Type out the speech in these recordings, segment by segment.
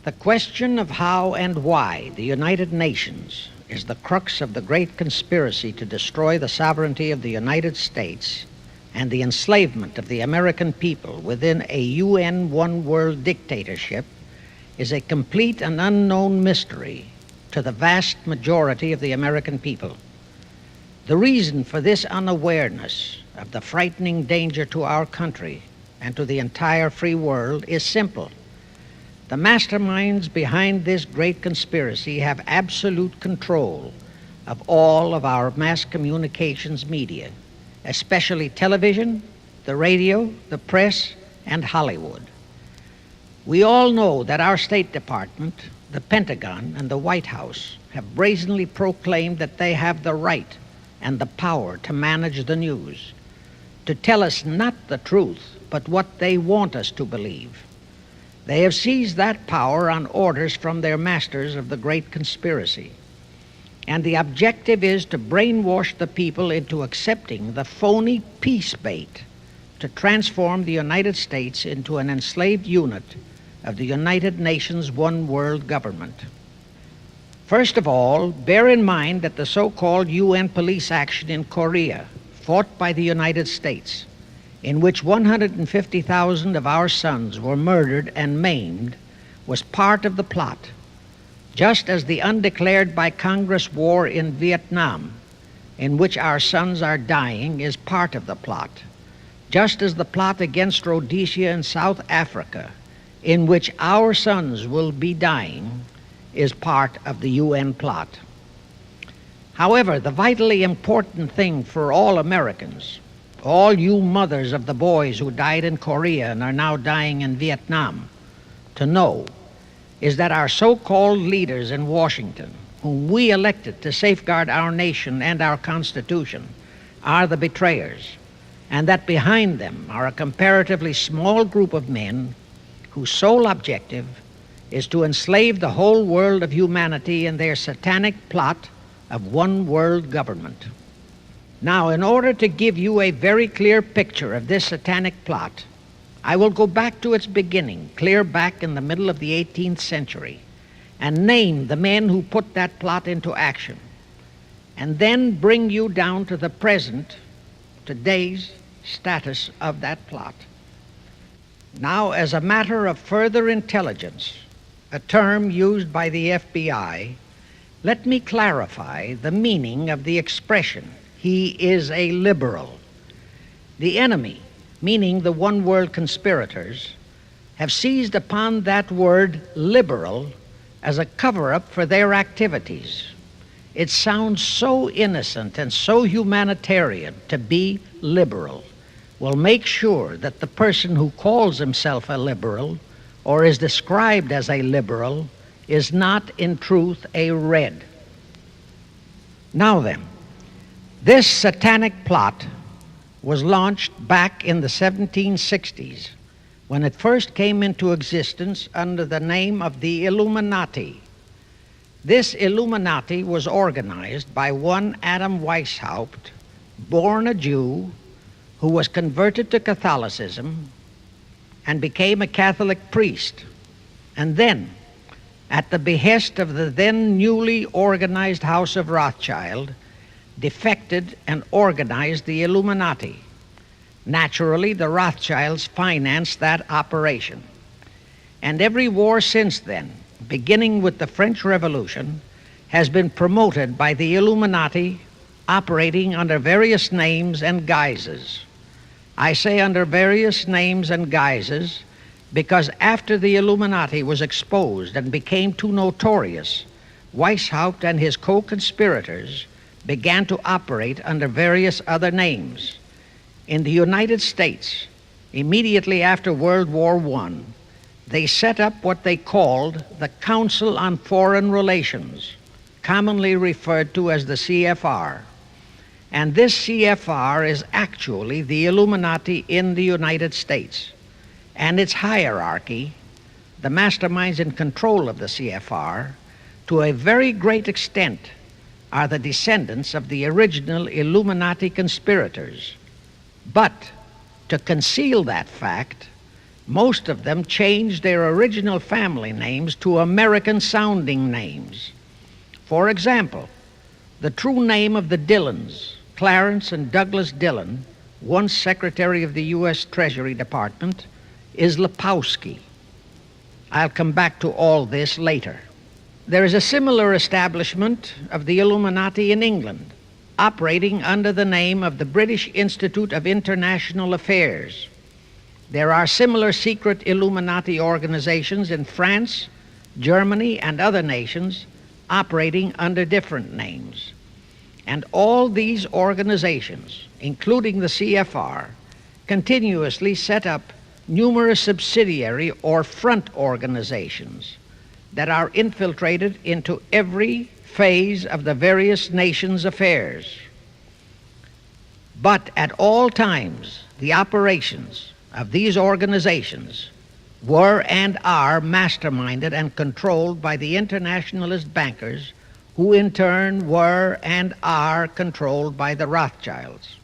The question of how and why the United Nations is the crux of the great conspiracy to destroy the sovereignty of the United States and the enslavement of the American people within a UN one-world dictatorship is a complete and unknown mystery to the vast majority of the American people. The reason for this unawareness of the frightening danger to our country and to the entire free world is simple. The masterminds behind this great conspiracy have absolute control of all of our mass communications media, especially television, the radio, the press, and Hollywood. We all know that our State Department, the Pentagon, and the White House have brazenly proclaimed that they have the right and the power to manage the news, to tell us not the truth, but what they want us to believe. They have seized that power on orders from their masters of the great conspiracy. And the objective is to brainwash the people into accepting the phony peace bait to transform the United States into an enslaved unit of the United Nations one world government. First of all, bear in mind that the so-called UN police action in Korea, fought by the United States, in which 150,000 of our sons were murdered and maimed, was part of the plot, just as the undeclared by Congress war in Vietnam, in which our sons are dying, is part of the plot, just as the plot against Rhodesia and South Africa, in which our sons will be dying, is part of the UN plot. However, the vitally important thing for all Americans, all you mothers of the boys who died in Korea and are now dying in Vietnam, to know is that our so-called leaders in Washington, whom we elected to safeguard our nation and our Constitution, are the betrayers, and that behind them are a comparatively small group of men whose sole objective is to enslave the whole world of humanity in their satanic plot of one world government. Now, in order to give you a very clear picture of this satanic plot, I will go back to its beginning, clear back in the middle of the 18th century, and name the men who put that plot into action, and then bring you down to the present, today's status of that plot. Now, as a matter of further intelligence, a term used by the FBI, let me clarify the meaning of the expression, "He is a liberal." The enemy, meaning the one world conspirators, have seized upon that word liberal as a cover-up for their activities. It sounds so innocent and so humanitarian to be liberal. Well, make sure that the person who calls himself a liberal or is described as a liberal is not in truth a red. Now then, this satanic plot was launched back in the 1760s when it first came into existence under the name of the Illuminati. This Illuminati was organized by one Adam Weishaupt, born a Jew, who was converted to Catholicism and became a Catholic priest, and then, at the behest of the then newly organized House of Rothschild, defected and organized the Illuminati. Naturally, the Rothschilds financed that operation. And every war since then, beginning with the French Revolution, has been promoted by the Illuminati, operating under various names and guises. I say under various names and guises because after the Illuminati was exposed and became too notorious, Weishaupt and his co-conspirators began to operate under various other names. In the United States, immediately after World War I, they set up what they called the Council on Foreign Relations, commonly referred to as the CFR. And this CFR is actually the Illuminati in the United States. And its hierarchy, the masterminds in control of the CFR, to a very great extent are the descendants of the original Illuminati conspirators. But to conceal that fact, Most of them changed their original family names to American-sounding names. For example, the true name of the Dillons, Clarence and Douglas Dillon, once Secretary of the U.S. Treasury Department, is Lepowski. I'll come back to all this later. There is a similar establishment of the Illuminati in England, operating under the name of the British Institute of International Affairs. There are similar secret Illuminati organizations in France, Germany, and other nations operating under different names. And all these organizations, including the CFR, continuously set up numerous subsidiary or front organizations that are infiltrated into every phase of the various nations' affairs. But at all times, the operations of these organizations were and are masterminded and controlled by the internationalist bankers, who in turn were and are controlled by the Rothschilds.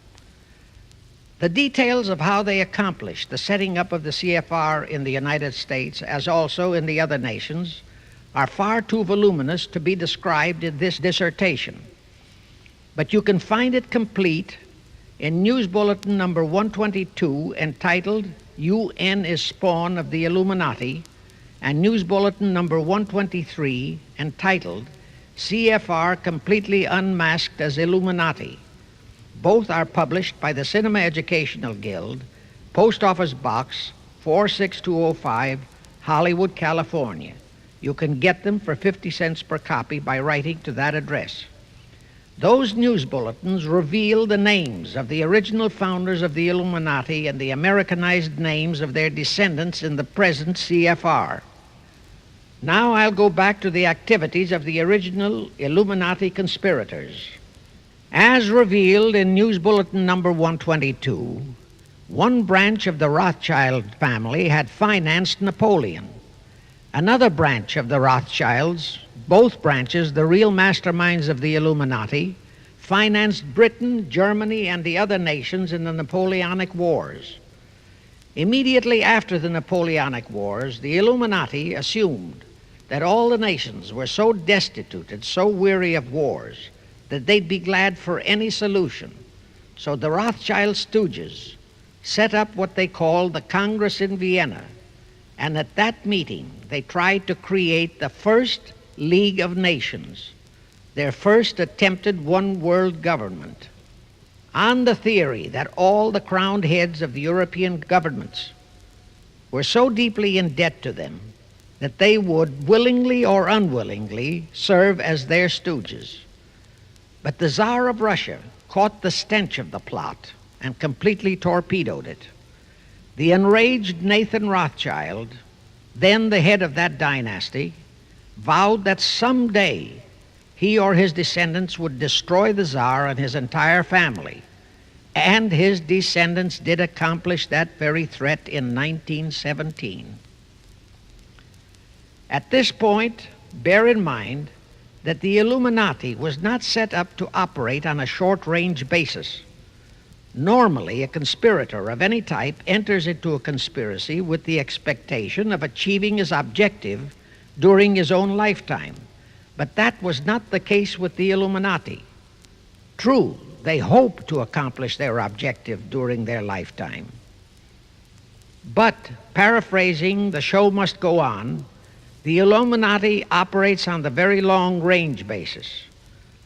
The details of how they accomplished the setting up of the CFR in the United States, as also in the other nations, are far too voluminous to be described in this dissertation. But you can find it complete in News Bulletin number 122, entitled UN is Spawn of the Illuminati, and News Bulletin number 123, entitled CFR Completely Unmasked as Illuminati. Both are published by the Cinema Educational Guild, Post Office Box 46205, Hollywood, California. You can get them for 50 cents per copy by writing to that address. Those news bulletins reveal the names of the original founders of the Illuminati and the Americanized names of their descendants in the present CFR. Now I'll go back to the activities of the original Illuminati conspirators. As revealed in News Bulletin number 122, one branch of the Rothschild family had financed Napoleon. Another branch of the Rothschilds, both branches the real masterminds of the Illuminati, financed Britain, Germany, and the other nations in the Napoleonic Wars. Immediately after the Napoleonic Wars, the Illuminati assumed that all the nations were so destitute and so weary of wars that they'd be glad for any solution. So the Rothschild stooges set up what they called the Congress in Vienna, and at that meeting they tried to create the first League of Nations, their first attempted one world government, on the theory that all the crowned heads of the European governments were so deeply in debt to them that they would willingly or unwillingly serve as their stooges. But the Tsar of Russia caught the stench of the plot and completely torpedoed it. The enraged Nathan Rothschild, then the head of that dynasty, vowed that someday he or his descendants would destroy the Tsar and his entire family. And his descendants did accomplish that very threat in 1917. At this point, bear in mind that the Illuminati was not set up to operate on a short-range basis. Normally, a conspirator of any type enters into a conspiracy with the expectation of achieving his objective during his own lifetime. But that was not the case with the Illuminati. True, they hope to accomplish their objective during their lifetime. But, paraphrasing The Show Must Go On, the Illuminati operates on the very long-range basis.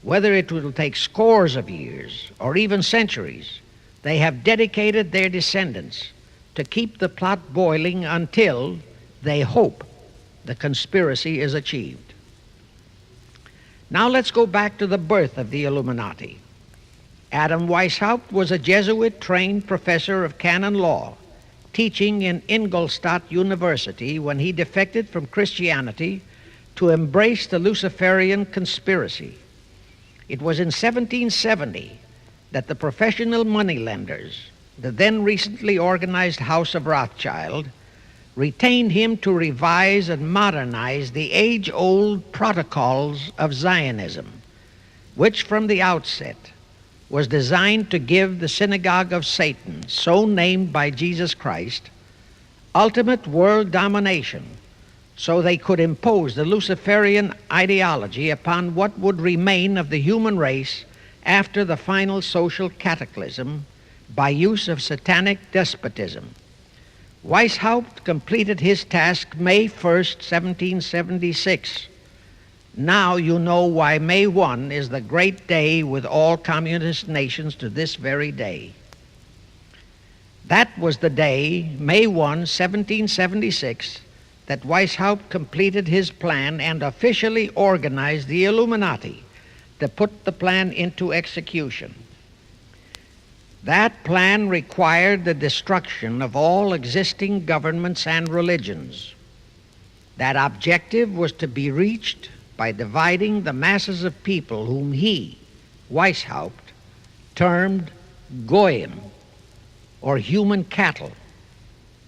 Whether it will take scores of years or even centuries, they have dedicated their descendants to keep the plot boiling until, they hope, the conspiracy is achieved. Now let's go back to the birth of the Illuminati. Adam Weishaupt was a Jesuit-trained professor of canon law, teaching in Ingolstadt University when he defected from Christianity to embrace the Luciferian conspiracy. It was in 1770 that the professional moneylenders, the then recently organized House of Rothschild, retained him to revise and modernize the age-old protocols of Zionism, which from the outset was designed to give the synagogue of Satan, so named by Jesus Christ, ultimate world domination, so they could impose the Luciferian ideology upon what would remain of the human race after the final social cataclysm by use of satanic despotism. Weishaupt completed his task May 1st, 1776. Now you know why May 1 is the great day with all communist nations to this very day. That was the day, May 1, 1776, that Weishaupt completed his plan and officially organized the Illuminati to put the plan into execution. That plan required the destruction of all existing governments and religions. That objective was to be reached by dividing the masses of people whom he, Weishaupt, termed Goyim, or human cattle,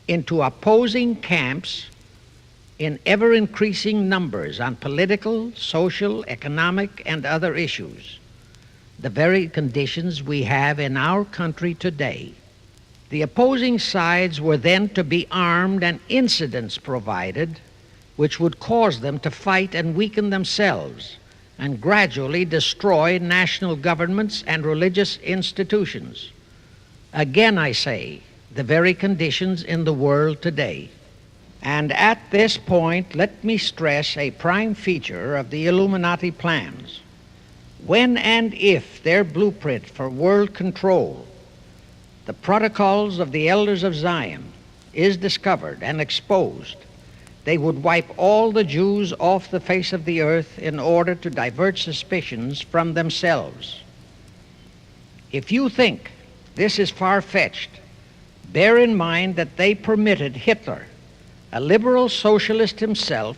into opposing camps in ever-increasing numbers on political, social, economic, and other issues, the very conditions we have in our country today. The opposing sides were then to be armed and incidents provided which would cause them to fight and weaken themselves and gradually destroy national governments and religious institutions. Again, I say, the very conditions in the world today. And at this point, let me stress a prime feature of the Illuminati plans. When and if their blueprint for world control, the protocols of the elders of Zion, is discovered and exposed, they would wipe all the Jews off the face of the earth in order to divert suspicions from themselves. If you think this is far-fetched, bear in mind that they permitted Hitler, a liberal socialist himself,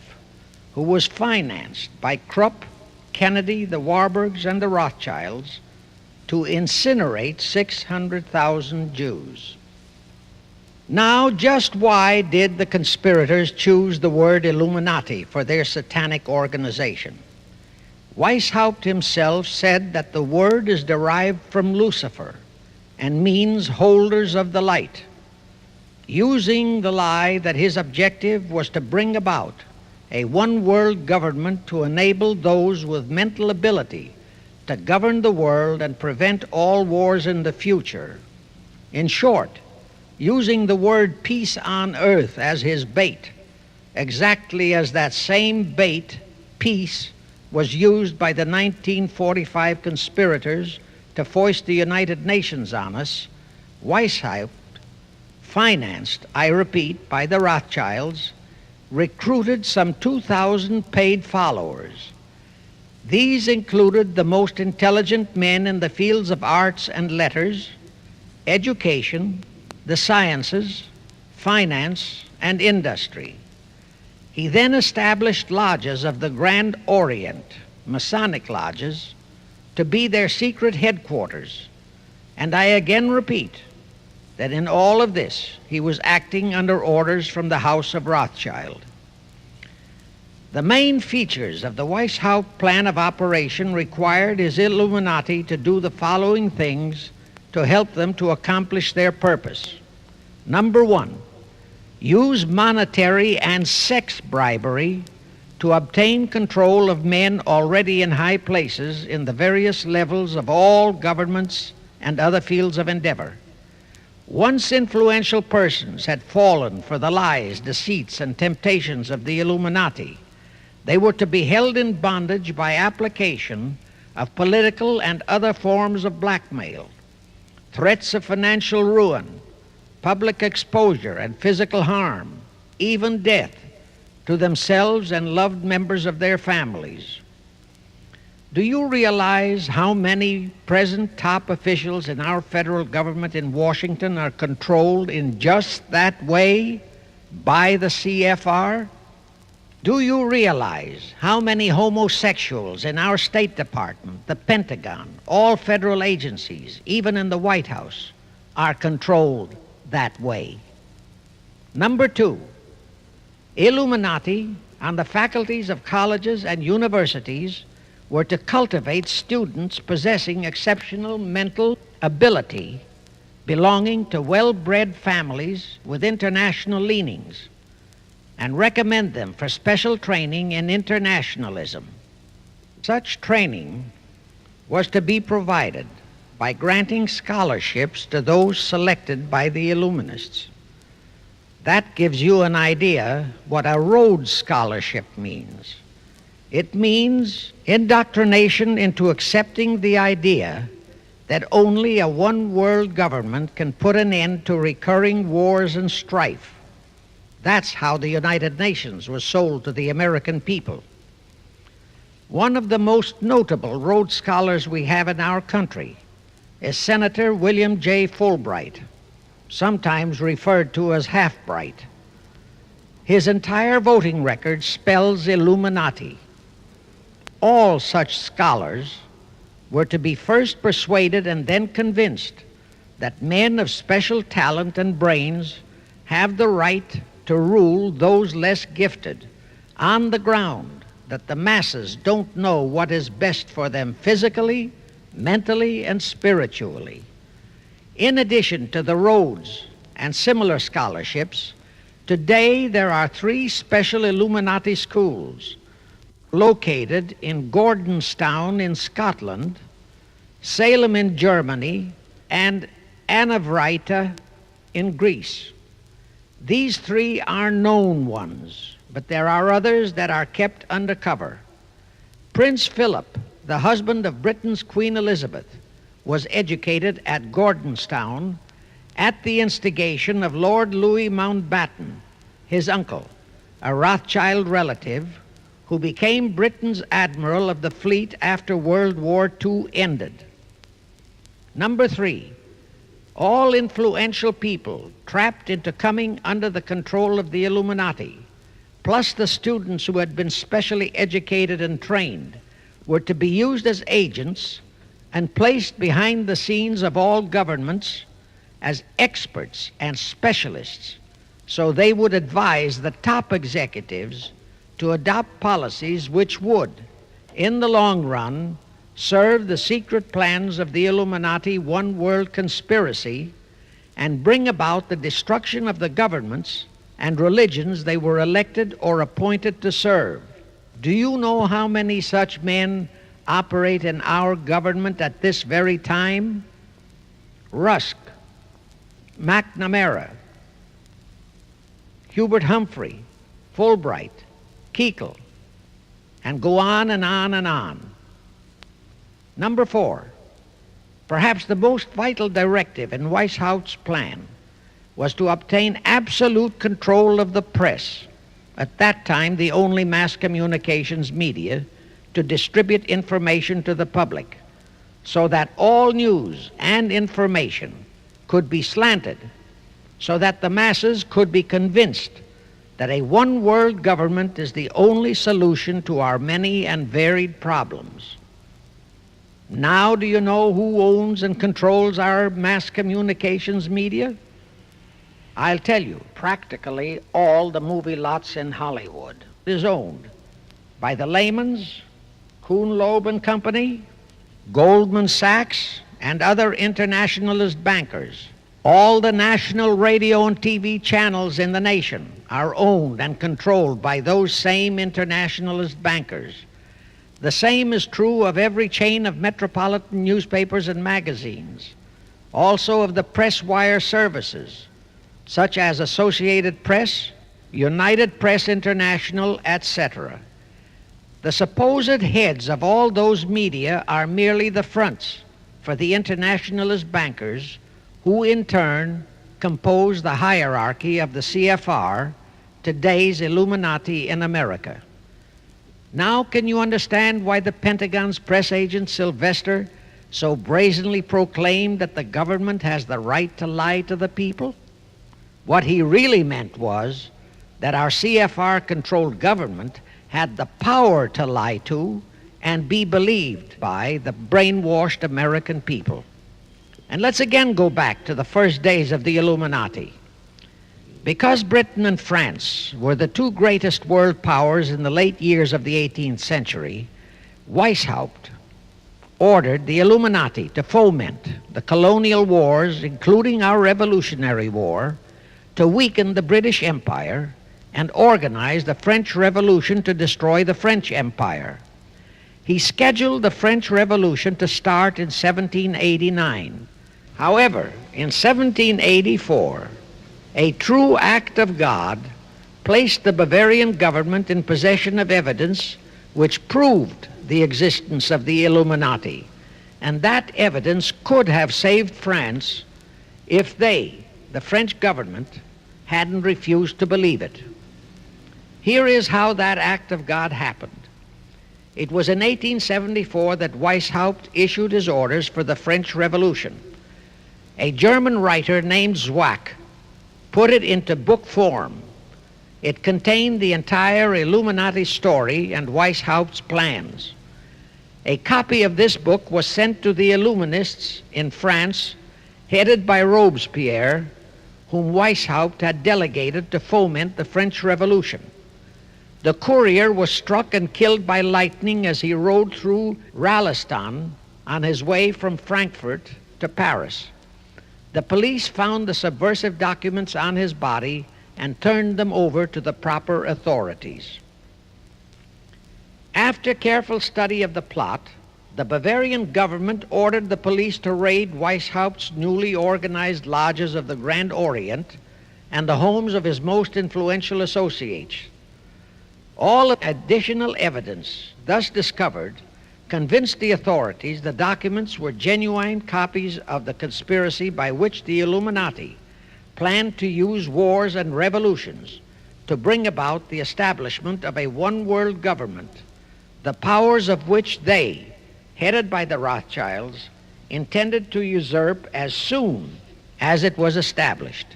who was financed by Krupp, Kennedy, the Warburgs, and the Rothschilds, to incinerate 600,000 Jews. Now, just why did the conspirators choose the word Illuminati for their satanic organization? Weishaupt himself said that the word is derived from Lucifer and means holders of the light, using the lie that his objective was to bring about a one-world government to enable those with mental ability to govern the world and prevent all wars in the future. In short, using the word peace on earth as his bait, exactly as that same bait, peace, was used by the 1945 conspirators to foist the United Nations on us. Weishaupt, financed, I repeat, by the Rothschilds, recruited some 2,000 paid followers. These included the most intelligent men in the fields of arts and letters, education, the sciences, finance, and industry. He then established lodges of the Grand Orient, Masonic lodges, to be their secret headquarters. And I again repeat that in all of this, he was acting under orders from the House of Rothschild. The main features of the Weishaupt plan of operation required his Illuminati to do the following things to help them to accomplish their purpose. Number one, use monetary and sex bribery to obtain control of men already in high places in the various levels of all governments and other fields of endeavor. Once influential persons had fallen for the lies, deceits, and temptations of the Illuminati, they were to be held in bondage by application of political and other forms of blackmail, threats of financial ruin, public exposure and physical harm, even death, to themselves and loved members of their families. Do you realize how many present top officials in our federal government in Washington are controlled in just that way by the CFR? Do you realize how many homosexuals in our State Department, the Pentagon, all federal agencies, even in the White House, are controlled that way? Number two, Illuminati on the faculties of colleges and universities were to cultivate students possessing exceptional mental ability belonging to well-bred families with international leanings and recommend them for special training in internationalism. Such training was to be provided by granting scholarships to those selected by the Illuminists. That gives you an idea what a Rhodes Scholarship means. It means indoctrination into accepting the idea that only a one-world government can put an end to recurring wars and strife. That's how the United Nations was sold to the American people. One of the most notable Rhodes Scholars we have in our country is Senator William J. Fulbright, sometimes referred to as Half-Bright. His entire voting record spells Illuminati. All such scholars were to be first persuaded and then convinced that men of special talent and brains have the right to rule those less gifted on the ground that the masses don't know what is best for them physically, mentally, and spiritually. In addition to the Rhodes and similar scholarships, today there are 3 special Illuminati schools located in Gordonstown in Scotland, Salem in Germany, and Anavryta in Greece. These 3 are known ones, but there are others that are kept undercover. Prince Philip, the husband of Britain's Queen Elizabeth, was educated at Gordonstown at the instigation of Lord Louis Mountbatten, his uncle, a Rothschild relative, who became Britain's admiral of the fleet after World War II ended. Number 3, all influential people trapped into coming under the control of the Illuminati, plus the students who had been specially educated and trained, were to be used as agents and placed behind the scenes of all governments as experts and specialists, so they would advise the top executives to adopt policies which would, in the long run, serve the secret plans of the Illuminati one-world conspiracy and bring about the destruction of the governments and religions they were elected or appointed to serve. Do you know how many such men operate in our government at this very time? Rusk, McNamara, Hubert Humphrey, Fulbright, Kuchel, and go on and on and on. Number 4, perhaps the most vital directive in Weishaupt's plan was to obtain absolute control of the press, at that time the only mass communications media, to distribute information to the public, so that all news and information could be slanted, so that the masses could be convinced that a one-world government is the only solution to our many and varied problems. Now do you know who owns and controls our mass communications media? I'll tell you, practically all the movie lots in Hollywood is owned by the Lehmans, Kuhn Loeb and Company, Goldman Sachs, and other internationalist bankers. All the national radio and TV channels in the nation are owned and controlled by those same internationalist bankers. The same is true of every chain of metropolitan newspapers and magazines, also of the press wire services, such as Associated Press, United Press International, etc. The supposed heads of all those media are merely the fronts for the internationalist bankers, who in turn compose the hierarchy of the CFR, today's Illuminati in America. Now can you understand why the Pentagon's press agent Sylvester so brazenly proclaimed that the government has the right to lie to the people? What he really meant was that our CFR-controlled government had the power to lie to and be believed by the brainwashed American people. And let's again go back to the first days of the Illuminati. Because Britain and France were the 2 greatest world powers in the late years of the 18th century, Weishaupt ordered the Illuminati to foment the colonial wars, including our Revolutionary War, to weaken the British Empire and organize the French Revolution to destroy the French Empire. He scheduled the French Revolution to start in 1789. However, in 1784, a true act of God placed the Bavarian government in possession of evidence which proved the existence of the Illuminati, and that evidence could have saved France if they, the French government, hadn't refused to believe it. Here is how that act of God happened. It was in 1874 that Weishaupt issued his orders for the French Revolution. A German writer named Zwack put it into book form. It contained the entire Illuminati story and Weishaupt's plans. A copy of this book was sent to the Illuminists in France, headed by Robespierre, whom Weishaupt had delegated to foment the French Revolution. The courier was struck and killed by lightning as he rode through Ralston on his way from Frankfurt to Paris. The police found the subversive documents on his body and turned them over to the proper authorities. After careful study of the plot, the Bavarian government ordered the police to raid Weishaupt's newly organized lodges of the Grand Orient and the homes of his most influential associates. All additional evidence thus discovered convinced the authorities the documents were genuine copies of the conspiracy by which the Illuminati planned to use wars and revolutions to bring about the establishment of a one-world government, the powers of which they, headed by the Rothschilds, intended to usurp as soon as it was established,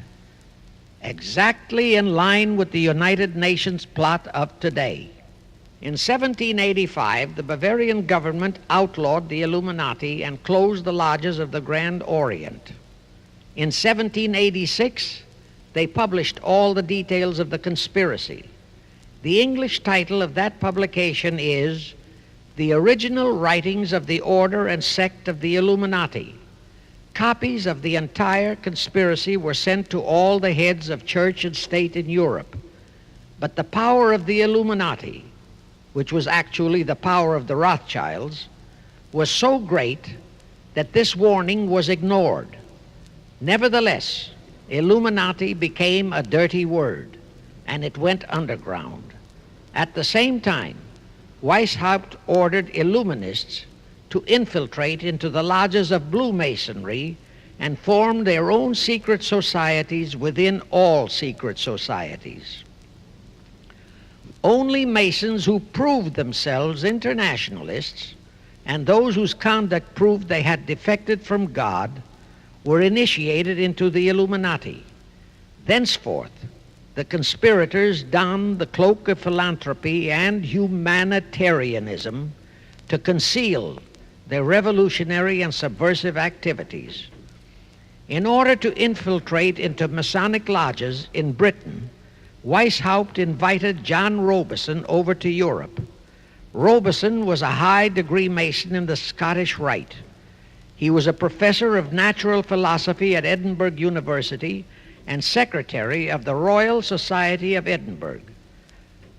exactly in line with the United Nations plot of today. In 1785, the Bavarian government outlawed the Illuminati and closed the lodges of the Grand Orient. In 1786, they published all the details of the conspiracy. The English title of that publication is The Original Writings of the Order and Sect of the Illuminati. Copies of the entire conspiracy were sent to all the heads of church and state in Europe. But the power of the Illuminati, which was actually the power of the Rothschilds, was so great that this warning was ignored. Nevertheless, Illuminati became a dirty word, and it went underground. At the same time, Weishaupt ordered Illuminists to infiltrate into the lodges of Blue Masonry and form their own secret societies within all secret societies. Only Masons who proved themselves internationalists and those whose conduct proved they had defected from God were initiated into the Illuminati. Thenceforth, the conspirators donned the cloak of philanthropy and humanitarianism to conceal their revolutionary and subversive activities. In order to infiltrate into Masonic lodges in Britain, Weishaupt invited John Robison over to Europe. Robison was a high-degree Mason in the Scottish Rite. He was a professor of natural philosophy at Edinburgh University and secretary of the Royal Society of Edinburgh.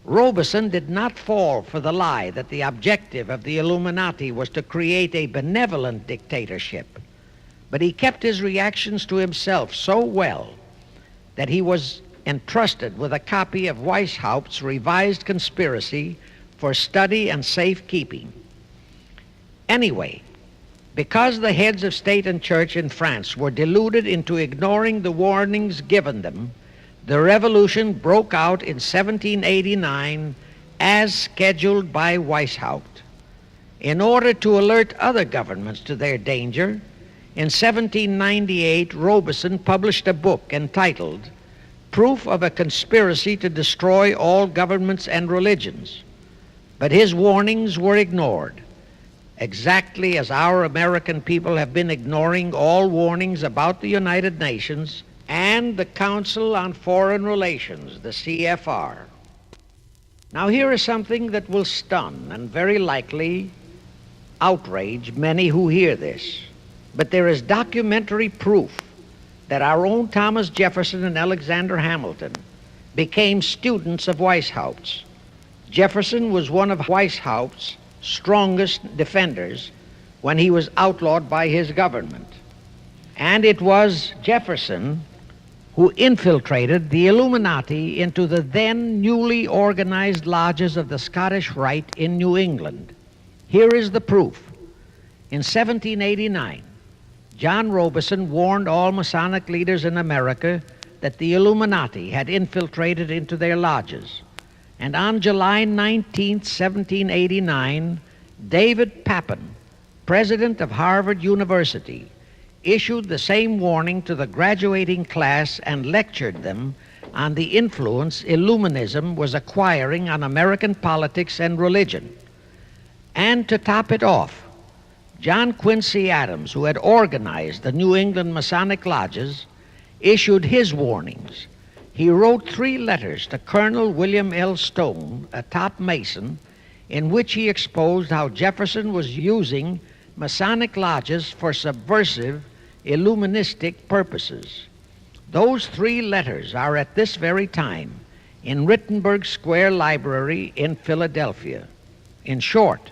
Robison did not fall for the lie that the objective of the Illuminati was to create a benevolent dictatorship, but he kept his reactions to himself so well that he was entrusted with a copy of Weishaupt's revised conspiracy for study and safekeeping. Anyway, because the heads of state and church in France were deluded into ignoring the warnings given them, the revolution broke out in 1789 as scheduled by Weishaupt. In order to alert other governments to their danger, in 1798 Robison published a book entitled Proof of a Conspiracy to Destroy All Governments and Religions. But his warnings were ignored, exactly as our American people have been ignoring all warnings about the United Nations and the Council on Foreign Relations, the CFR. Now here is something that will stun and very likely outrage many who hear this, but there is documentary proof that our own Thomas Jefferson and Alexander Hamilton became students of Weishaupt's. Jefferson was one of Weishaupt's strongest defenders when he was outlawed by his government. And it was Jefferson who infiltrated the Illuminati into the then newly organized lodges of the Scottish Rite in New England. Here is the proof. In 1789, John Robeson warned all Masonic leaders in America that the Illuminati had infiltrated into their lodges. And on July 19, 1789, David Papin, president of Harvard University, issued the same warning to the graduating class and lectured them on the influence Illuminism was acquiring on American politics and religion. And to top it off, John Quincy Adams, who had organized the New England Masonic lodges, issued his warnings. He wrote 3 letters to Colonel William L. Stone, a top Mason, in which he exposed how Jefferson was using Masonic lodges for subversive, Illuministic purposes. Those 3 letters are at this very time in Rittenberg Square Library in Philadelphia. In short,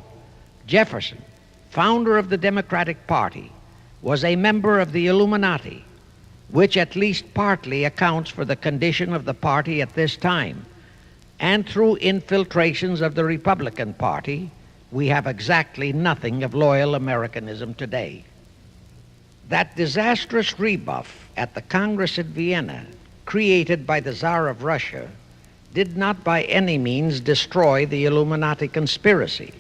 Jefferson, founder of the Democratic Party, was a member of the Illuminati, which at least partly accounts for the condition of the party at this time. And through infiltrations of the Republican Party, we have exactly nothing of loyal Americanism today. That disastrous rebuff at the Congress in Vienna, created by the Tsar of Russia, did not by any means destroy the Illuminati conspiracy.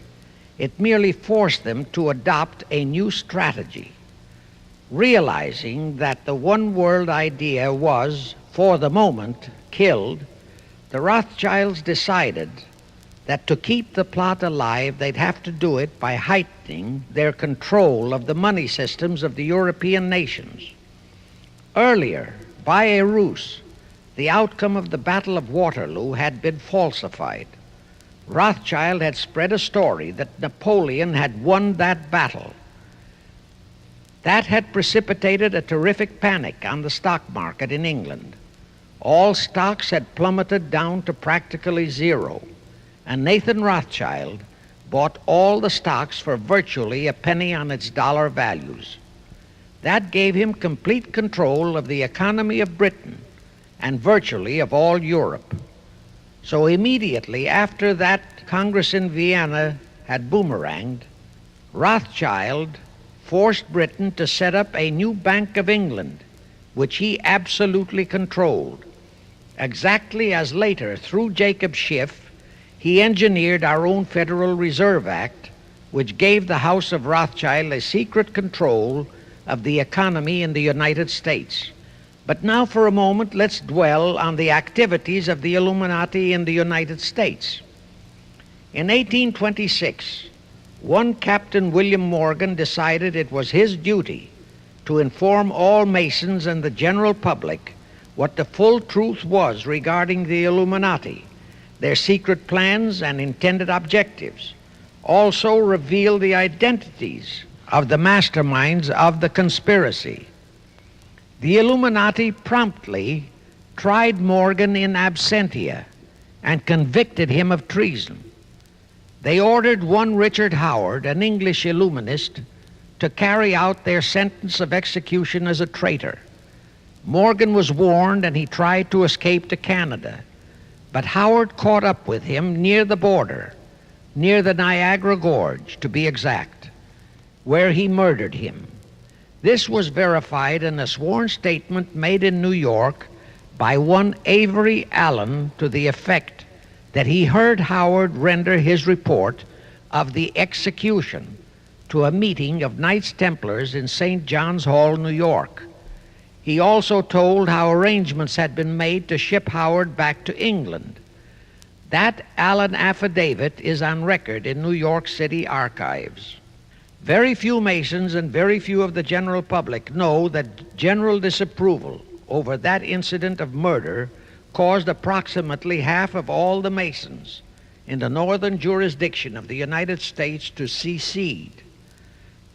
It merely forced them to adopt a new strategy. Realizing that the one world idea was, for the moment, killed, the Rothschilds decided that to keep the plot alive, they'd have to do it by heightening their control of the money systems of the European nations. Earlier, by a ruse, the outcome of the Battle of Waterloo had been falsified. Rothschild had spread a story that Napoleon had won that battle. That had precipitated a terrific panic on the stock market in England. All stocks had plummeted down to practically zero, and Nathan Rothschild bought all the stocks for virtually a penny on its dollar values. That gave him complete control of the economy of Britain and virtually of all Europe. So immediately after that Congress in Vienna had boomeranged, Rothschild forced Britain to set up a new Bank of England, which he absolutely controlled, exactly as later, through Jacob Schiff, he engineered our own Federal Reserve Act, which gave the House of Rothschild a secret control of the economy in the United States. But now for a moment, let's dwell on the activities of the Illuminati in the United States. In 1826, one Captain William Morgan decided it was his duty to inform all Masons and the general public what the full truth was regarding the Illuminati, their secret plans and intended objectives. Also reveal the identities of the masterminds of the conspiracy. The Illuminati promptly tried Morgan in absentia and convicted him of treason. They ordered one Richard Howard, an English Illuminist, to carry out their sentence of execution as a traitor. Morgan was warned and he tried to escape to Canada, but Howard caught up with him near the border, near the Niagara Gorge to be exact, where he murdered him. This was verified in a sworn statement made in New York by one Avery Allen to the effect that he heard Howard render his report of the execution to a meeting of Knights Templars in St. John's Hall, New York. He also told how arrangements had been made to ship Howard back to England. That Allen affidavit is on record in New York City archives. Very few Masons and very few of the general public know that general disapproval over that incident of murder caused approximately half of all the Masons in the northern jurisdiction of the United States to secede.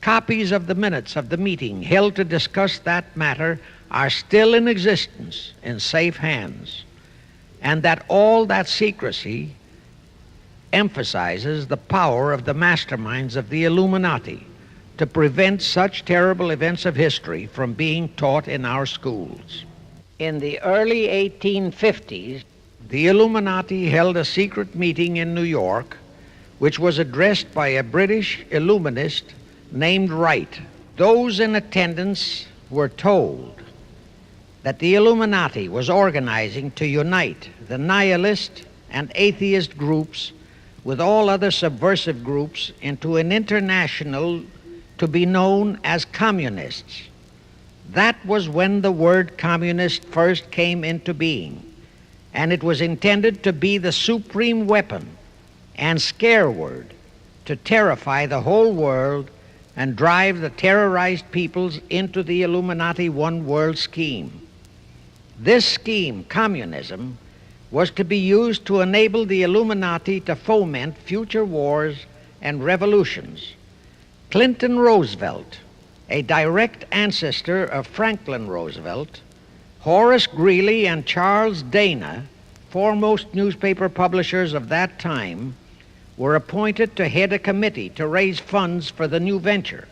Copies of the minutes of the meeting held to discuss that matter are still in existence in safe hands, and that all that secrecy emphasizes the power of the masterminds of the Illuminati to prevent such terrible events of history from being taught in our schools. In the early 1850s, the Illuminati held a secret meeting in New York, which was addressed by a British Illuminist named Wright. Those in attendance were told that the Illuminati was organizing to unite the nihilist and atheist groups with all other subversive groups into an international to be known as communists. That was when the word communist first came into being, and it was intended to be the supreme weapon and scare word to terrify the whole world and drive the terrorized peoples into the Illuminati one world scheme. This scheme, communism, was to be used to enable the Illuminati to foment future wars and revolutions. Clinton Roosevelt, a direct ancestor of Franklin Roosevelt, Horace Greeley and Charles Dana, foremost newspaper publishers of that time, were appointed to head a committee to raise funds for the new venture.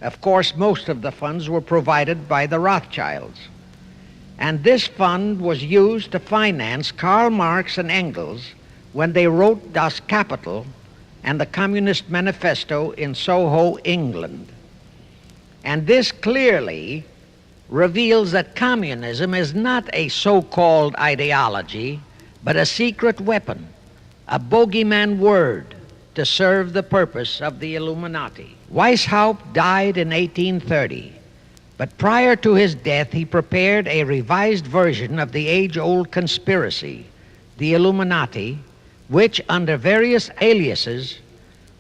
Of course, most of the funds were provided by the Rothschilds. And this fund was used to finance Karl Marx and Engels when they wrote Das Kapital and the Communist Manifesto in Soho, England. And this clearly reveals that communism is not a so-called ideology, but a secret weapon, a bogeyman word to serve the purpose of the Illuminati. Weishaupt died in 1830. But prior to his death, he prepared a revised version of the age-old conspiracy, the Illuminati, which, under various aliases,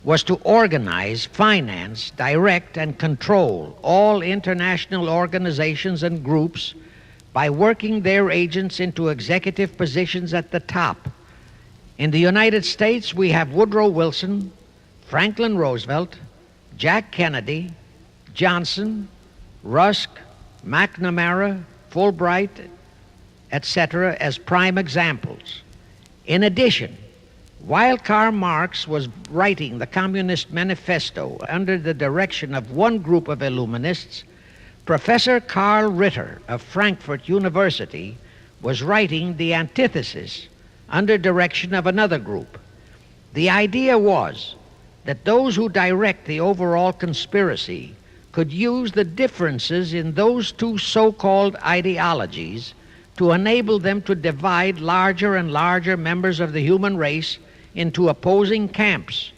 was to organize, finance, direct, and control all international organizations and groups by working their agents into executive positions at the top. In the United States, we have Woodrow Wilson, Franklin Roosevelt, Jack Kennedy, Johnson, Rusk, McNamara, Fulbright, etc., as prime examples. In addition, while Karl Marx was writing the Communist Manifesto under the direction of one group of Illuminists, Professor Karl Ritter of Frankfurt University was writing the antithesis under direction of another group. The idea was that those who direct the overall conspiracy could use the differences in those two so-called ideologies to enable them to divide larger and larger members of the human race into opposing camps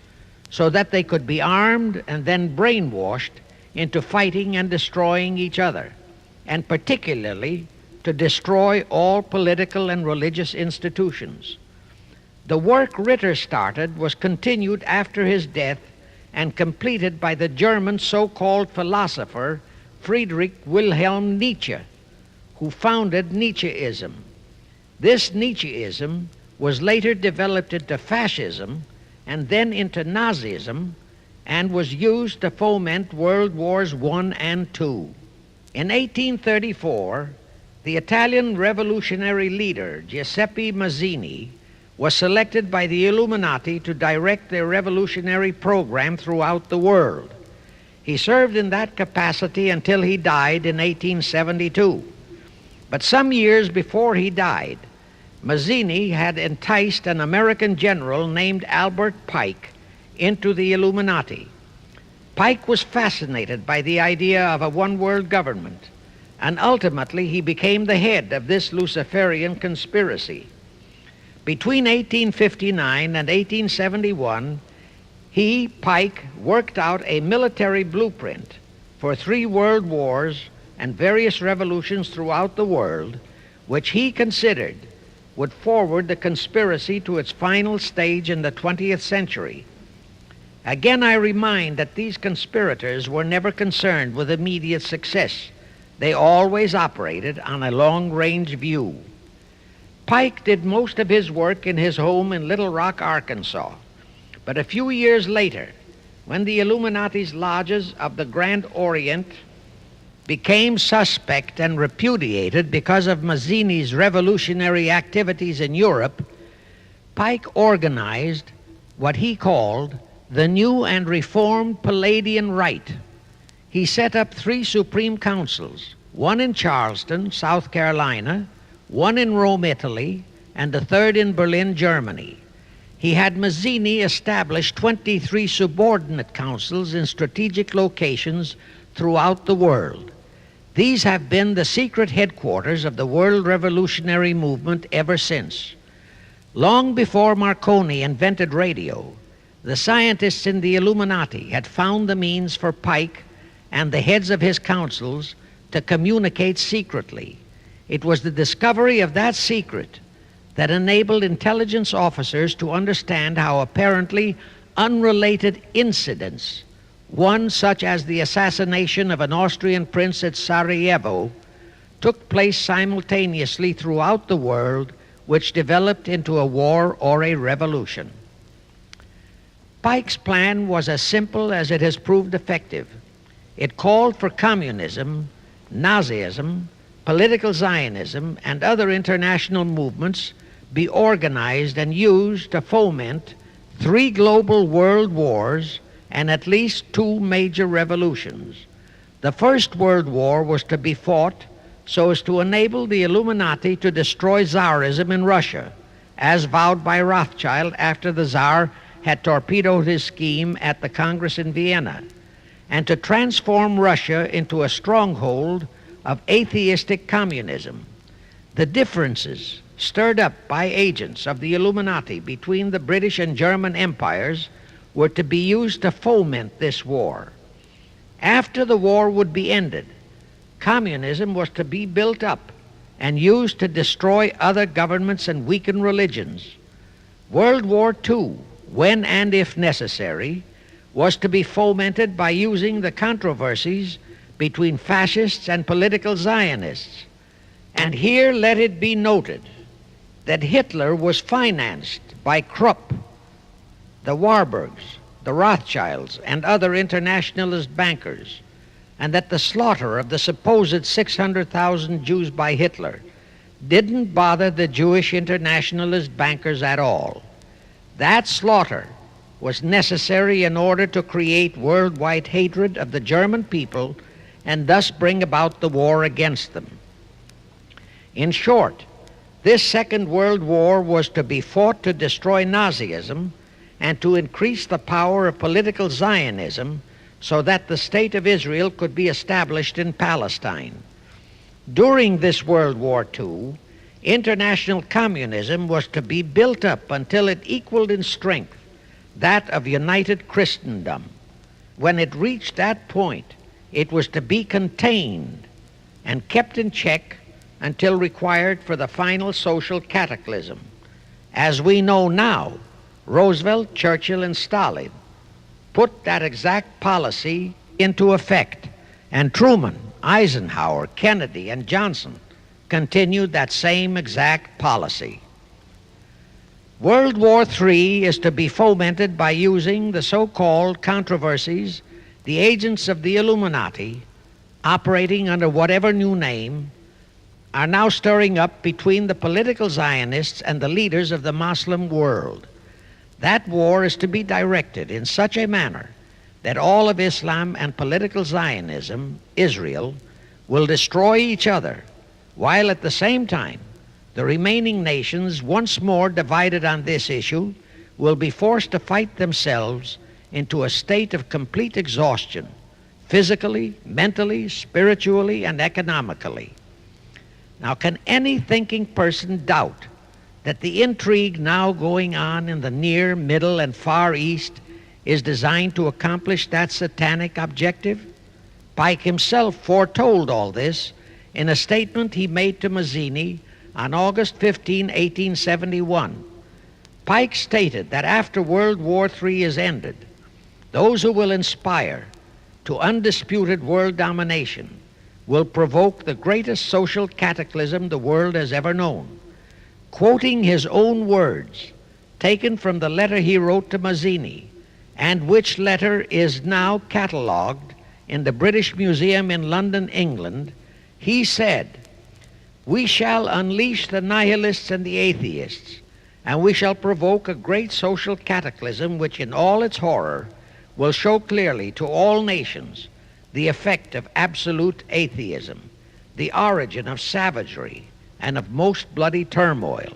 so that they could be armed and then brainwashed into fighting and destroying each other, and particularly to destroy all political and religious institutions. The work Ritter started was continued after his death and completed by the German so-called philosopher Friedrich Wilhelm Nietzsche, who founded Nietzscheism. This Nietzscheism was later developed into fascism and then into Nazism and was used to foment World Wars I and II. In 1834, the Italian revolutionary leader Giuseppe Mazzini was selected by the Illuminati to direct their revolutionary program throughout the world. He served in that capacity until he died in 1872. But some years before he died, Mazzini had enticed an American general named Albert Pike into the Illuminati. Pike was fascinated by the idea of a one-world government, and ultimately he became the head of this Luciferian conspiracy. Between 1859 and 1871, he, Pike, worked out a military blueprint for 3 world wars and various revolutions throughout the world, which he considered would forward the conspiracy to its final stage in the 20th century. Again, I remind that these conspirators were never concerned with immediate success. They always operated on a long-range view. Pike did most of his work in his home in Little Rock, Arkansas. But a few years later, when the Illuminati's lodges of the Grand Orient became suspect and repudiated because of Mazzini's revolutionary activities in Europe, Pike organized what he called the New and Reformed Palladian Rite. He set up 3 Supreme Councils, one in Charleston, South Carolina, one in Rome, Italy, and the third in Berlin, Germany. He had Mazzini establish 23 subordinate councils in strategic locations throughout the world. These have been the secret headquarters of the world revolutionary movement ever since. Long before Marconi invented radio, the scientists in the Illuminati had found the means for Pike and the heads of his councils to communicate secretly. It was the discovery of that secret that enabled intelligence officers to understand how apparently unrelated incidents, one such as the assassination of an Austrian prince at Sarajevo, took place simultaneously throughout the world, which developed into a war or a revolution. Pike's plan was as simple as it has proved effective. It called for communism, Nazism, political Zionism, and other international movements be organized and used to foment 3 global world wars and at least 2 major revolutions. The First World War was to be fought so as to enable the Illuminati to destroy Tsarism in Russia, as vowed by Rothschild after the Tsar had torpedoed his scheme at the Congress in Vienna, and to transform Russia into a stronghold of atheistic communism. The differences stirred up by agents of the Illuminati between the British and German empires were to be used to foment this war. After the war would be ended, communism was to be built up and used to destroy other governments and weaken religions. World War II, when and if necessary, was to be fomented by using the controversies between fascists and political Zionists. And here let it be noted that Hitler was financed by Krupp, the Warburgs, the Rothschilds, and other internationalist bankers, and that the slaughter of the supposed 600,000 Jews by Hitler didn't bother the Jewish internationalist bankers at all. That slaughter was necessary in order to create worldwide hatred of the German people and thus bring about the war against them. In short, this Second World War was to be fought to destroy Nazism and to increase the power of political Zionism so that the State of Israel could be established in Palestine. During this World War II, international communism was to be built up until it equaled in strength that of united Christendom. When it reached that point, it was to be contained and kept in check until required for the final social cataclysm. As we know now, Roosevelt, Churchill, and Stalin put that exact policy into effect, and Truman, Eisenhower, Kennedy, and Johnson continued that same exact policy. World War III is to be fomented by using the so-called controversies the agents of the Illuminati, operating under whatever new name, are now stirring up between the political Zionists and the leaders of the Muslim world. That war is to be directed in such a manner that all of Islam and political Zionism, Israel, will destroy each other, while at the same time the remaining nations, once more divided on this issue, will be forced to fight themselves into a state of complete exhaustion, physically, mentally, spiritually, and economically. Now, can any thinking person doubt that the intrigue now going on in the Near, Middle, and Far East is designed to accomplish that satanic objective? Pike himself foretold all this in a statement he made to Mazzini on August 15, 1871. Pike stated that after World War III is ended, those who will inspire to undisputed world domination will provoke the greatest social cataclysm the world has ever known. Quoting his own words, taken from the letter he wrote to Mazzini and which letter is now catalogued in the British Museum in London, England, he said, "We shall unleash the nihilists and the atheists, and we shall provoke a great social cataclysm which in all its horror will show clearly to all nations the effect of absolute atheism, the origin of savagery and of most bloody turmoil.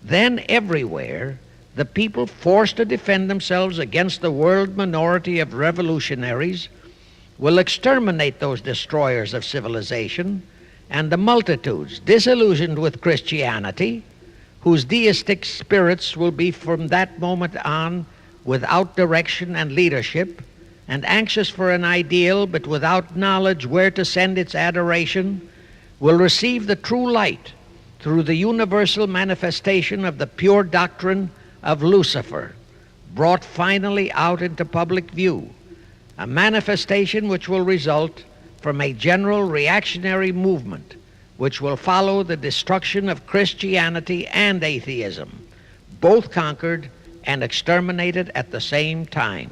Then everywhere the people, forced to defend themselves against the world minority of revolutionaries, will exterminate those destroyers of civilization, and the multitudes disillusioned with Christianity, whose deistic spirits will be from that moment on without direction and leadership, and anxious for an ideal but without knowledge where to send its adoration, will receive the true light through the universal manifestation of the pure doctrine of Lucifer, brought finally out into public view, a manifestation which will result from a general reactionary movement which will follow the destruction of Christianity and atheism, both conquered and exterminated at the same time."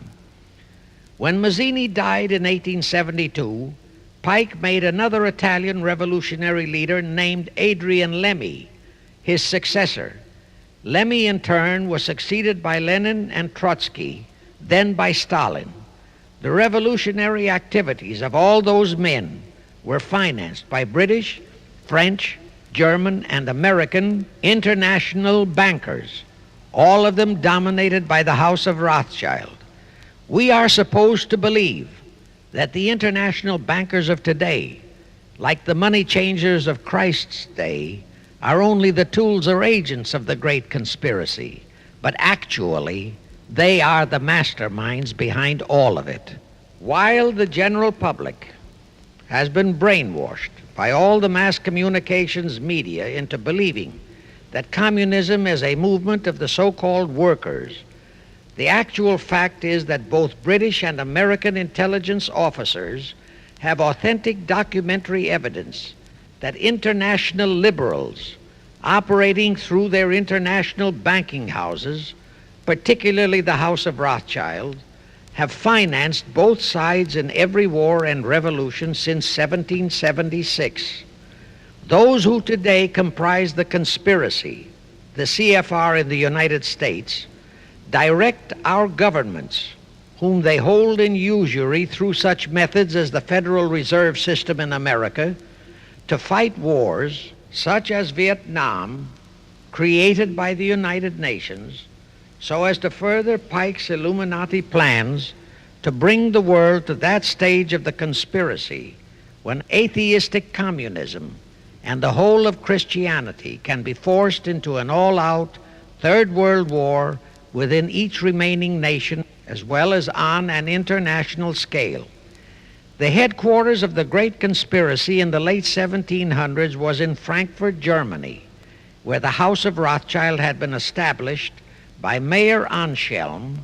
When Mazzini died in 1872, Pike made another Italian revolutionary leader named Adrian Lemmy his successor. Lemmy, in turn, was succeeded by Lenin and Trotsky, then by Stalin. The revolutionary activities of all those men were financed by British, French, German, and American international bankers, all of them dominated by the House of Rothschild. We are supposed to believe that the international bankers of today, like the money changers of Christ's day, are only the tools or agents of the great conspiracy, but actually they are the masterminds behind all of it. While the general public has been brainwashed by all the mass communications media into believing that communism is a movement of the so-called workers, the actual fact is that both British and American intelligence officers have authentic documentary evidence that international liberals operating through their international banking houses, particularly the House of Rothschild, have financed both sides in every war and revolution since 1776. Those who today comprise the conspiracy, the CFR in the United States, direct our governments, whom they hold in usury through such methods as the Federal Reserve System in America, to fight wars such as Vietnam, created by the United Nations, so as to further Pike's Illuminati plans to bring the world to that stage of the conspiracy when atheistic communism and the whole of Christianity can be forced into an all-out Third World War within each remaining nation, as well as on an international scale. The headquarters of the great conspiracy in the late 1700s was in Frankfurt, Germany, where the House of Rothschild had been established by Mayer Anschelm,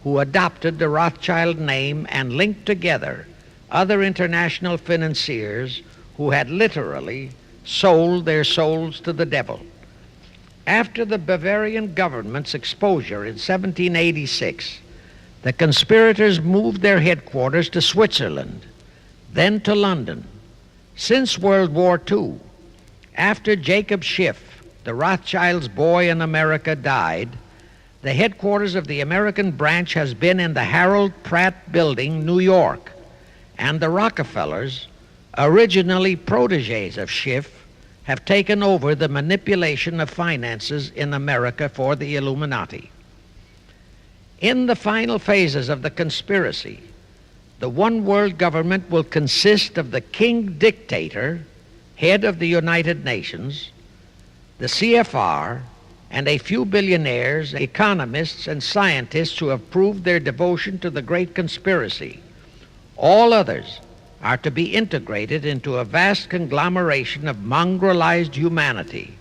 who adopted the Rothschild name and linked together other international financiers who had literally sold their souls to the devil. After the Bavarian government's exposure in 1786, the conspirators moved their headquarters to Switzerland, then to London. Since World War II, after Jacob Schiff, the Rothschild's boy in America, died, the headquarters of the American branch has been in the Harold Pratt Building, New York, and the Rockefellers, originally protégés of Schiff, have taken over the manipulation of finances in America for the Illuminati. In the final phases of the conspiracy, the one world government will consist of the king dictator, head of the United Nations, the CFR, and a few billionaires, economists, and scientists who have proved their devotion to the great conspiracy. All others are to be integrated into a vast conglomeration of mongrelized humanity,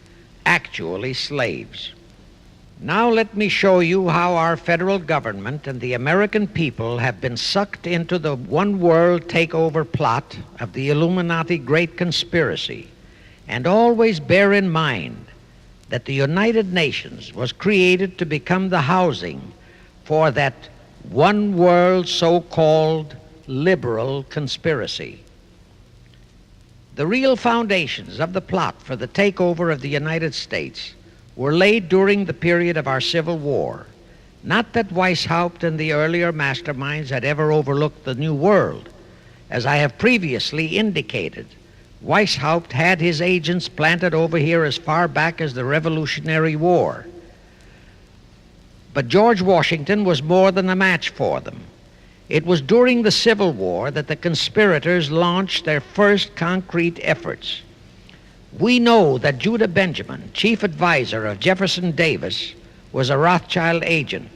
actually slaves. Now let me show you how our federal government and the American people have been sucked into the one world takeover plot of the Illuminati great conspiracy. And always bear in mind that the United Nations was created to become the housing for that one world so-called liberal conspiracy. The real foundations of the plot for the takeover of the United States were laid during the period of our Civil War. Not that Weishaupt and the earlier masterminds had ever overlooked the New World. As I have previously indicated, Weishaupt had his agents planted over here as far back as the Revolutionary War. But George Washington was more than a match for them. It was during the Civil War that the conspirators launched their first concrete efforts. We know that Judah Benjamin, chief advisor of Jefferson Davis, was a Rothschild agent.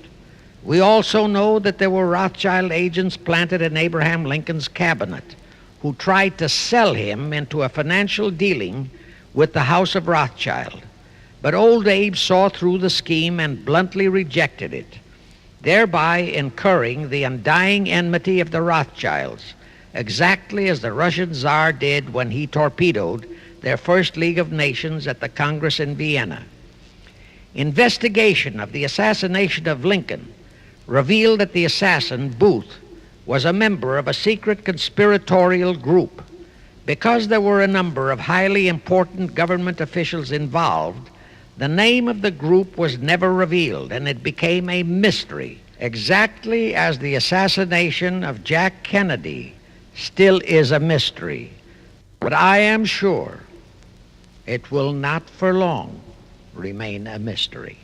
We also know that there were Rothschild agents planted in Abraham Lincoln's cabinet who tried to sell him into a financial dealing with the House of Rothschild. But old Abe saw through the scheme and bluntly rejected it, thereby incurring the undying enmity of the Rothschilds, exactly as the Russian Tsar did when he torpedoed their first League of Nations at the Congress in Vienna. Investigation of the assassination of Lincoln revealed that the assassin, Booth, was a member of a secret conspiratorial group. Because there were a number of highly important government officials involved, the name of the group was never revealed, and it became a mystery, exactly as the assassination of Jack Kennedy still is a mystery. But I am sure it will not for long remain a mystery.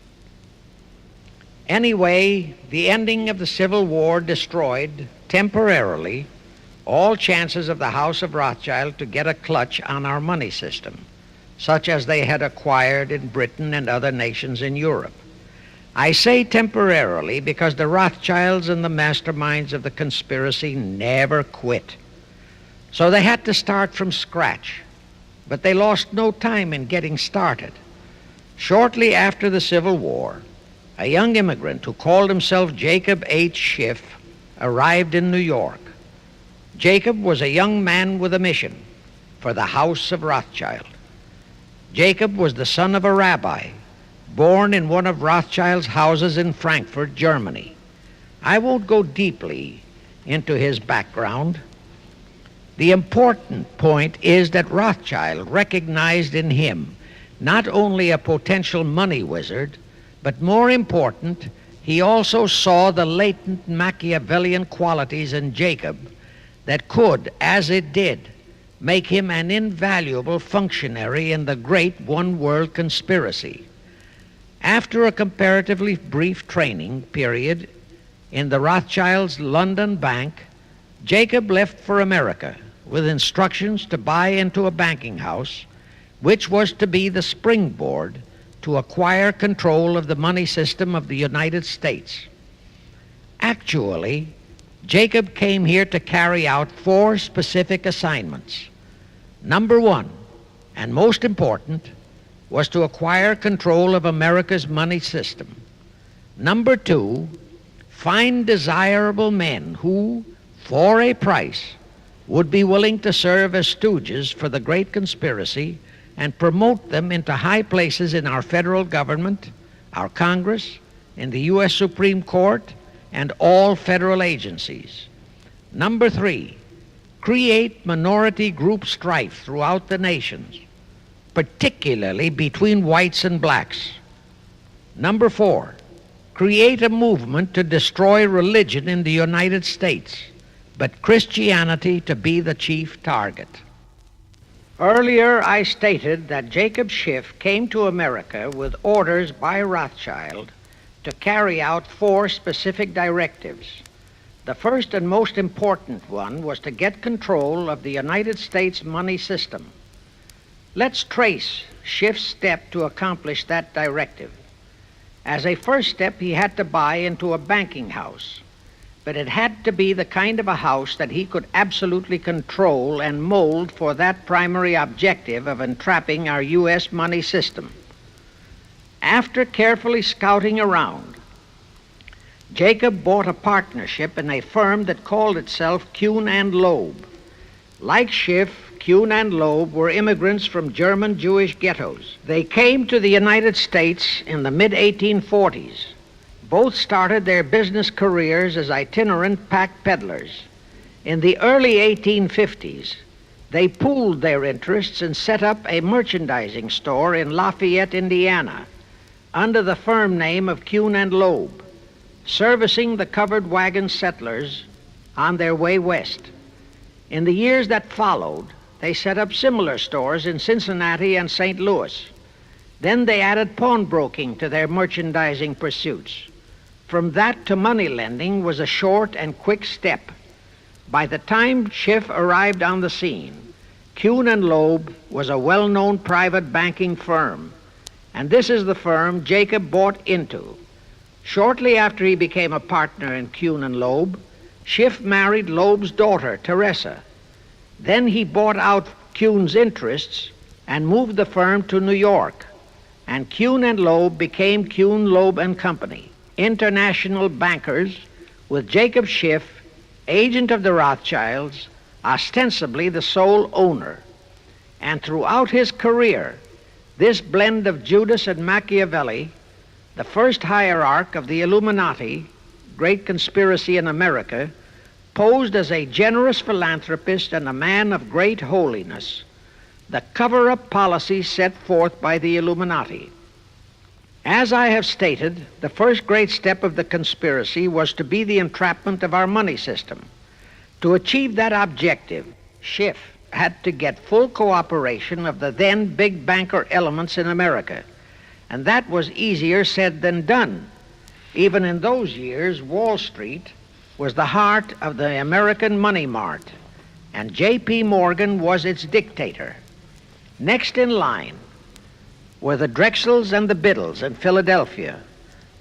Anyway, the ending of the Civil War destroyed, temporarily, all chances of the House of Rothschild to get a clutch on our money system, such as they had acquired in Britain and other nations in Europe. I say temporarily because the Rothschilds and the masterminds of the conspiracy never quit. So they had to start from scratch, but they lost no time in getting started. Shortly after the Civil War, a young immigrant who called himself Jacob H. Schiff arrived in New York. Jacob was a young man with a mission for the House of Rothschild. Jacob was the son of a rabbi, born in one of Rothschild's houses in Frankfurt, Germany. I won't go deeply into his background. The important point is that Rothschild recognized in him not only a potential money wizard, but more important, he also saw the latent Machiavellian qualities in Jacob that could, as it did, make him an invaluable functionary in the great one-world conspiracy. After a comparatively brief training period in the Rothschilds' London bank, Jacob left for America with instructions to buy into a banking house, which was to be the springboard to acquire control of the money system of the United States. Actually, Jacob came here to carry out 4 specific assignments. Number 1, and most important, was to acquire control of America's money system. Number 2, find desirable men who, for a price, would be willing to serve as stooges for the great conspiracy and promote them into high places in our federal government, our Congress, in the U.S. Supreme Court, and all federal agencies. Number 3, create minority group strife throughout the nations, particularly between whites and blacks. Number 4, create a movement to destroy religion in the United States, but Christianity to be the chief target. Earlier, I stated that Jacob Schiff came to America with orders by Rothschild to carry out 4 specific directives. The first and most important one was to get control of the United States money system. Let's trace Schiff's step to accomplish that directive. As a first step, he had to buy into a banking house, but it had to be the kind of a house that he could absolutely control and mold for that primary objective of entrapping our U.S. money system. After carefully scouting around, Jacob bought a partnership in a firm that called itself Kuhn and Loeb. Like Schiff, Kuhn and Loeb were immigrants from German Jewish ghettos. They came to the United States in the mid-1840s. Both started their business careers as itinerant pack peddlers. In the early 1850s, they pooled their interests and set up a merchandising store in Lafayette, Indiana, under the firm name of Kuhn and Loeb, servicing the covered wagon settlers on their way west. In the years that followed, they set up similar stores in Cincinnati and St. Louis. Then they added pawnbroking to their merchandising pursuits. From that to money lending was a short and quick step. By the time Schiff arrived on the scene, Kuhn and Loeb was a well-known private banking firm, and this is the firm Jacob bought into. Shortly after he became a partner in Kuhn and Loeb, Schiff married Loeb's daughter, Teresa. Then he bought out Kuhn's interests and moved the firm to New York, and Kuhn and Loeb became Kuhn, Loeb and Company, international bankers, with Jacob Schiff, agent of the Rothschilds, ostensibly the sole owner. And throughout his career, this blend of Judas and Machiavelli, the first hierarch of the Illuminati, great conspiracy in America, posed as a generous philanthropist and a man of great holiness, the cover-up policy set forth by the Illuminati. As I have stated, the first great step of the conspiracy was to be the entrapment of our money system. To achieve that objective, Schiff had to get full cooperation of the then big banker elements in America, and that was easier said than done. Even in those years, Wall Street was the heart of the American money mart, and J.P. Morgan was its dictator. Next in line were the Drexels and the Biddles in Philadelphia.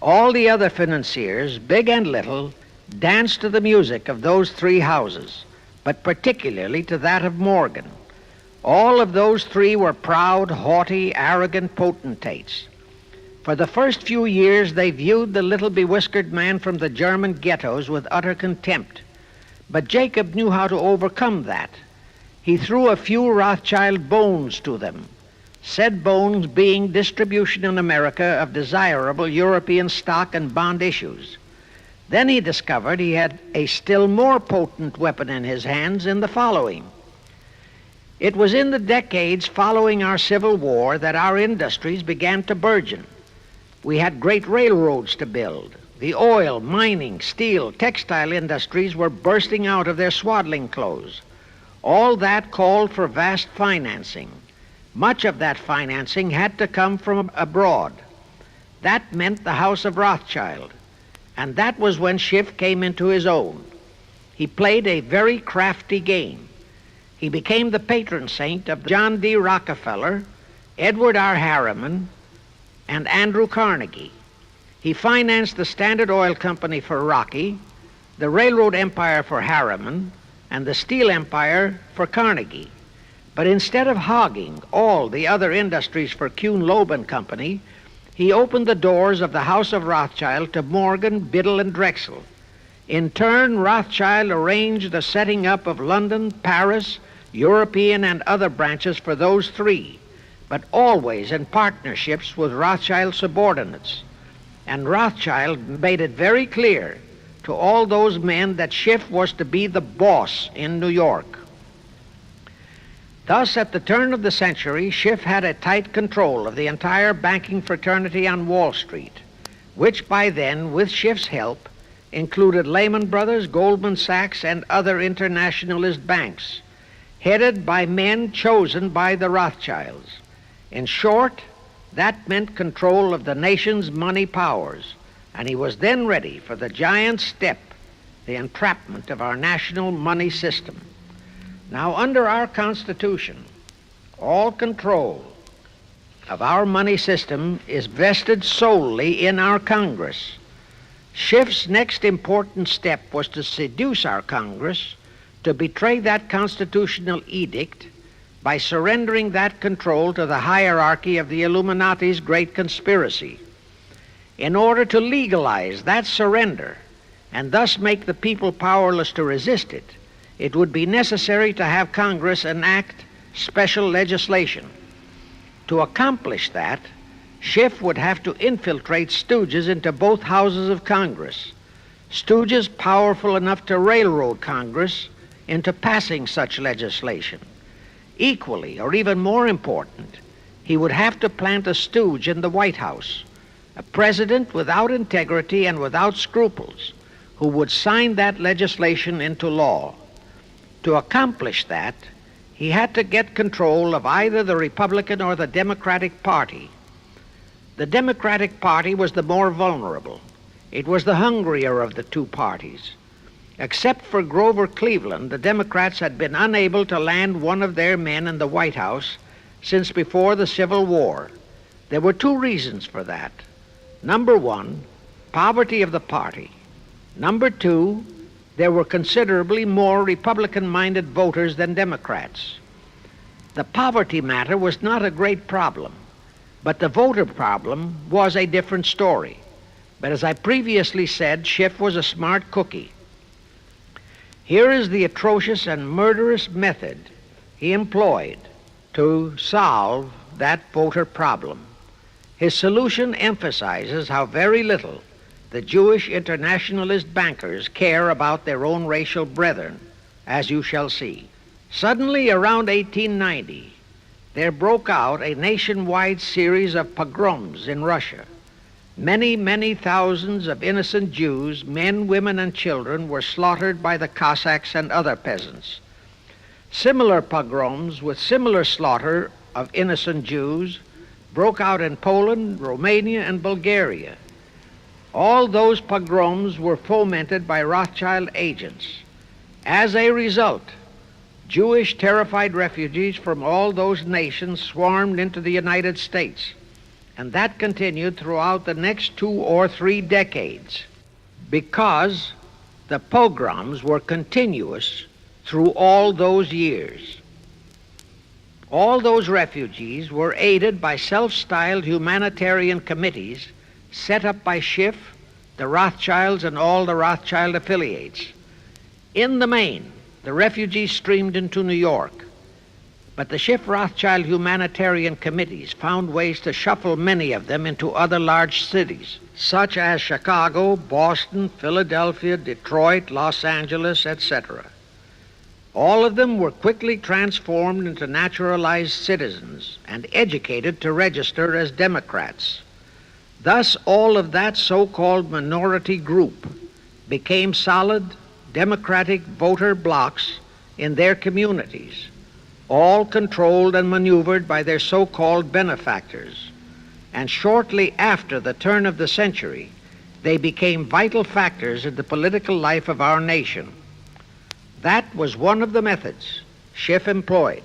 All the other financiers, big and little, danced to the music of those three houses, but particularly to that of Morgan. All of those three were proud, haughty, arrogant potentates. For the first few years, they viewed the little bewhiskered man from the German ghettos with utter contempt. But Jacob knew how to overcome that. He threw a few Rothschild bones to them, said bones being distribution in America of desirable European stock and bond issues. Then he discovered he had a still more potent weapon in his hands in the following. It was in the decades following our Civil War that our industries began to burgeon. We had great railroads to build. The oil, mining, steel, textile industries were bursting out of their swaddling clothes. All that called for vast financing. Much of that financing had to come from abroad. That meant the House of Rothschild, and that was when Schiff came into his own. He played a very crafty game. He became the patron saint of John D. Rockefeller, Edward R. Harriman, and Andrew Carnegie. He financed the Standard Oil Company for Rocky, the railroad empire for Harriman, and the steel empire for Carnegie. But instead of hogging all the other industries for Kuhn, Loeb and Company, he opened the doors of the House of Rothschild to Morgan, Biddle, and Drexel. In turn, Rothschild arranged the setting up of London, Paris, European, and other branches for those three, but always in partnerships with Rothschild subordinates. And Rothschild made it very clear to all those men that Schiff was to be the boss in New York. Thus, at the turn of the century, Schiff had a tight control of the entire banking fraternity on Wall Street, which by then, with Schiff's help, included Lehman Brothers, Goldman Sachs, and other internationalist banks, headed by men chosen by the Rothschilds. In short, that meant control of the nation's money powers, and he was then ready for the giant step, the entrapment of our national money system. Now, under our Constitution, all control of our money system is vested solely in our Congress. Schiff's next important step was to seduce our Congress to betray that constitutional edict by surrendering that control to the hierarchy of the Illuminati's great conspiracy. In order to legalize that surrender and thus make the people powerless to resist it, it would be necessary to have Congress enact special legislation. To accomplish that, Schiff would have to infiltrate stooges into both houses of Congress, stooges powerful enough to railroad Congress into passing such legislation. Equally, or even more important, he would have to plant a stooge in the White House, a president without integrity and without scruples, who would sign that legislation into law. To accomplish that, he had to get control of either the Republican or the Democratic Party. The Democratic Party was the more vulnerable. It was the hungrier of the two parties. Except for Grover Cleveland, the Democrats had been unable to land one of their men in the White House since before the Civil War. There were two reasons for that. Number one, poverty of the party. Number two, there were considerably more Republican-minded voters than Democrats. The poverty matter was not a great problem, but the voter problem was a different story. But as I previously said, Schiff was a smart cookie. Here is the atrocious and murderous method he employed to solve that voter problem. His solution emphasizes how very little the Jewish internationalist bankers care about their own racial brethren, as you shall see. Suddenly, around 1890, there broke out a nationwide series of pogroms in Russia. Many, many thousands of innocent Jews, men, women, and children, were slaughtered by the Cossacks and other peasants. Similar pogroms with similar slaughter of innocent Jews broke out in Poland, Romania, and Bulgaria. All those pogroms were fomented by Rothschild agents. As a result, Jewish terrified refugees from all those nations swarmed into the United States, and that continued throughout the next 2 or 3 decades because the pogroms were continuous through all those years. All those refugees were aided by self-styled humanitarian committees set up by Schiff, the Rothschilds, and all the Rothschild affiliates. In the main, the refugees streamed into New York, but the Schiff-Rothschild humanitarian committees found ways to shuffle many of them into other large cities, such as Chicago, Boston, Philadelphia, Detroit, Los Angeles, etc. All of them were quickly transformed into naturalized citizens and educated to register as Democrats. Thus, all of that so-called minority group became solid Democratic voter blocs in their communities, all controlled and maneuvered by their so-called benefactors. And shortly after the turn of the century, they became vital factors in the political life of our nation. That was one of the methods Schiff employed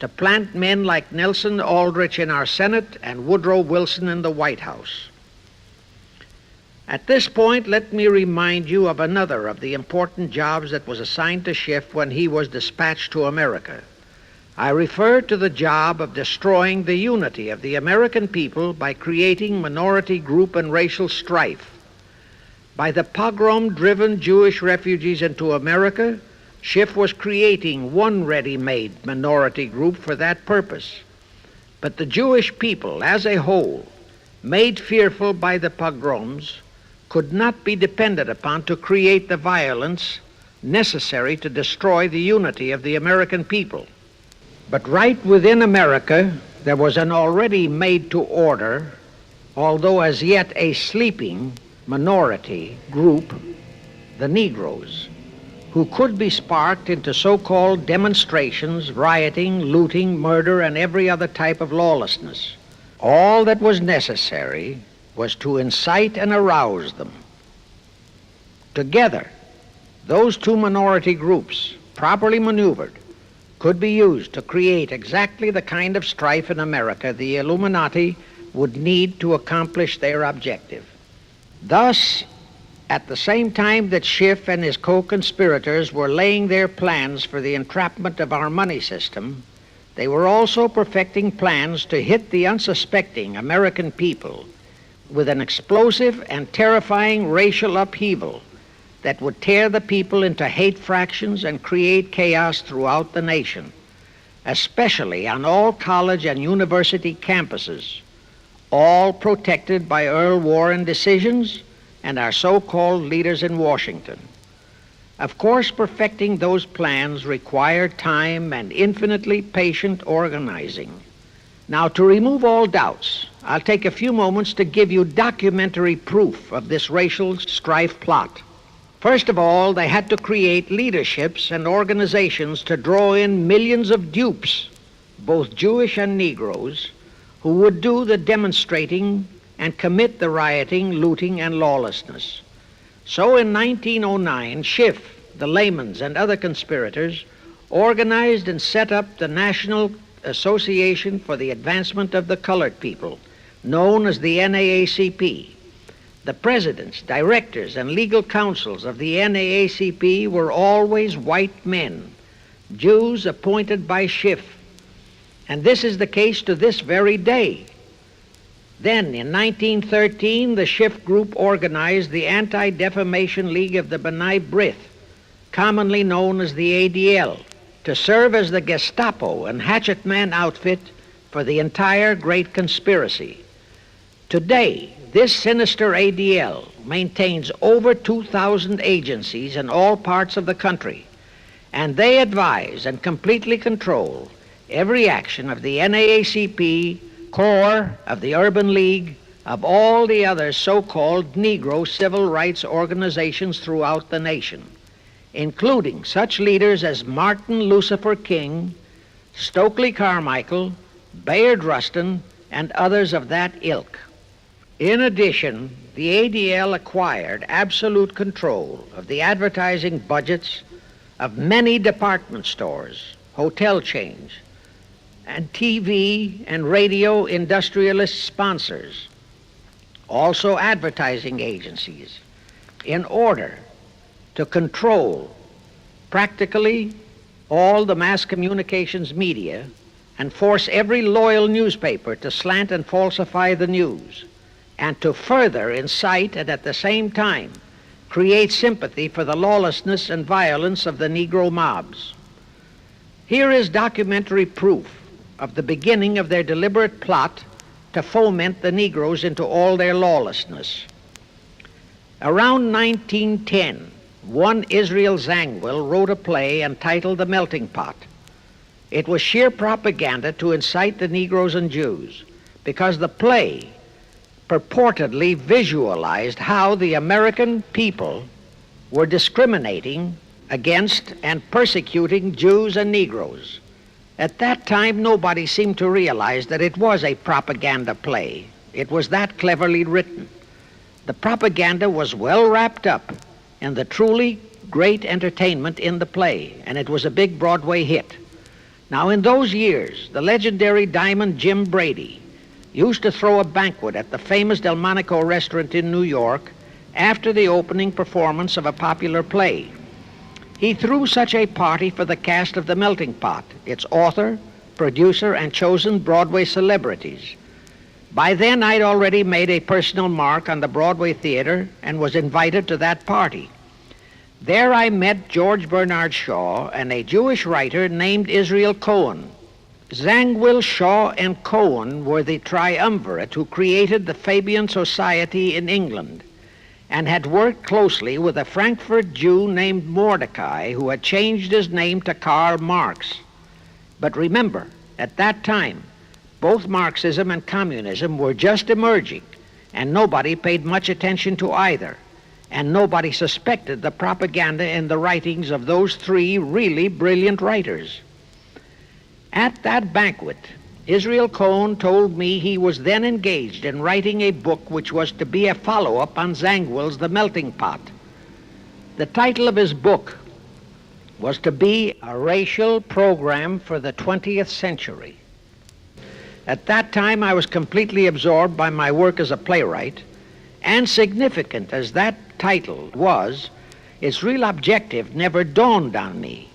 to plant men like Nelson Aldrich in our Senate and Woodrow Wilson in the White House. At this point, let me remind you of another of the important jobs that was assigned to Schiff when he was dispatched to America. I refer to the job of destroying the unity of the American people by creating minority group and racial strife. By the pogrom-driven Jewish refugees into America, Schiff was creating one ready-made minority group for that purpose. But the Jewish people as a whole, made fearful by the pogroms, could not be depended upon to create the violence necessary to destroy the unity of the American people. But right within America, there was an already made-to-order, although as yet a sleeping minority group, the Negroes, who could be sparked into so-called demonstrations, rioting, looting, murder, and every other type of lawlessness. All that was necessary was to incite and arouse them. Together, those two minority groups, properly maneuvered, could be used to create exactly the kind of strife in America the Illuminati would need to accomplish their objective. Thus, at the same time that Schiff and his co-conspirators were laying their plans for the entrapment of our money system, they were also perfecting plans to hit the unsuspecting American people with an explosive and terrifying racial upheaval that would tear the people into hate fractions and create chaos throughout the nation, especially on all college and university campuses. all protected by Earl Warren decisions and our so-called leaders in Washington. Of course, perfecting those plans required time and infinitely patient organizing. Now, to remove all doubts, I'll take a few moments to give you documentary proof of this racial strife plot. First of all, they had to create leaderships and organizations to draw in millions of dupes, both Jewish and Negroes, who would do the demonstrating and commit the rioting, looting, and lawlessness. So in 1909, Schiff, the Laymans, and other conspirators organized and set up the National Association for the Advancement of the Colored People, known as the NAACP. The presidents, directors, and legal counsels of the NAACP were always white men, Jews appointed by Schiff. And this is the case to this very day. Then, in 1913, the Schiff Group organized the Anti-Defamation League of the B'nai B'rith, commonly known as the ADL, to serve as the Gestapo and hatchet man outfit for the entire great conspiracy. Today, this sinister ADL maintains over 2,000 agencies in all parts of the country, and they advise and completely control every action of the NAACP, CORE, of the Urban League, of all the other so-called Negro civil rights organizations throughout the nation, including such leaders as Martin Lucifer King, Stokely Carmichael, Bayard Rustin, and others of that ilk. In addition, the ADL acquired absolute control of the advertising budgets of many department stores, hotel chains, and TV and radio industrialist sponsors, also advertising agencies, in order to control practically all the mass communications media and force every loyal newspaper to slant and falsify the news, and to further incite and at the same time create sympathy for the lawlessness and violence of the Negro mobs. Here is documentary proof of the beginning of their deliberate plot to foment the Negroes into all their lawlessness. Around 1910, one Israel Zangwill wrote a play entitled The Melting Pot. It was sheer propaganda to incite the Negroes and Jews, because the play purportedly visualized how the American people were discriminating against and persecuting Jews and Negroes. At that time, nobody seemed to realize that it was a propaganda play. It was that cleverly written. The propaganda was well wrapped up in the truly great entertainment in the play, and it was a big Broadway hit. Now, in those years, the legendary diamond Jim Brady used to throw a banquet at the famous Delmonico restaurant in New York after the opening performance of a popular play. He threw such a party for the cast of The Melting Pot, its author, producer, and chosen Broadway celebrities. By then, I'd already made a personal mark on the Broadway theater and was invited to that party. There I met George Bernard Shaw and a Jewish writer named Israel Cohen. Zangwill, Shaw, and Cohen were the triumvirate who created the Fabian Society in England, and had worked closely with a Frankfurt Jew named Mordecai, who had changed his name to Karl Marx. But remember, at that time, both Marxism and communism were just emerging, and nobody paid much attention to either, and nobody suspected the propaganda in the writings of those three really brilliant writers. At that banquet, Israel Cohen told me he was then engaged in writing a book which was to be a follow-up on Zangwill's The Melting Pot. The title of his book was to be A Racial Program for the 20th Century. At that time, I was completely absorbed by my work as a playwright, and significant as that title was, its real objective never dawned on me,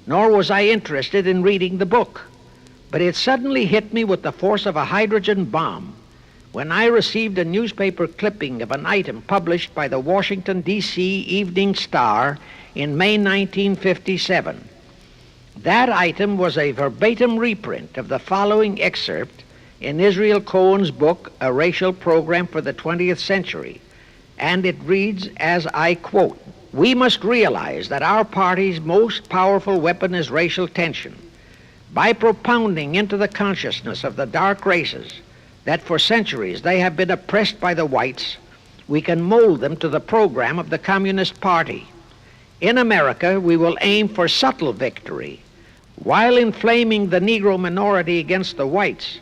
nor was I interested in reading the book. But it suddenly hit me with the force of a hydrogen bomb when I received a newspaper clipping of an item published by the Washington, D.C. Evening Star in May 1957. That item was a verbatim reprint of the following excerpt in Israel Cohen's book, A Racial Program for the 20th Century, and it reads, as I quote, "We must realize that our party's most powerful weapon is racial tension. By propounding into the consciousness of the dark races that for centuries they have been oppressed by the whites, we can mold them to the program of the Communist Party. In America, we will aim for subtle victory. While inflaming the Negro minority against the whites,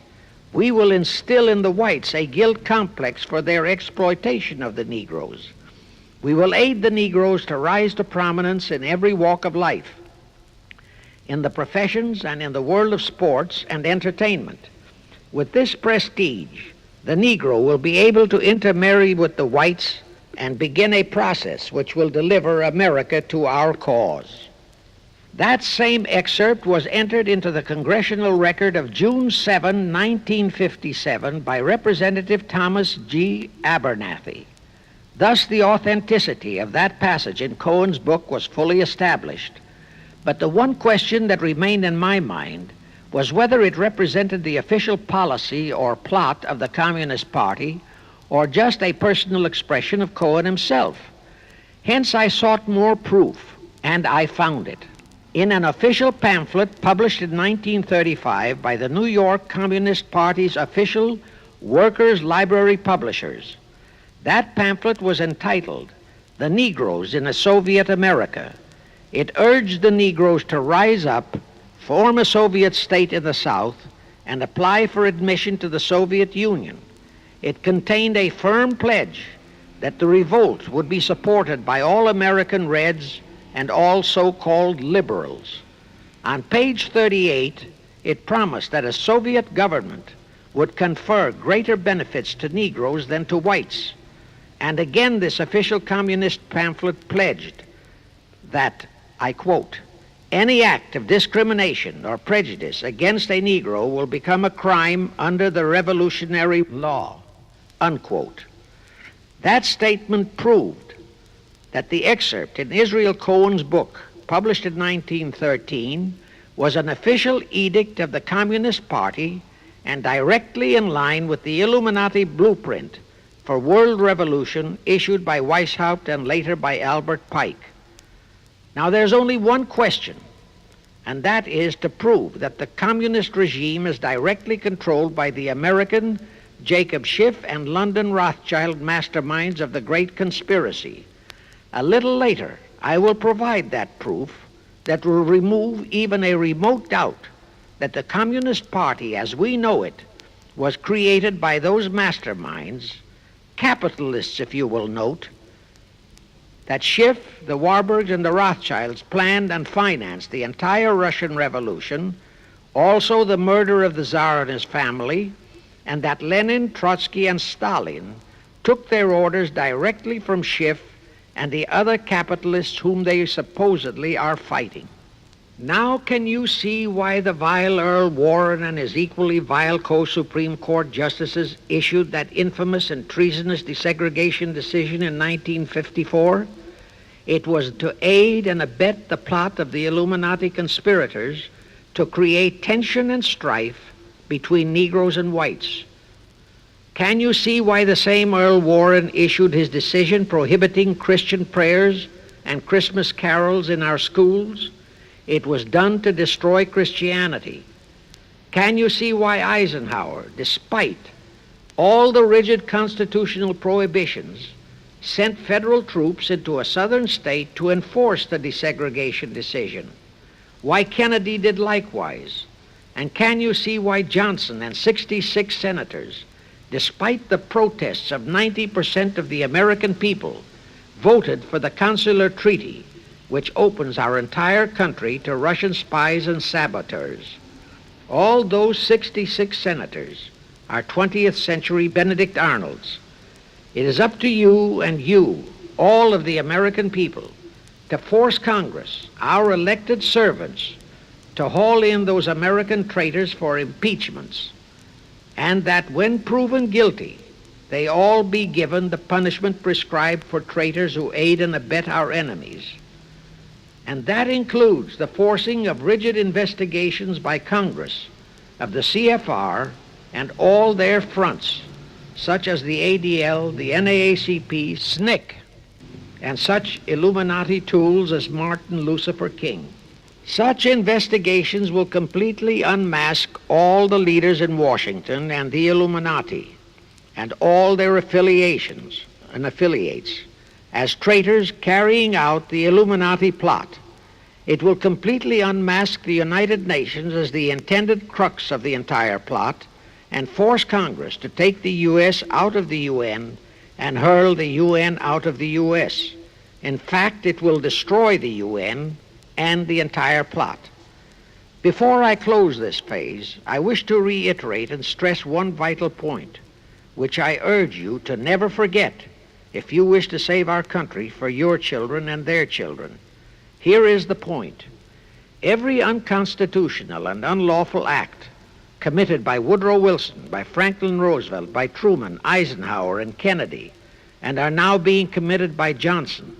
we will instill in the whites a guilt complex for their exploitation of the Negroes. We will aid the Negroes to rise to prominence in every walk of life, in the professions and in the world of sports and entertainment. With this prestige, the Negro will be able to intermarry with the whites and begin a process which will deliver America to our cause." That same excerpt was entered into the Congressional Record of June 7, 1957 by Representative Thomas G. Abernathy. Thus the authenticity of that passage in Cohen's book was fully established. But the one question that remained in my mind was whether it represented the official policy or plot of the Communist Party or just a personal expression of Cohen himself. Hence I sought more proof, and I found it. In an official pamphlet published in 1935 by the New York Communist Party's official Workers' Library Publishers. That pamphlet was entitled, "The Negroes in a Soviet America." It urged the Negroes to rise up, form a Soviet state in the South, and apply for admission to the Soviet Union. It contained a firm pledge that the revolt would be supported by all American Reds and all so-called liberals. On page 38, it promised that a Soviet government would confer greater benefits to Negroes than to whites. And again, this official communist pamphlet pledged that, I quote, "Any act of discrimination or prejudice against a Negro will become a crime under the revolutionary law," unquote. That statement proved that the excerpt in Israel Cohen's book, published in 1913, was an official edict of the Communist Party and directly in line with the Illuminati blueprint for world revolution issued by Weishaupt and later by Albert Pike. Now there's only one question, and that is to prove that the communist regime is directly controlled by the American Jacob Schiff and London Rothschild masterminds of the Great Conspiracy. A little later, I will provide that proof that will remove even a remote doubt that the Communist Party, as we know it, was created by those masterminds, capitalists, if you will note, that Schiff, the Warburgs, and the Rothschilds planned and financed the entire Russian Revolution, also the murder of the Tsar and his family, and that Lenin, Trotsky, and Stalin took their orders directly from Schiff and the other capitalists whom they supposedly are fighting. Now can you see why the vile Earl Warren and his equally vile co-Supreme Court justices issued that infamous and treasonous desegregation decision in 1954? It was to aid and abet the plot of the Illuminati conspirators to create tension and strife between Negroes and whites. Can you see why the same Earl Warren issued his decision prohibiting Christian prayers and Christmas carols in our schools? It was done to destroy Christianity. Can you see why Eisenhower, despite all the rigid constitutional prohibitions, sent federal troops into a southern state to enforce the desegregation decision? Why Kennedy did likewise? And can you see why Johnson and 66 senators, despite the protests of 90% of the American people, voted for the Consular Treaty, which opens our entire country to Russian spies and saboteurs? All those 66 senators are 20th century Benedict Arnolds. It is up to you and you, all of the American people, to force Congress, our elected servants, to haul in those American traitors for impeachments, and that when proven guilty, they all be given the punishment prescribed for traitors who aid and abet our enemies. And that includes the forcing of rigid investigations by Congress of the CFR and all their fronts, such as the ADL, the NAACP, SNCC, and such Illuminati tools as Martin Lucifer King. Such investigations will completely unmask all the leaders in Washington and the Illuminati and all their affiliations and affiliates as traitors carrying out the Illuminati plot. It will completely unmask the United Nations as the intended crux of the entire plot and force Congress to take the U.S. out of the UN and hurl the UN out of the U.S. In fact, it will destroy the UN and the entire plot. Before I close this phase, I wish to reiterate and stress one vital point, which I urge you to never forget if you wish to save our country for your children and their children. Here is the point. Every unconstitutional and unlawful act committed by Woodrow Wilson, by Franklin Roosevelt, by Truman, Eisenhower, and Kennedy, and are now being committed by Johnson,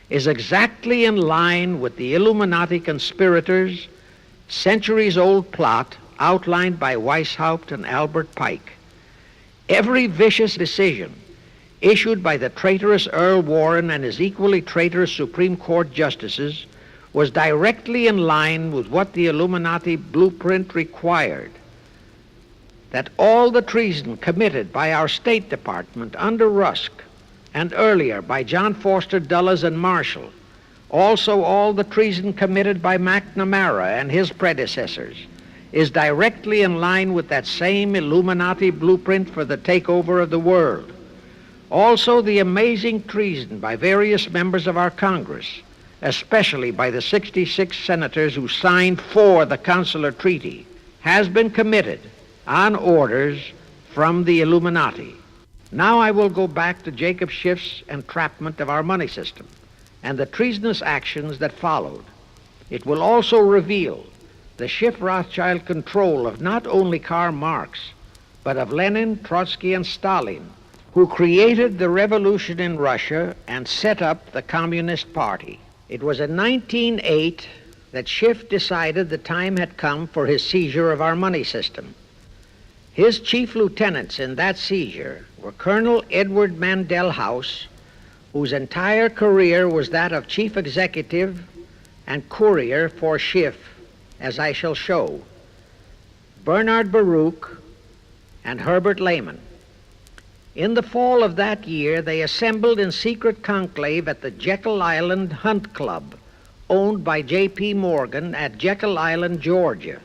is exactly in line with the Illuminati conspirators' centuries-old plot outlined by Weishaupt and Albert Pike. Every vicious decision issued by the traitorous Earl Warren and his equally traitorous Supreme Court justices was directly in line with what the Illuminati blueprint required. That all the treason committed by our State Department under Rusk and earlier by John Foster Dulles and Marshall, also all the treason committed by McNamara and his predecessors, is directly in line with that same Illuminati blueprint for the takeover of the world. Also the amazing treason by various members of our Congress, especially by the 66 senators who signed for the Consular Treaty, has been committed on orders from the Illuminati. Now I will go back to Jacob Schiff's entrapment of our money system and the treasonous actions that followed. It will also reveal the Schiff-Rothschild control of not only Karl Marx, but of Lenin, Trotsky, and Stalin, who created the revolution in Russia and set up the Communist Party. It was in 1908 that Schiff decided the time had come for his seizure of our money system. His chief lieutenants in that seizure were Colonel Edward Mandell House, whose entire career was that of chief executive and courier for Schiff, as I shall show, Bernard Baruch, and Herbert Lehman. In the fall of that year, they assembled in secret conclave at the Jekyll Island Hunt Club, owned by J.P. Morgan at Jekyll Island, Georgia.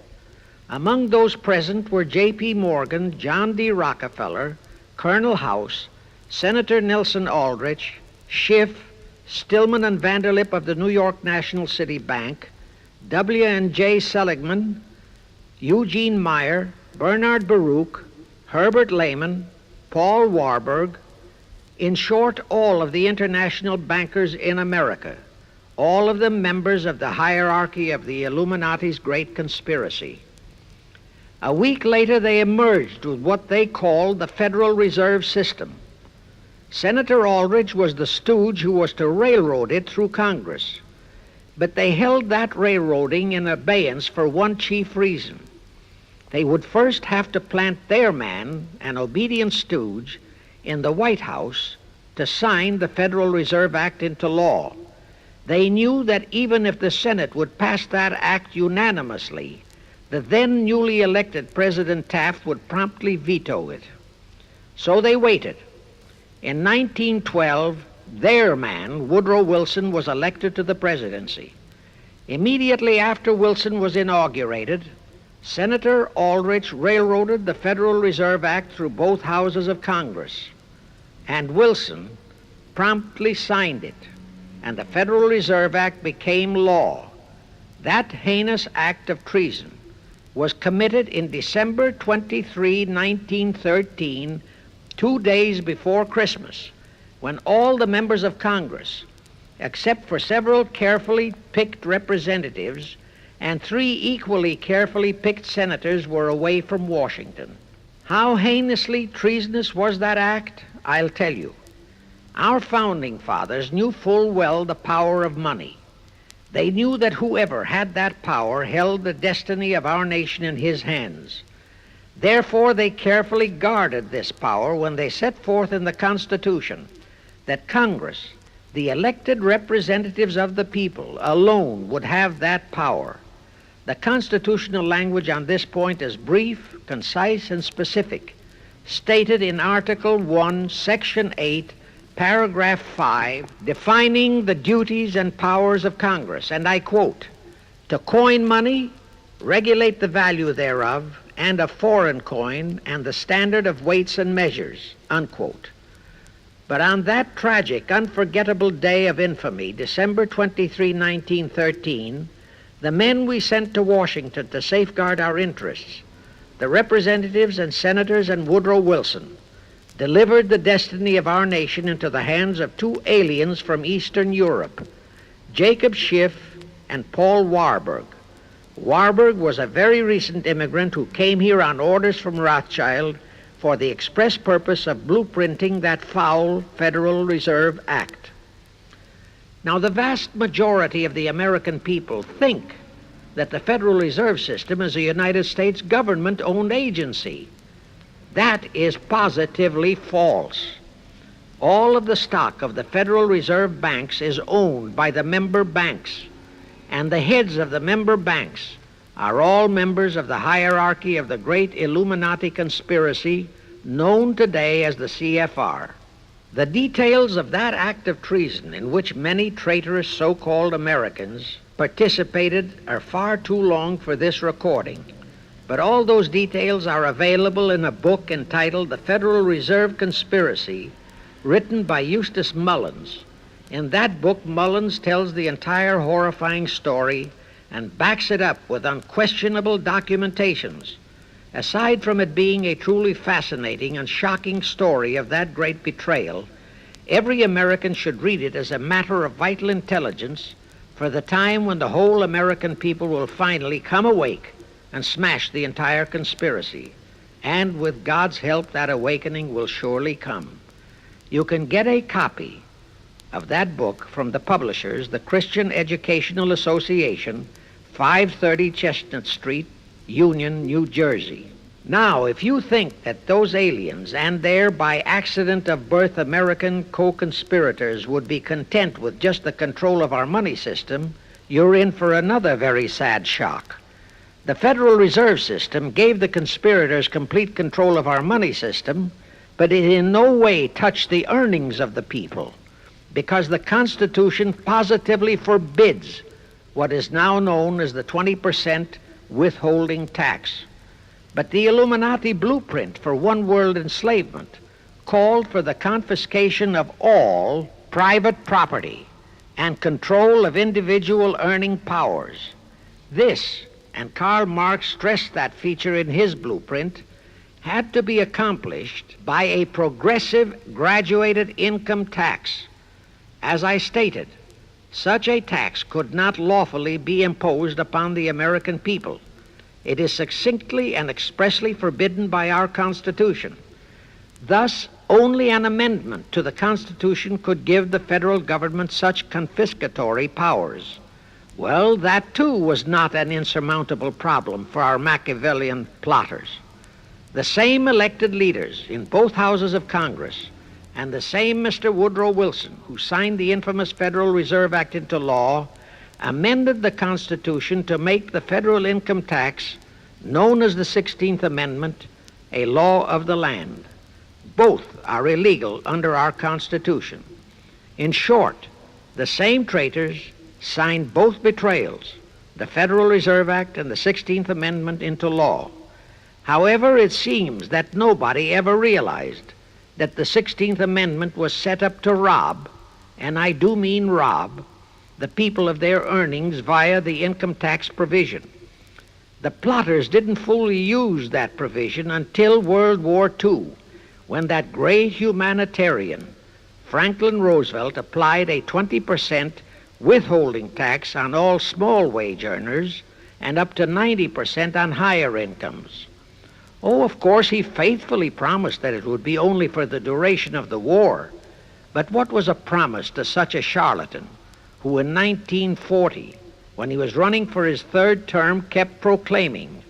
Among those present were J.P. Morgan, John D. Rockefeller, Colonel House, Senator Nelson Aldrich, Schiff, Stillman and Vanderlip of the New York National City Bank, W. and J. Seligman, Eugene Meyer, Bernard Baruch, Herbert Lehman, Paul Warburg, in short, all of the international bankers in America, all of them members of the hierarchy of the Illuminati's great conspiracy. A week later, they emerged with what they called the Federal Reserve System. Senator Aldrich was the stooge who was to railroad it through Congress. But they held that railroading in abeyance for one chief reason. They would first have to plant their man, an obedient stooge, in the White House to sign the Federal Reserve Act into law. They knew that even if the Senate would pass that act unanimously, the then newly elected President Taft would promptly veto it. So they waited. In 1912, their man, Woodrow Wilson, was elected to the presidency. Immediately after Wilson was inaugurated, Senator Aldrich railroaded the Federal Reserve Act through both houses of Congress, and Wilson promptly signed it, and the Federal Reserve Act became law. That heinous act of treason was committed in December 23, 1913, 2 days before Christmas, when all the members of Congress, except for several carefully picked representatives and 3 equally carefully picked senators, were away from Washington. How heinously treasonous was that act? I'll tell you. Our founding fathers knew full well the power of money. They knew that whoever had that power held the destiny of our nation in his hands. Therefore, they carefully guarded this power when they set forth in the Constitution that Congress, the elected representatives of the people, alone would have that power. The constitutional language on this point is brief, concise, and specific, stated in Article 1, Section 8, Paragraph 5, defining the duties and powers of Congress, and I quote, "To coin money, regulate the value thereof, and of foreign coin, and the standard of weights and measures," unquote. But on that tragic, unforgettable day of infamy, December 23, 1913, the men we sent to Washington to safeguard our interests, the representatives and senators and Woodrow Wilson, delivered the destiny of our nation into the hands of two aliens from Eastern Europe, Jacob Schiff and Paul Warburg. Warburg was a very recent immigrant who came here on orders from Rothschild for the express purpose of blueprinting that foul Federal Reserve Act. Now, the vast majority of the American people think that the Federal Reserve System is a United States government-owned agency. That is positively false. All of the stock of the Federal Reserve banks is owned by the member banks, and the heads of the member banks are all members of the hierarchy of the great Illuminati conspiracy known today as the CFR. The details of that act of treason in which many traitorous so-called Americans participated are far too long for this recording, but all those details are available in a book entitled The Federal Reserve Conspiracy, written by Eustace Mullins. In that book, Mullins tells the entire horrifying story and backs it up with unquestionable documentations. Aside from it being a truly fascinating and shocking story of that great betrayal, every American should read it as a matter of vital intelligence for the time when the whole American people will finally come awake and smash the entire conspiracy. And with God's help, that awakening will surely come. You can get a copy of that book from the publishers, the Christian Educational Association, 530 Chestnut Street, Union, New Jersey. Now, if you think that those aliens and their by accident of birth American co-conspirators would be content with just the control of our money system, you're in for another very sad shock. The Federal Reserve System gave the conspirators complete control of our money system, but it in no way touched the earnings of the people, because the Constitution positively forbids what is now known as the 20% withholding tax. But the Illuminati blueprint for one-world enslavement called for the confiscation of all private property and control of individual earning powers. This, and Karl Marx stressed that feature in his blueprint, had to be accomplished by a progressive graduated income tax. As I stated, such a tax could not lawfully be imposed upon the American people. It is succinctly and expressly forbidden by our Constitution. Thus, only an amendment to the Constitution could give the federal government such confiscatory powers. Well, that too was not an insurmountable problem for our Machiavellian plotters. The same elected leaders in both houses of Congress and the same Mr. Woodrow Wilson, who signed the infamous Federal Reserve Act into law, amended the Constitution to make the federal income tax, known as the 16th Amendment, a law of the land. Both are illegal under our Constitution. In short, the same traitors signed both betrayals, the Federal Reserve Act and the 16th Amendment, into law. However, it seems that nobody ever realized that the 16th Amendment was set up to rob, and I do mean rob, the people of their earnings via the income tax provision. The plotters didn't fully use that provision until World War II, when that great humanitarian, Franklin Roosevelt, applied a 20% withholding tax on all small wage earners and up to 90% on higher incomes. Oh, of course, he faithfully promised that it would be only for the duration of the war. But what was a promise to such a charlatan who in 1940, when he was running for his third term, kept proclaiming,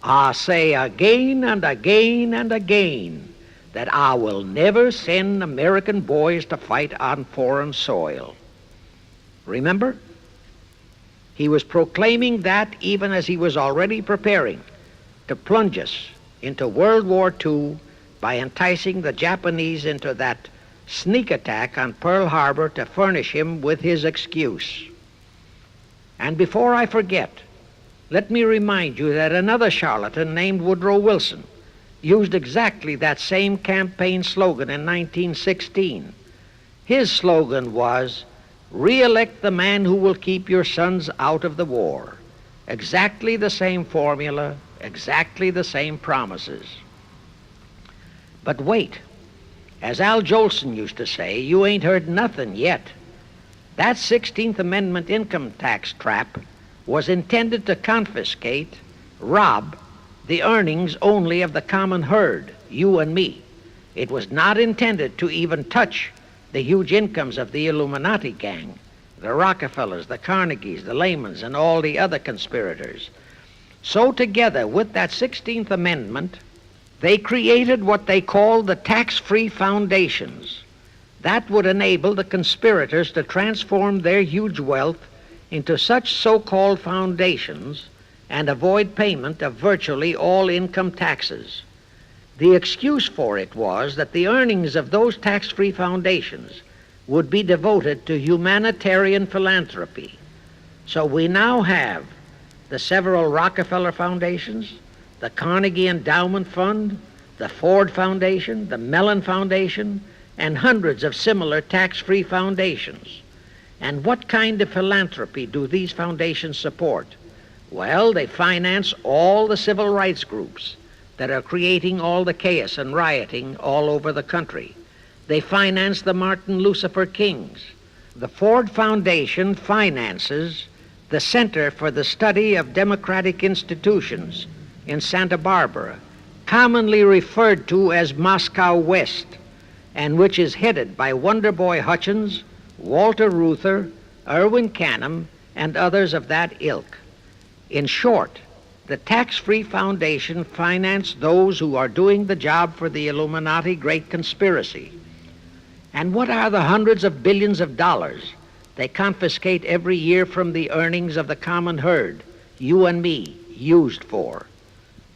I say again and again and again that I will never send American boys to fight on foreign soil. Remember? He was proclaiming that even as he was already preparing to plunge us into World War II by enticing the Japanese into that sneak attack on Pearl Harbor to furnish him with his excuse. And before I forget, let me remind you that another charlatan named Woodrow Wilson used exactly that same campaign slogan in 1916. His slogan was, "Re-elect the man who will keep your sons out of the war." Exactly the same formula, exactly the same promises. But wait, as Al Jolson used to say, you ain't heard nothing yet. That 16th Amendment income tax trap was intended to confiscate, rob, the earnings only of the common herd, you and me. It was not intended to even touch the huge incomes of the Illuminati gang, the Rockefellers, the Carnegies, the Lehmans, and all the other conspirators. So together with that 16th Amendment, they created what they called the tax-free foundations. That would enable the conspirators to transform their huge wealth into such so-called foundations and avoid payment of virtually all income taxes. The excuse for it was that the earnings of those tax-free foundations would be devoted to humanitarian philanthropy. So we now have the several Rockefeller foundations, the Carnegie Endowment Fund, the Ford Foundation, the Mellon Foundation, and hundreds of similar tax-free foundations. And what kind of philanthropy do these foundations support? Well, they finance all the civil rights groups that are creating all the chaos and rioting all over the country. They finance the Martin Lucifer Kings. The Ford Foundation finances the Center for the Study of Democratic Institutions in Santa Barbara, commonly referred to as Moscow West, and which is headed by Wonderboy Hutchins, Walter Reuther, Irwin Canham, and others of that ilk. In short, the tax-free foundation financed those who are doing the job for the Illuminati great conspiracy. And what are the hundreds of billions of dollars they confiscate every year from the earnings of the common herd, you and me, used for?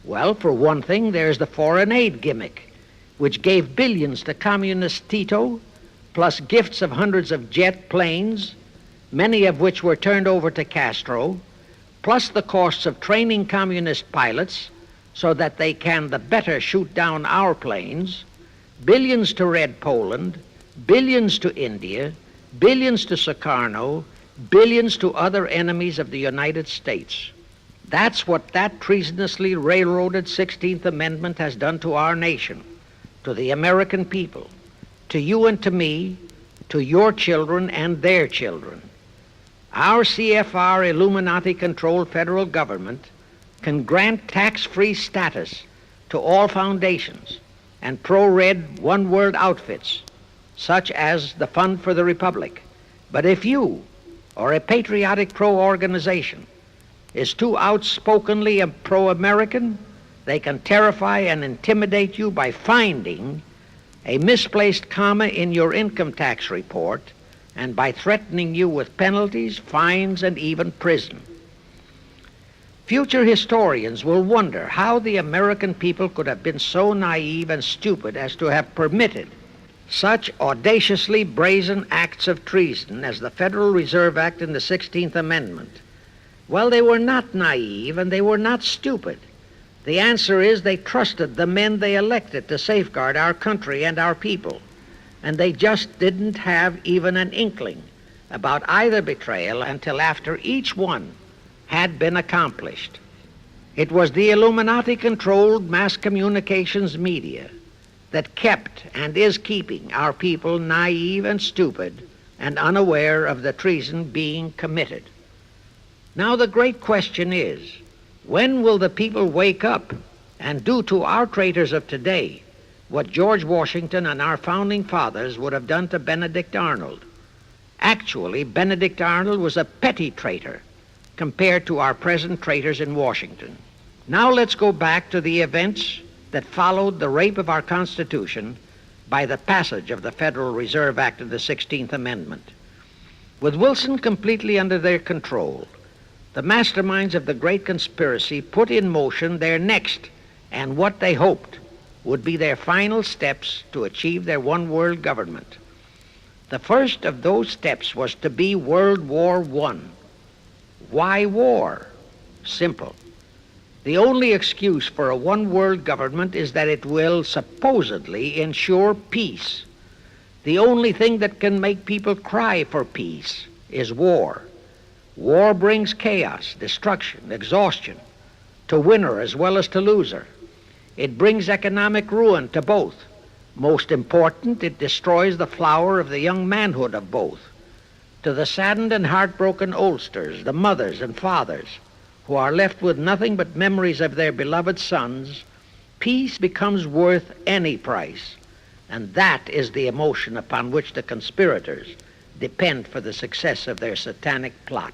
Well, for one thing, there's the foreign aid gimmick, which gave billions to communist Tito, plus gifts of hundreds of jet planes, many of which were turned over to Castro, plus the costs of training communist pilots so that they can the better shoot down our planes, billions to Red Poland, billions to India, billions to Sukarno, billions to other enemies of the United States. That's what that treasonously railroaded 16th Amendment has done to our nation, to the American people, to you and to me, to your children and their children. Our CFR Illuminati-controlled federal government can grant tax-free status to all foundations and pro-red one-world outfits, such as the Fund for the Republic. But if you, or a patriotic pro-organization, is too outspokenly pro-American, they can terrify and intimidate you by finding a misplaced comma in your income tax report and by threatening you with penalties, fines, and even prison. Future historians will wonder how the American people could have been so naive and stupid as to have permitted such audaciously brazen acts of treason as the Federal Reserve Act and the 16th Amendment. Well, they were not naive and they were not stupid. The answer is they trusted the men they elected to safeguard our country and our people, and they just didn't have even an inkling about either betrayal until after each one had been accomplished. It was the Illuminati-controlled mass communications media that kept and is keeping our people naive and stupid and unaware of the treason being committed. Now the great question is, when will the people wake up and do to our traitors of today what George Washington and our founding fathers would have done to Benedict Arnold? Actually, Benedict Arnold was a petty traitor compared to our present traitors in Washington. Now let's go back to the events that followed the rape of our Constitution by the passage of the Federal Reserve Act of the 16th Amendment. With Wilson completely under their control, the masterminds of the great conspiracy put in motion their next and what they hoped would be their final steps to achieve their one world government. The first of those steps was to be World War I. Why war? Simple. The only excuse for a one world government is that it will supposedly ensure peace. The only thing that can make people cry for peace is war. War brings chaos, destruction, exhaustion, to winner as well as to loser. It brings economic ruin to both. Most important, it destroys the flower of the young manhood of both. To the saddened and heartbroken oldsters, the mothers and fathers, who are left with nothing but memories of their beloved sons, peace becomes worth any price. And that is the emotion upon which the conspirators depend for the success of their satanic plot.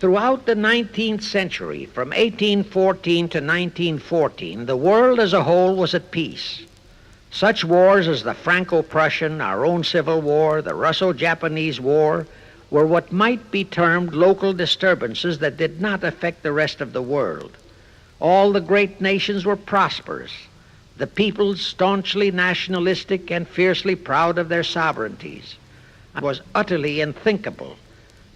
Throughout the 19th century, from 1814 to 1914, the world as a whole was at peace. Such wars as the Franco-Prussian, our own Civil War, the Russo-Japanese War, were what might be termed local disturbances that did not affect the rest of the world. All the great nations were prosperous, the peoples staunchly nationalistic and fiercely proud of their sovereignties. It was utterly unthinkable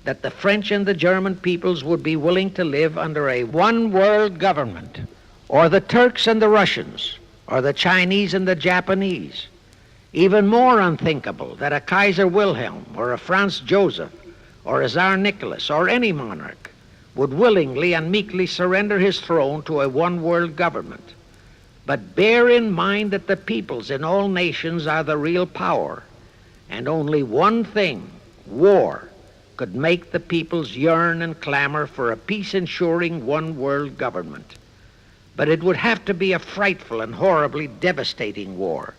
that the French and the German peoples would be willing to live under a one-world government, or the Turks and the Russians, or the Chinese and the Japanese. Even more unthinkable that a Kaiser Wilhelm, or a Franz Joseph, or a Tsar Nicholas, or any monarch would willingly and meekly surrender his throne to a one-world government. But bear in mind that the peoples in all nations are the real power, and only one thing, war, could make the peoples yearn and clamor for a peace-ensuring one-world government. But it would have to be a frightful and horribly devastating war.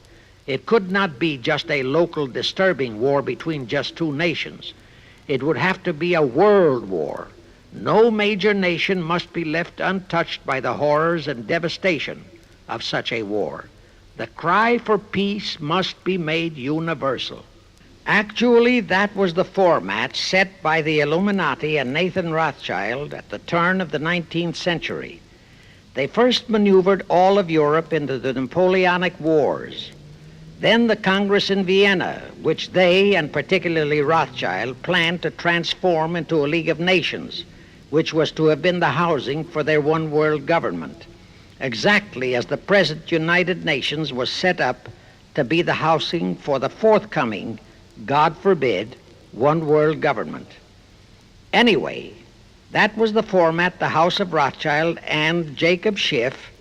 It could not be just a local disturbing war between just two nations. It would have to be a world war. No major nation must be left untouched by the horrors and devastation of such a war. The cry for peace must be made universal. Actually, that was the format set by the Illuminati and Nathan Rothschild at the turn of the 19th century. They first maneuvered all of Europe into the Napoleonic Wars. Then the Congress in Vienna, which they, and particularly Rothschild, planned to transform into a League of Nations, which was to have been the housing for their one-world government, exactly as the present United Nations was set up to be the housing for the forthcoming, God forbid, one-world government. Anyway, that was the format the House of Rothschild and Jacob Schiff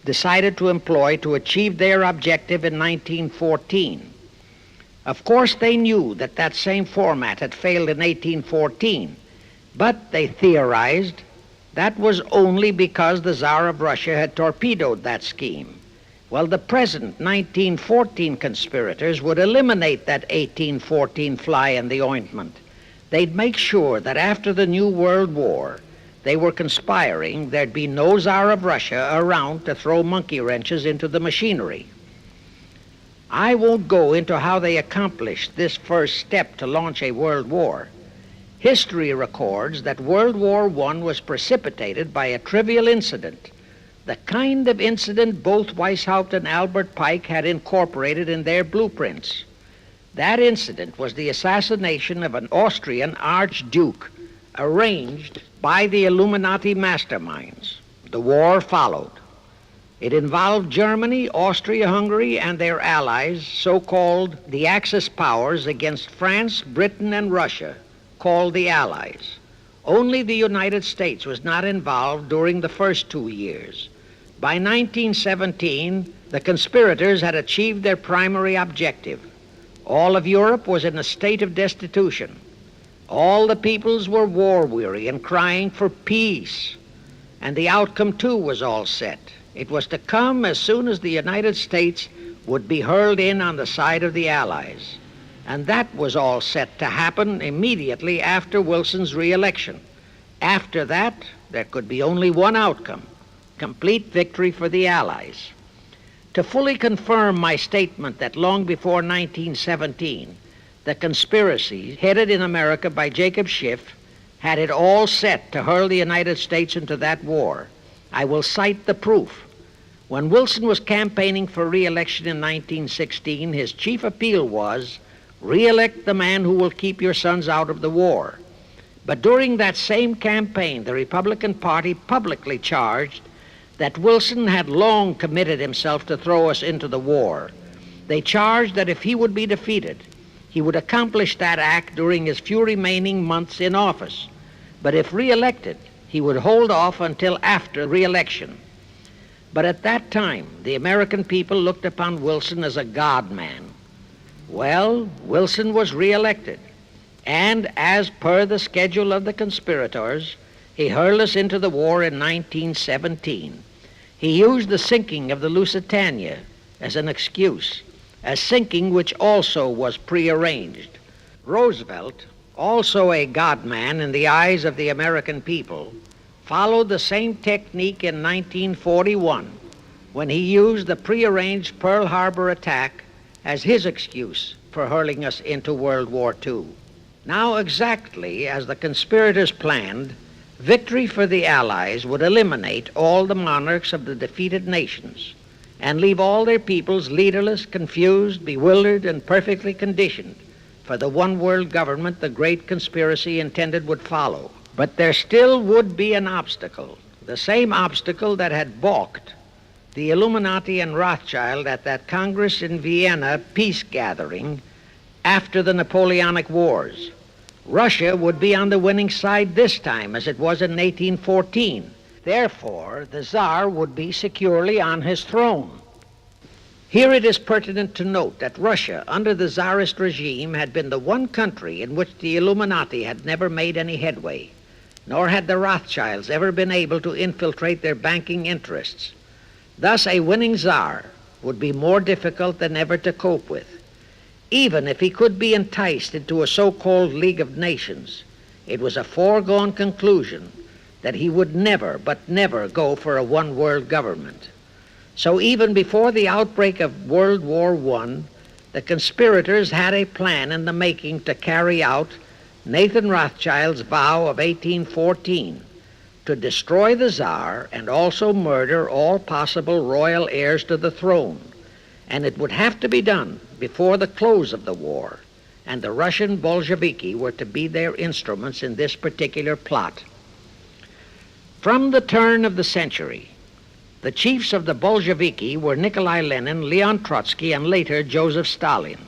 decided to employ to achieve their objective in 1914. Of course, they knew that that same format had failed in 1814, but they theorized that was only because the Tsar of Russia had torpedoed that scheme. Well, the present 1914 conspirators would eliminate that 1814 fly in the ointment. They'd make sure that after the New World War, they were conspiring, there'd be no Tsar of Russia around to throw monkey wrenches into the machinery. I won't go into how they accomplished this first step to launch a world war. History records that World War I was precipitated by a trivial incident, the kind of incident both Weishaupt and Albert Pike had incorporated in their blueprints. That incident was the assassination of an Austrian archduke, arranged by the Illuminati masterminds. The war followed. It involved Germany, Austria-Hungary, and their allies, so-called the Axis powers, against France, Britain, and Russia, called the Allies. Only the United States was not involved during the first 2 years. By 1917, the conspirators had achieved their primary objective. All of Europe was in a state of destitution. All the peoples were war-weary and crying for peace. And the outcome, too, was all set. It was to come as soon as the United States would be hurled in on the side of the Allies. And that was all set to happen immediately after Wilson's re-election. After that, there could be only one outcome: complete victory for the Allies. To fully confirm my statement that long before 1917, the conspiracy headed in America by Jacob Schiff had it all set to hurl the United States into that war, I will cite the proof. When Wilson was campaigning for re-election in 1916, his chief appeal was, "Re-elect the man who will keep your sons out of the war." But during that same campaign, the Republican Party publicly charged that Wilson had long committed himself to throw us into the war. They charged that if he would be defeated, he would accomplish that act during his few remaining months in office. But if re-elected, he would hold off until after re-election. But at that time, the American people looked upon Wilson as a God-man. Well, Wilson was re-elected, and as per the schedule of the conspirators, he hurled us into the war in 1917. He used the sinking of the Lusitania as an excuse, a sinking which also was prearranged. Roosevelt, also a God-man in the eyes of the American people, followed the same technique in 1941 when he used the prearranged Pearl Harbor attack as his excuse for hurling us into World War II. Now, exactly as the conspirators planned, victory for the Allies would eliminate all the monarchs of the defeated nations and leave all their peoples leaderless, confused, bewildered, and perfectly conditioned for the one world government the great conspiracy intended would follow. But there still would be an obstacle, the same obstacle that had balked the Illuminati and Rothschild at that Congress in Vienna peace gathering after the Napoleonic Wars. Russia would be on the winning side this time, as it was in 1814. Therefore, the Tsar would be securely on his throne. Here it is pertinent to note that Russia, under the Tsarist regime, had been the one country in which the Illuminati had never made any headway, nor had the Rothschilds ever been able to infiltrate their banking interests. Thus, a winning Tsar would be more difficult than ever to cope with. Even if he could be enticed into a so-called League of Nations, it was a foregone conclusion that he would never, but never go for a one-world government. So even before the outbreak of World War I, the conspirators had a plan in the making to carry out Nathan Rothschild's vow of 1814 to destroy the Tsar and also murder all possible royal heirs to the throne. And it would have to be done before the close of the war, and the Russian Bolsheviki were to be their instruments in this particular plot. From the turn of the century, the chiefs of the Bolsheviki were Nikolai Lenin, Leon Trotsky, and later Joseph Stalin.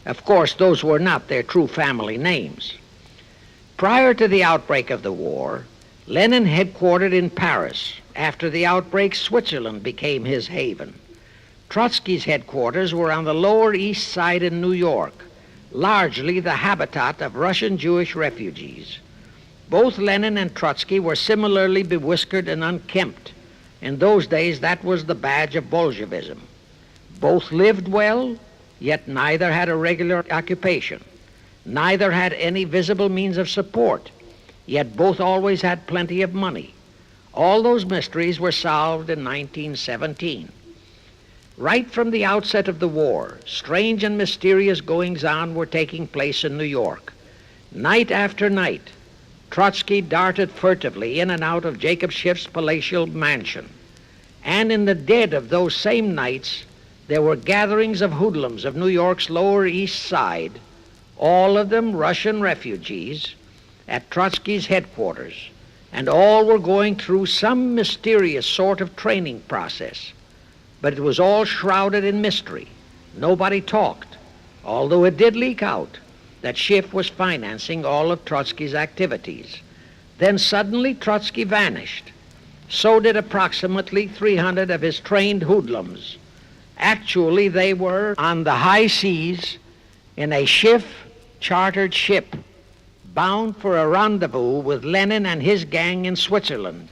Of course, those were not their true family names. Prior to the outbreak of the war, Lenin headquartered in Paris. After the outbreak, Switzerland became his haven. Trotsky's headquarters were on the Lower East Side in New York, largely the habitat of Russian Jewish refugees. Both Lenin and Trotsky were similarly bewhiskered and unkempt. In those days, that was the badge of Bolshevism. Both lived well, yet neither had a regular occupation. Neither had any visible means of support, yet both always had plenty of money. All those mysteries were solved in 1917. Right from the outset of the war, strange and mysterious goings-on were taking place in New York. Night after night, Trotsky darted furtively in and out of Jacob Schiff's palatial mansion. And in the dead of those same nights, there were gatherings of hoodlums of New York's Lower East Side, all of them Russian refugees, at Trotsky's headquarters, and all were going through some mysterious sort of training process. But it was all shrouded in mystery. Nobody talked, although it did leak out that Schiff was financing all of Trotsky's activities. Then suddenly Trotsky vanished. So did approximately 300 of his trained hoodlums. Actually, they were on the high seas in a Schiff-chartered ship bound for a rendezvous with Lenin and his gang in Switzerland.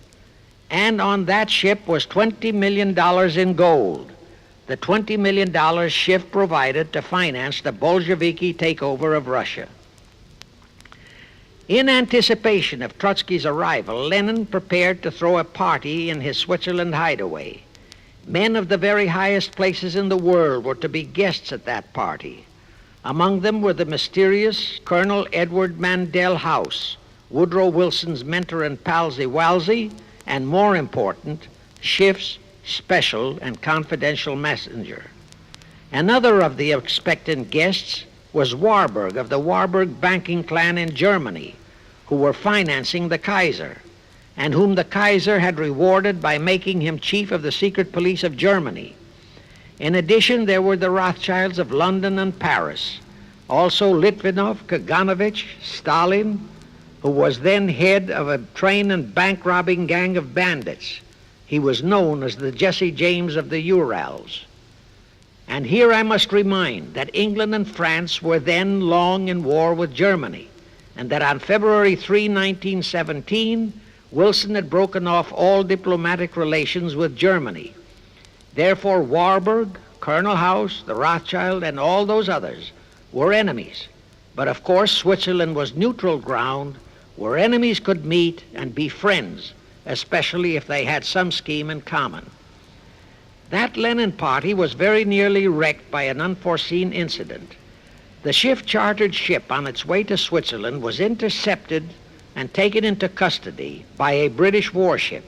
And on that ship was $20 million in gold, the $20 million Schiff provided to finance the Bolsheviki takeover of Russia. In anticipation of Trotsky's arrival, Lenin prepared to throw a party in his Switzerland hideaway. Men of the very highest places in the world were to be guests at that party. Among them were the mysterious Colonel Edward Mandell House, Woodrow Wilson's mentor and palsy-walsy, and more important, Schiff's special and confidential messenger. Another of the expectant guests was Warburg of the Warburg banking clan in Germany, who were financing the Kaiser, and whom the Kaiser had rewarded by making him chief of the secret police of Germany. In addition, there were the Rothschilds of London and Paris, also Litvinov, Kaganovich, Stalin, who was then head of a train and bank-robbing gang of bandits. He was known as the Jesse James of the Urals. And here I must remind that England and France were then long in war with Germany, and that on February 3, 1917, Wilson had broken off all diplomatic relations with Germany. Therefore, Warburg, Colonel House, the Rothschild, and all those others were enemies. But of course, Switzerland was neutral ground where enemies could meet and be friends, especially if they had some scheme in common. That Lenin party was very nearly wrecked by an unforeseen incident. The Schiff-chartered ship on its way to Switzerland was intercepted and taken into custody by a British warship.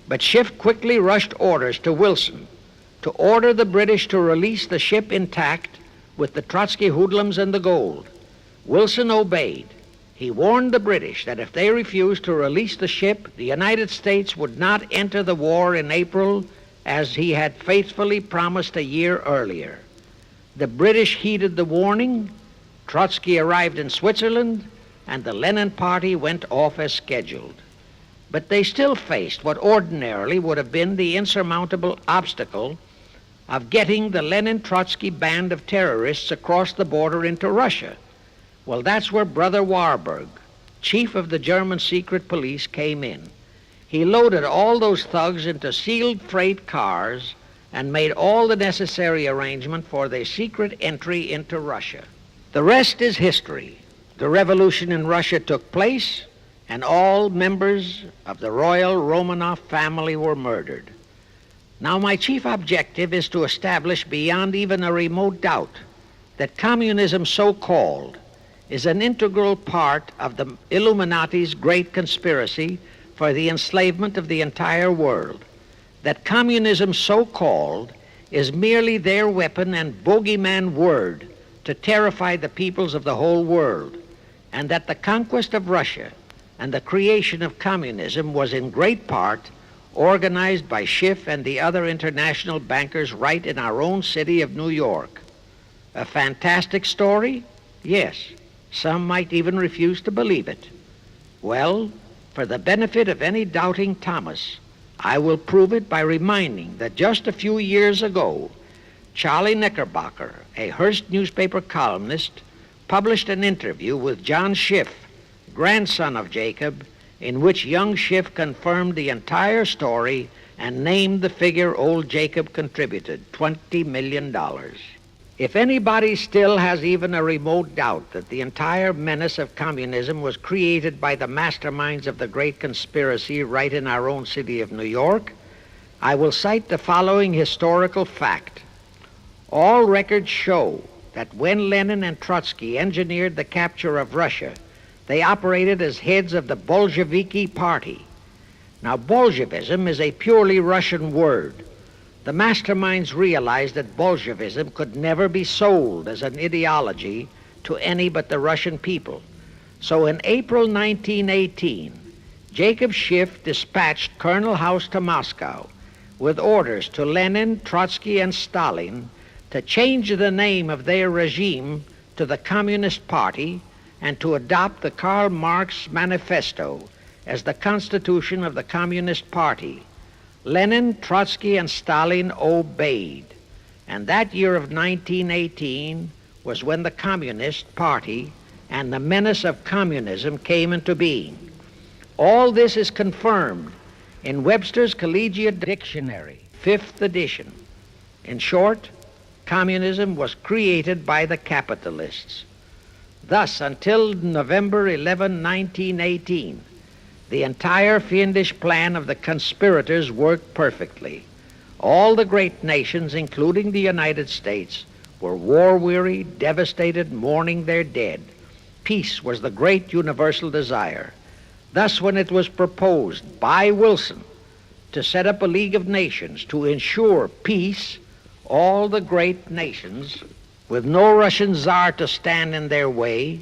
But Schiff quickly rushed orders to Wilson to order the British to release the ship intact with the Trotsky hoodlums and the gold. Wilson obeyed. He warned the British that if they refused to release the ship, the United States would not enter the war in April as he had faithfully promised a year earlier. The British heeded the warning, Trotsky arrived in Switzerland, and the Lenin party went off as scheduled. But they still faced what ordinarily would have been the insurmountable obstacle of getting the Lenin-Trotsky band of terrorists across the border into Russia. Well, that's where Brother Warburg, chief of the German secret police, came in. He loaded all those thugs into sealed freight cars and made all the necessary arrangement for their secret entry into Russia. The rest is history. The revolution in Russia took place, and all members of the royal Romanov family were murdered. Now, my chief objective is to establish beyond even a remote doubt that communism, so-called, is an integral part of the Illuminati's great conspiracy for the enslavement of the entire world, that communism, so-called, is merely their weapon and bogeyman word to terrify the peoples of the whole world, and that the conquest of Russia and the creation of communism was in great part organized by Schiff and the other international bankers right in our own city of New York. A fantastic story? Yes. Some might even refuse to believe it. Well, for the benefit of any doubting Thomas, I will prove it by reminding that just a few years ago, Charlie Knickerbocker, a Hearst newspaper columnist, published an interview with John Schiff, grandson of Jacob, in which young Schiff confirmed the entire story and named the figure old Jacob contributed, $20 million. If anybody still has even a remote doubt that the entire menace of communism was created by the masterminds of the great conspiracy right in our own city of New York, I will cite the following historical fact. All records show that when Lenin and Trotsky engineered the capture of Russia, they operated as heads of the Bolsheviki party. Now, Bolshevism is a purely Russian word. The masterminds realized that Bolshevism could never be sold as an ideology to any but the Russian people. So in April 1918, Jacob Schiff dispatched Colonel House to Moscow with orders to Lenin, Trotsky, and Stalin to change the name of their regime to the Communist Party and to adopt the Karl Marx Manifesto as the constitution of the Communist Party. Lenin, Trotsky, and Stalin obeyed. And that year of 1918 was when the Communist Party and the menace of communism came into being. All this is confirmed in Webster's Collegiate Dictionary, 5th edition. In short, communism was created by the capitalists. Thus, until November 11, 1918, the entire fiendish plan of the conspirators worked perfectly. All the great nations, including the United States, were war-weary, devastated, mourning their dead. Peace was the great universal desire. Thus, when it was proposed by Wilson to set up a League of Nations to ensure peace, all the great nations, with no Russian Tsar to stand in their way,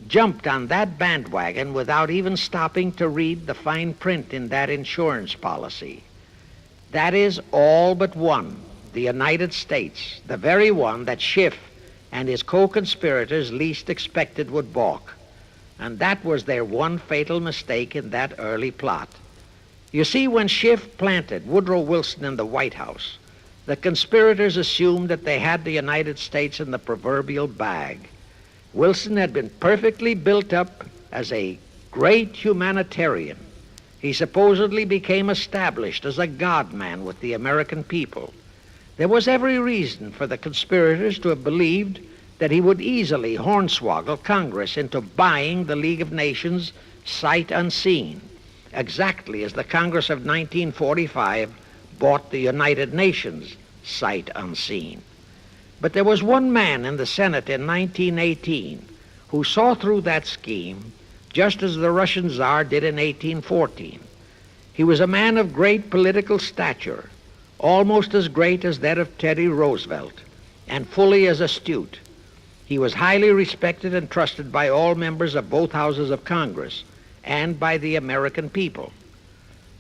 jumped on that bandwagon without even stopping to read the fine print in that insurance policy. That is, all but one, the United States, the very one that Schiff and his co-conspirators least expected would balk. And that was their one fatal mistake in that early plot. You see, when Schiff planted Woodrow Wilson in the White House, the conspirators assumed that they had the United States in the proverbial bag. Wilson had been perfectly built up as a great humanitarian. He supposedly became established as a God-man with the American people. There was every reason for the conspirators to have believed that he would easily hornswoggle Congress into buying the League of Nations sight unseen, exactly as the Congress of 1945 bought the United Nations sight unseen. But there was one man in the Senate in 1918 who saw through that scheme just as the Russian Tsar did in 1814. He was a man of great political stature, almost as great as that of Teddy Roosevelt, and fully as astute. He was highly respected and trusted by all members of both houses of Congress and by the American people.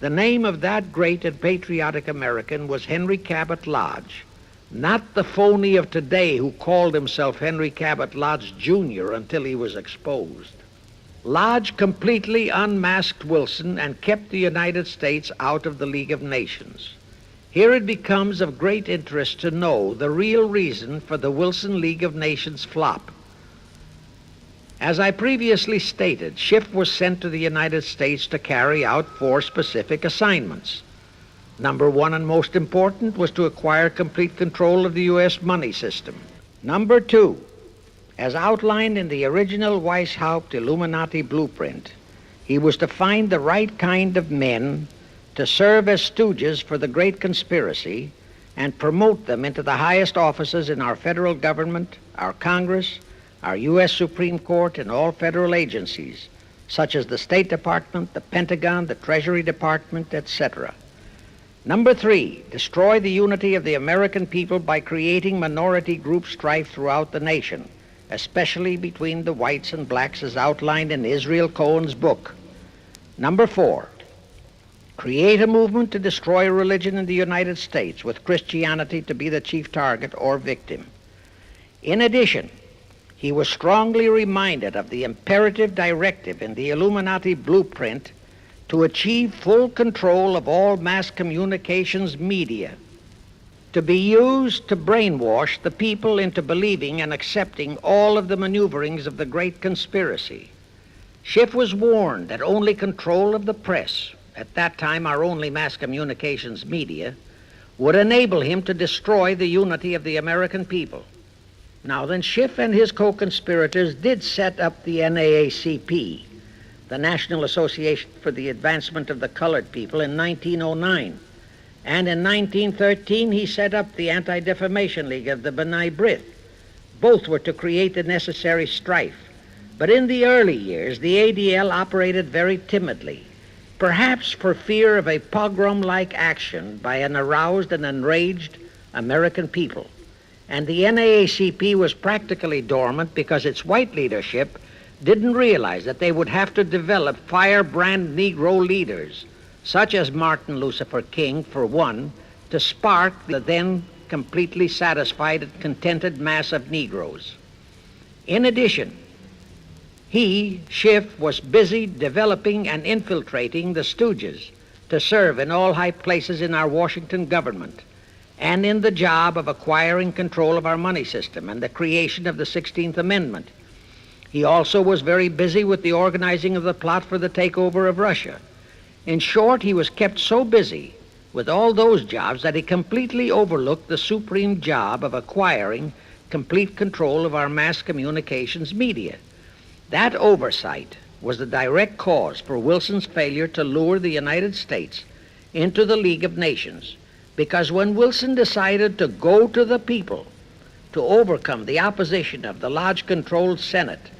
The name of that great and patriotic American was Henry Cabot Lodge, not the phony of today who called himself Henry Cabot Lodge, Jr. until he was exposed. Lodge completely unmasked Wilson and kept the United States out of the League of Nations. Here it becomes of great interest to know the real reason for the Wilson League of Nations flop. As I previously stated, Schiff was sent to the United States to carry out 4 specific assignments. Number 1, and most important, was to acquire complete control of the U.S. money system. Number 2, as outlined in the original Weishaupt Illuminati blueprint, he was to find the right kind of men to serve as stooges for the great conspiracy and promote them into the highest offices in our federal government, our Congress, our U.S. Supreme Court, and all federal agencies, such as the State Department, the Pentagon, the Treasury Department, etc. Number 3, destroy the unity of the American people by creating minority group strife throughout the nation, especially between the whites and blacks as outlined in Israel Cohen's book. Number 4, create a movement to destroy religion in the United States, with Christianity to be the chief target or victim. In addition, he was strongly reminded of the imperative directive in the Illuminati blueprint to achieve full control of all mass communications media, to be used to brainwash the people into believing and accepting all of the maneuverings of the great conspiracy. Schiff was warned that only control of the press, at that time our only mass communications media, would enable him to destroy the unity of the American people. Now then, Schiff and his co-conspirators did set up the NAACP, the National Association for the Advancement of the Colored People, in 1909. And in 1913, he set up the Anti-Defamation League of the B'nai B'rith. Both were to create the necessary strife. But in the early years, the ADL operated very timidly, perhaps for fear of a pogrom-like action by an aroused and enraged American people. And the NAACP was practically dormant because its white leadership didn't realize that they would have to develop firebrand Negro leaders, such as Martin Lucifer King, for one, to spark the then completely satisfied and contented mass of Negroes. In addition, he, Schiff, was busy developing and infiltrating the stooges to serve in all high places in our Washington government, and in the job of acquiring control of our money system and the creation of the 16th Amendment. He also was very busy with the organizing of the plot for the takeover of Russia. In short, he was kept so busy with all those jobs that he completely overlooked the supreme job of acquiring complete control of our mass communications media, That oversight was the direct cause for Wilson's failure to lure the United States into the League of Nations, because when Wilson decided to go to the people to overcome the opposition of the Lodge-controlled Senate,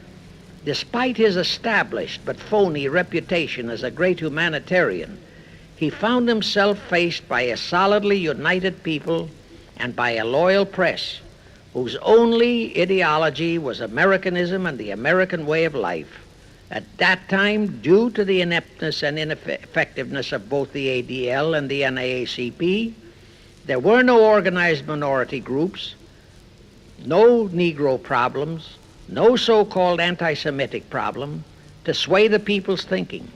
despite his established but phony reputation as a great humanitarian, he found himself faced by a solidly united people and by a loyal press whose only ideology was Americanism and the American way of life. At that time, due to the ineptness and ineffectiveness of both the ADL and the NAACP, there were no organized minority groups, no Negro problems, no so-called anti-Semitic problem to sway the people's thinking.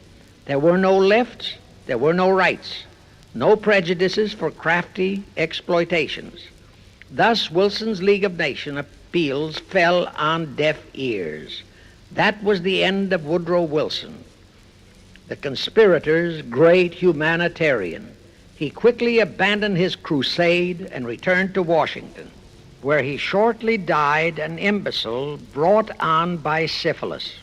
There were no lefts, there were no rights, no prejudices for crafty exploitations. Thus, Wilson's League of Nations appeals fell on deaf ears. That was the end of Woodrow Wilson, the conspirator's great humanitarian. He quickly abandoned his crusade and returned to Washington, where he shortly died an imbecile brought on by syphilis.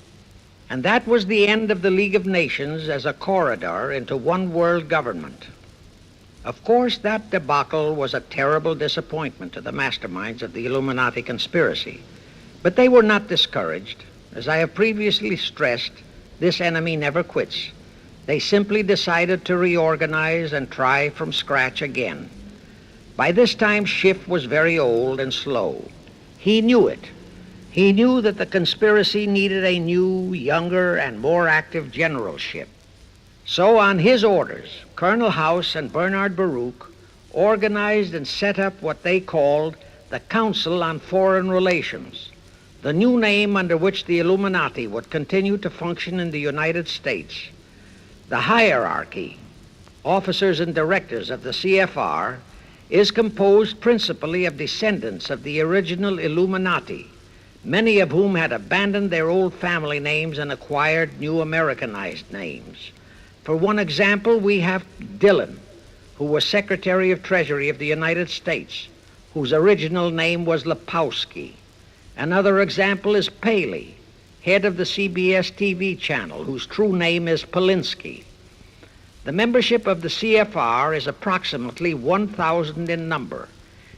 And that was the end of the League of Nations as a corridor into one world government. Of course, that debacle was a terrible disappointment to the masterminds of the Illuminati conspiracy, but they were not discouraged. As I have previously stressed, this enemy never quits. They simply decided to reorganize and try from scratch again. By this time, Schiff was very old and slow. He knew it. He knew that the conspiracy needed a new, younger, and more active generalship. So on his orders, Colonel House and Bernard Baruch organized and set up what they called the Council on Foreign Relations, the new name under which the Illuminati would continue to function in the United States. The hierarchy, officers and directors of the CFR, is composed principally of descendants of the original Illuminati, many of whom had abandoned their old family names and acquired new Americanized names. For one example, we have Dillon, who was Secretary of Treasury of the United States, whose original name was Lepowski. Another example is Paley, head of the CBS TV channel, whose true name is Polinsky. The membership of the CFR is approximately 1,000 in number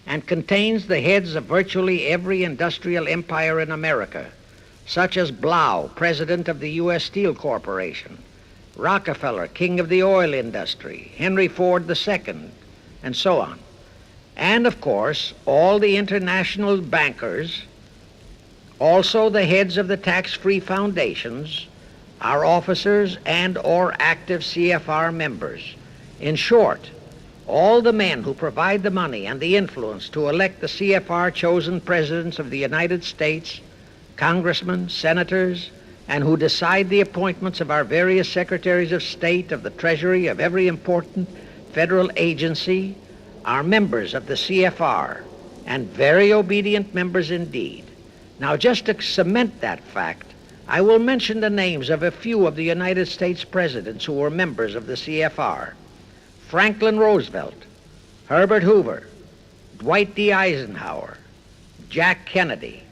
and contains the heads of virtually every industrial empire in America, such as Blau, president of the U.S. Steel Corporation, Rockefeller, king of the oil industry, Henry Ford II, and so on. And, of course, all the international bankers, also the heads of the tax-free foundations, are officers and or active CFR members. In short, all the men who provide the money and the influence to elect the CFR chosen presidents of the United States, congressmen, senators, and who decide the appointments of our various secretaries of state, of the Treasury, of every important federal agency, are members of the CFR, and very obedient members indeed. Now, just to cement that fact, I will mention the names of a few of the United States presidents who were members of the CFR. Franklin Roosevelt, Herbert Hoover, Dwight D. Eisenhower, Jack Kennedy.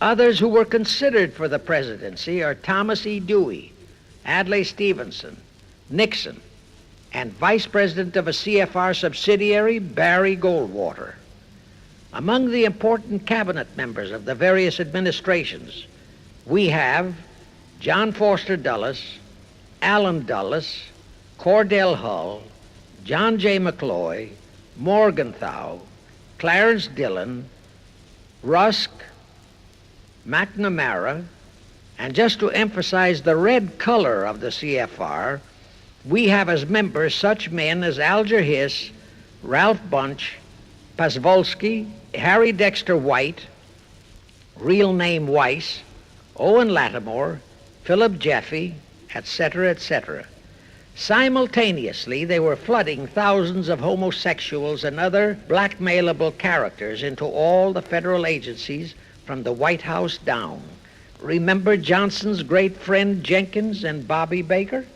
Others who were considered for the presidency are Thomas E. Dewey, Adlai Stevenson, Nixon, and Vice President of a CFR subsidiary, Barry Goldwater. Among the important cabinet members of the various administrations, we have John Foster Dulles, Allen Dulles, Cordell Hull, John J. McCloy, Morgenthau, Clarence Dillon, Rusk, McNamara, and just to emphasize the red color of the CFR, we have as members such men as Alger Hiss, Ralph Bunch, Pasvolsky, Harry Dexter White, real name Weiss, Owen Lattimore, Philip Jeffy, etc., etc. Simultaneously, they were flooding thousands of homosexuals and other blackmailable characters into all the federal agencies from the White House down. Remember Johnson's great friend Jenkins and Bobby Baker?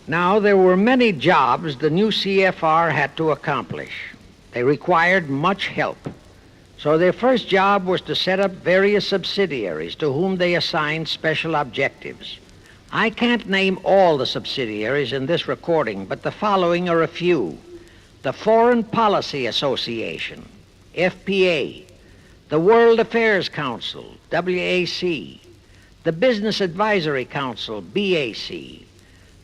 Now, there were many jobs the new CFR had to accomplish. They required much help. So their first job was to set up various subsidiaries to whom they assigned special objectives. I can't name all the subsidiaries in this recording, but the following are a few. The Foreign Policy Association, FPA, the World Affairs Council, WAC, the Business Advisory Council, BAC,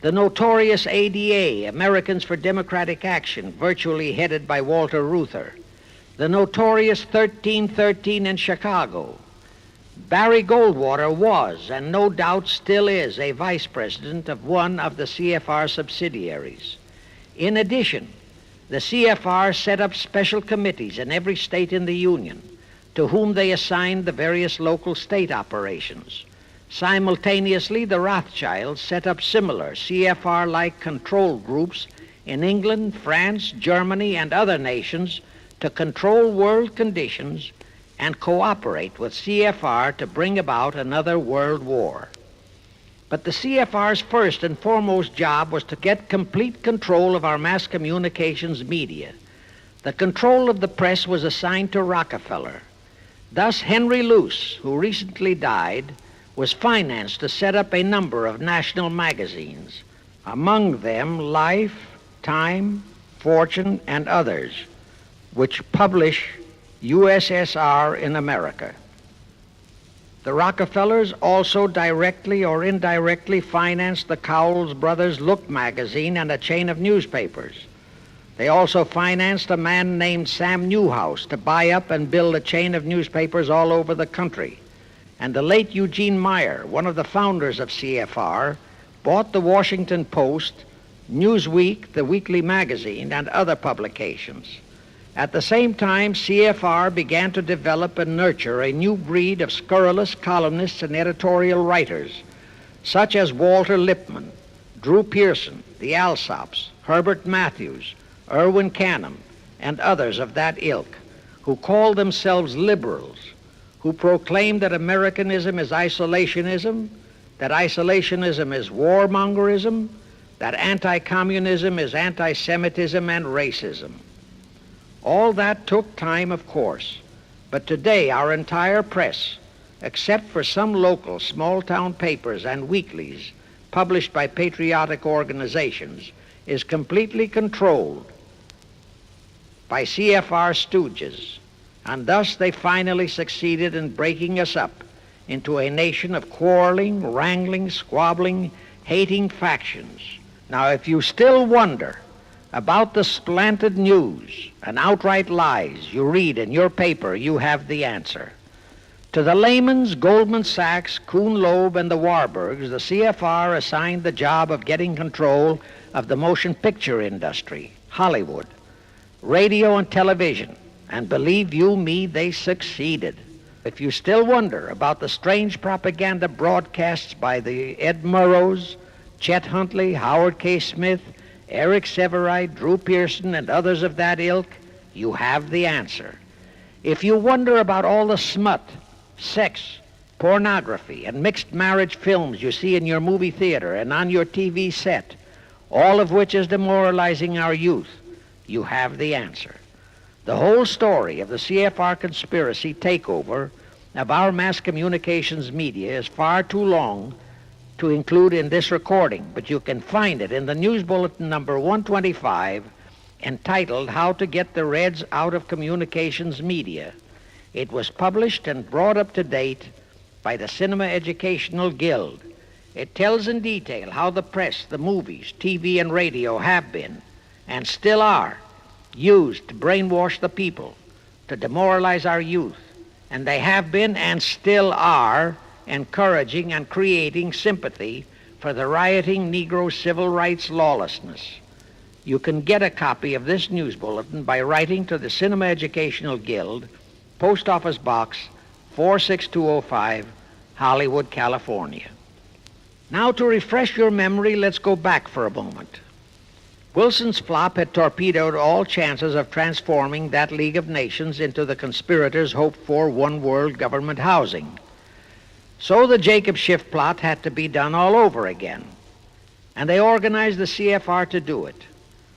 the notorious ADA, Americans for Democratic Action, virtually headed by Walter Reuther, the notorious 1313 in Chicago. Barry Goldwater was, and no doubt still is, a vice president of one of the CFR subsidiaries. In addition, the CFR set up special committees in every state in the Union, to whom they assigned the various local state operations. Simultaneously, the Rothschilds set up similar CFR-like control groups in England, France, Germany, and other nations to control world conditions and cooperate with CFR to bring about another world war. But the CFR's first and foremost job was to get complete control of our mass communications media. The control of the press was assigned to Rockefeller. Thus, Henry Luce, who recently died, was financed to set up a number of national magazines, among them Life, Time, Fortune, and others, which publish USSR in America. The Rockefellers also directly or indirectly financed the Cowles Brothers Look magazine and a chain of newspapers. They also financed a man named Sam Newhouse to buy up and build a chain of newspapers all over the country. And the late Eugene Meyer, one of the founders of CFR, bought the Washington Post, Newsweek, the weekly magazine, and other publications. At the same time, CFR began to develop and nurture a new breed of scurrilous columnists and editorial writers, such as Walter Lippmann, Drew Pearson, the Alsops, Herbert Matthews, Irwin Canham, and others of that ilk, who called themselves liberals, who proclaimed that Americanism is isolationism, that isolationism is warmongerism, that anti-communism is anti-Semitism and racism. All that took time, of course, but today our entire press, except for some local small-town papers and weeklies published by patriotic organizations, is completely controlled by CFR stooges, and thus they finally succeeded in breaking us up into a nation of quarreling, wrangling, squabbling, hating factions. Now, if you still wonder about the slanted news and outright lies you read in your paper, you have the answer. To the Lehmans, Goldman Sachs, Kuhn Loeb, and the Warburgs, the CFR assigned the job of getting control of the motion picture industry, Hollywood, radio and television, and believe you me, they succeeded. If you still wonder about the strange propaganda broadcasts by the Ed Murrows, Chet Huntley, Howard K. Smith, Eric Severide, Drew Pearson, and others of that ilk, you have the answer. If you wonder about all the smut, sex, pornography, and mixed marriage films you see in your movie theater and on your TV set, all of which is demoralizing our youth, you have the answer. The whole story of the CFR conspiracy takeover of our mass communications media is far too long to include in this recording, but you can find it in the News Bulletin number 125, entitled How to Get the Reds Out of Communications Media. It was published and brought up to date by the Cinema Educational Guild. It tells in detail how the press, the movies, TV, and radio have been, and still are, used to brainwash the people, to demoralize our youth, and they have been and still are encouraging and creating sympathy for the rioting Negro civil rights lawlessness. You can get a copy of this news bulletin by writing to the Cinema Educational Guild, Post Office Box 46205, Hollywood, California. Now, to refresh your memory, let's go back for a moment. Wilson's flop had torpedoed all chances of transforming that League of Nations into the conspirators' hoped-for one-world government housing. So the Jacob Schiff plot had to be done all over again, and they organized the CFR to do it.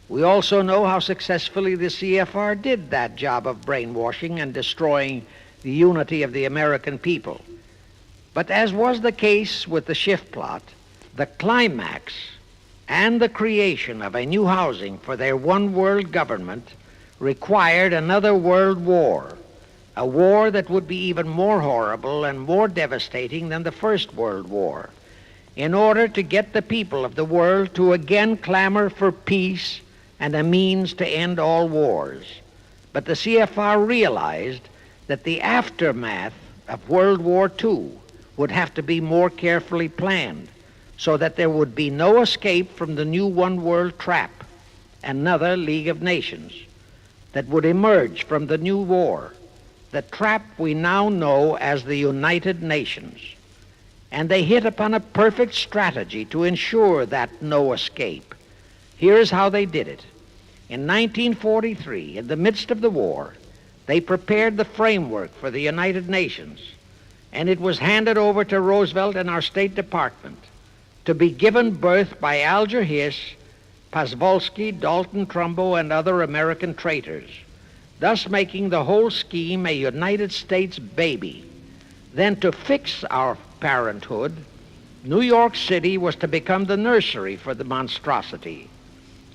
We also know how successfully the CFR did that job of brainwashing and destroying the unity of the American people. But as was the case with the Schiff plot, the climax and the creation of a new housing for their one world government required another world war, a war that would be even more horrible and more devastating than the First World War, in order to get the people of the world to again clamor for peace and a means to end all wars. But the CFR realized that the aftermath of World War II would have to be more carefully planned so that there would be no escape from the new one world trap, another League of Nations, that would emerge from the new war, the trap we now know as the United Nations. And they hit upon a perfect strategy to ensure that no escape. Here's how they did it. In 1943, in the midst of the war, they prepared the framework for the United Nations, and it was handed over to Roosevelt and our State Department to be given birth by Alger Hiss, Pasvolsky, Dalton Trumbo, and other American traitors, thus making the whole scheme a United States baby. Then to fix our parenthood, New York City was to become the nursery for the monstrosity.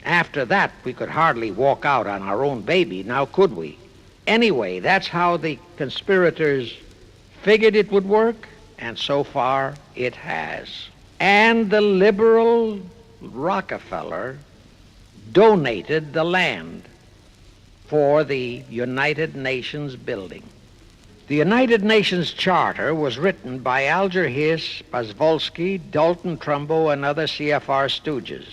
After that, we could hardly walk out on our own baby, now could we? Anyway, that's how the conspirators figured it would work, and so far it has. And the liberal Rockefeller donated the land for the United Nations building. The United Nations Charter was written by Alger Hiss, Pasvolsky, Dalton Trumbo, and other CFR stooges.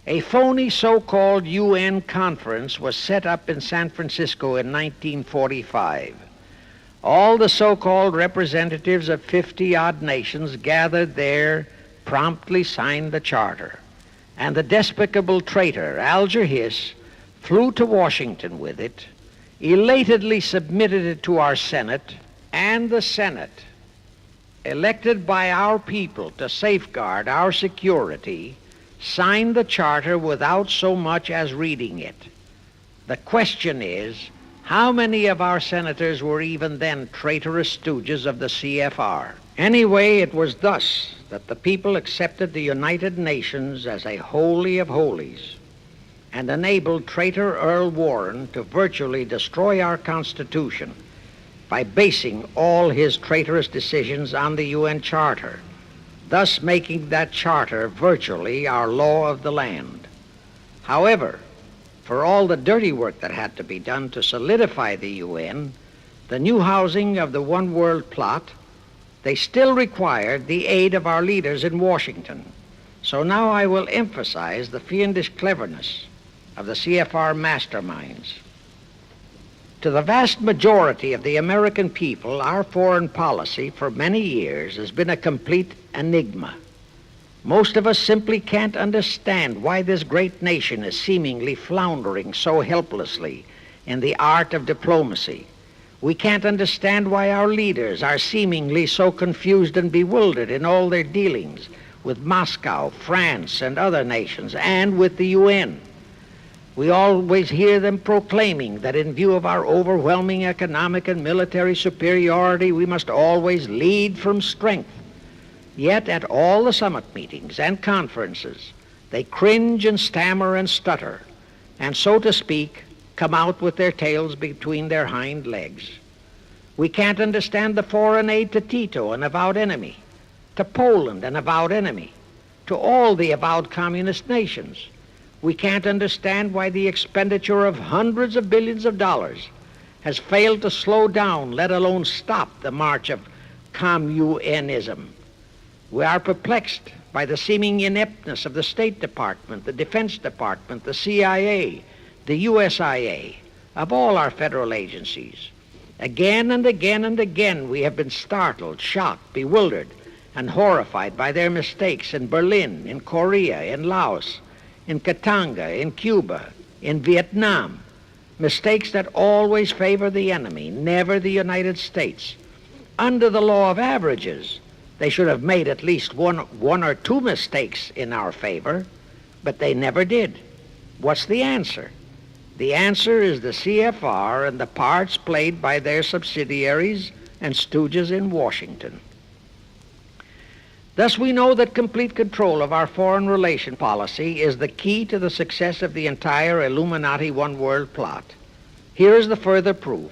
A phony so-called UN conference was set up in San Francisco in 1945. All the so-called representatives of 50-odd nations gathered there, promptly signed the charter, and the despicable traitor Alger Hiss flew to Washington with it, elatedly submitted it to our Senate, and the Senate, elected by our people to safeguard our security, signed the charter without so much as reading it. The question is, how many of our senators were even then traitorous stooges of the CFR? Anyway, it was thus that the people accepted the United Nations as a holy of holies and enabled traitor Earl Warren to virtually destroy our Constitution by basing all his traitorous decisions on the UN Charter, thus making that charter virtually our law of the land. However, for all the dirty work that had to be done to solidify the UN, the new housing of the one world plot, they still required the aid of our leaders in Washington. So now I will emphasize the fiendish cleverness of the CFR masterminds. To the vast majority of the American people, our foreign policy for many years has been a complete enigma. Most of us simply can't understand why this great nation is seemingly floundering so helplessly in the art of diplomacy. We can't understand why our leaders are seemingly so confused and bewildered in all their dealings with Moscow, France, and other nations, and with the UN. We always hear them proclaiming that in view of our overwhelming economic and military superiority, we must always lead from strength. Yet at all the summit meetings and conferences, they cringe and stammer and stutter, and so to speak, come out with their tails between their hind legs. We can't understand the foreign aid to Tito, an avowed enemy, to Poland, an avowed enemy, to all the avowed communist nations. We can't understand why the expenditure of hundreds of billions of dollars has failed to slow down, let alone stop, the march of communism. We are perplexed by the seeming ineptness of the State Department, the Defense Department, the CIA, the USIA, of all our federal agencies. Again and again and again we have been startled, shocked, bewildered, and horrified by their mistakes in Berlin, in Korea, in Laos, in Katanga, in Cuba, in Vietnam, mistakes that always favor the enemy, never the United States. Under the law of averages, they should have made at least one or two mistakes in our favor, but they never did. What's the answer? The answer is the CFR and the parts played by their subsidiaries and stooges in Washington. Thus, we know that complete control of our foreign relation policy is the key to the success of the entire Illuminati One World plot. Here is the further proof.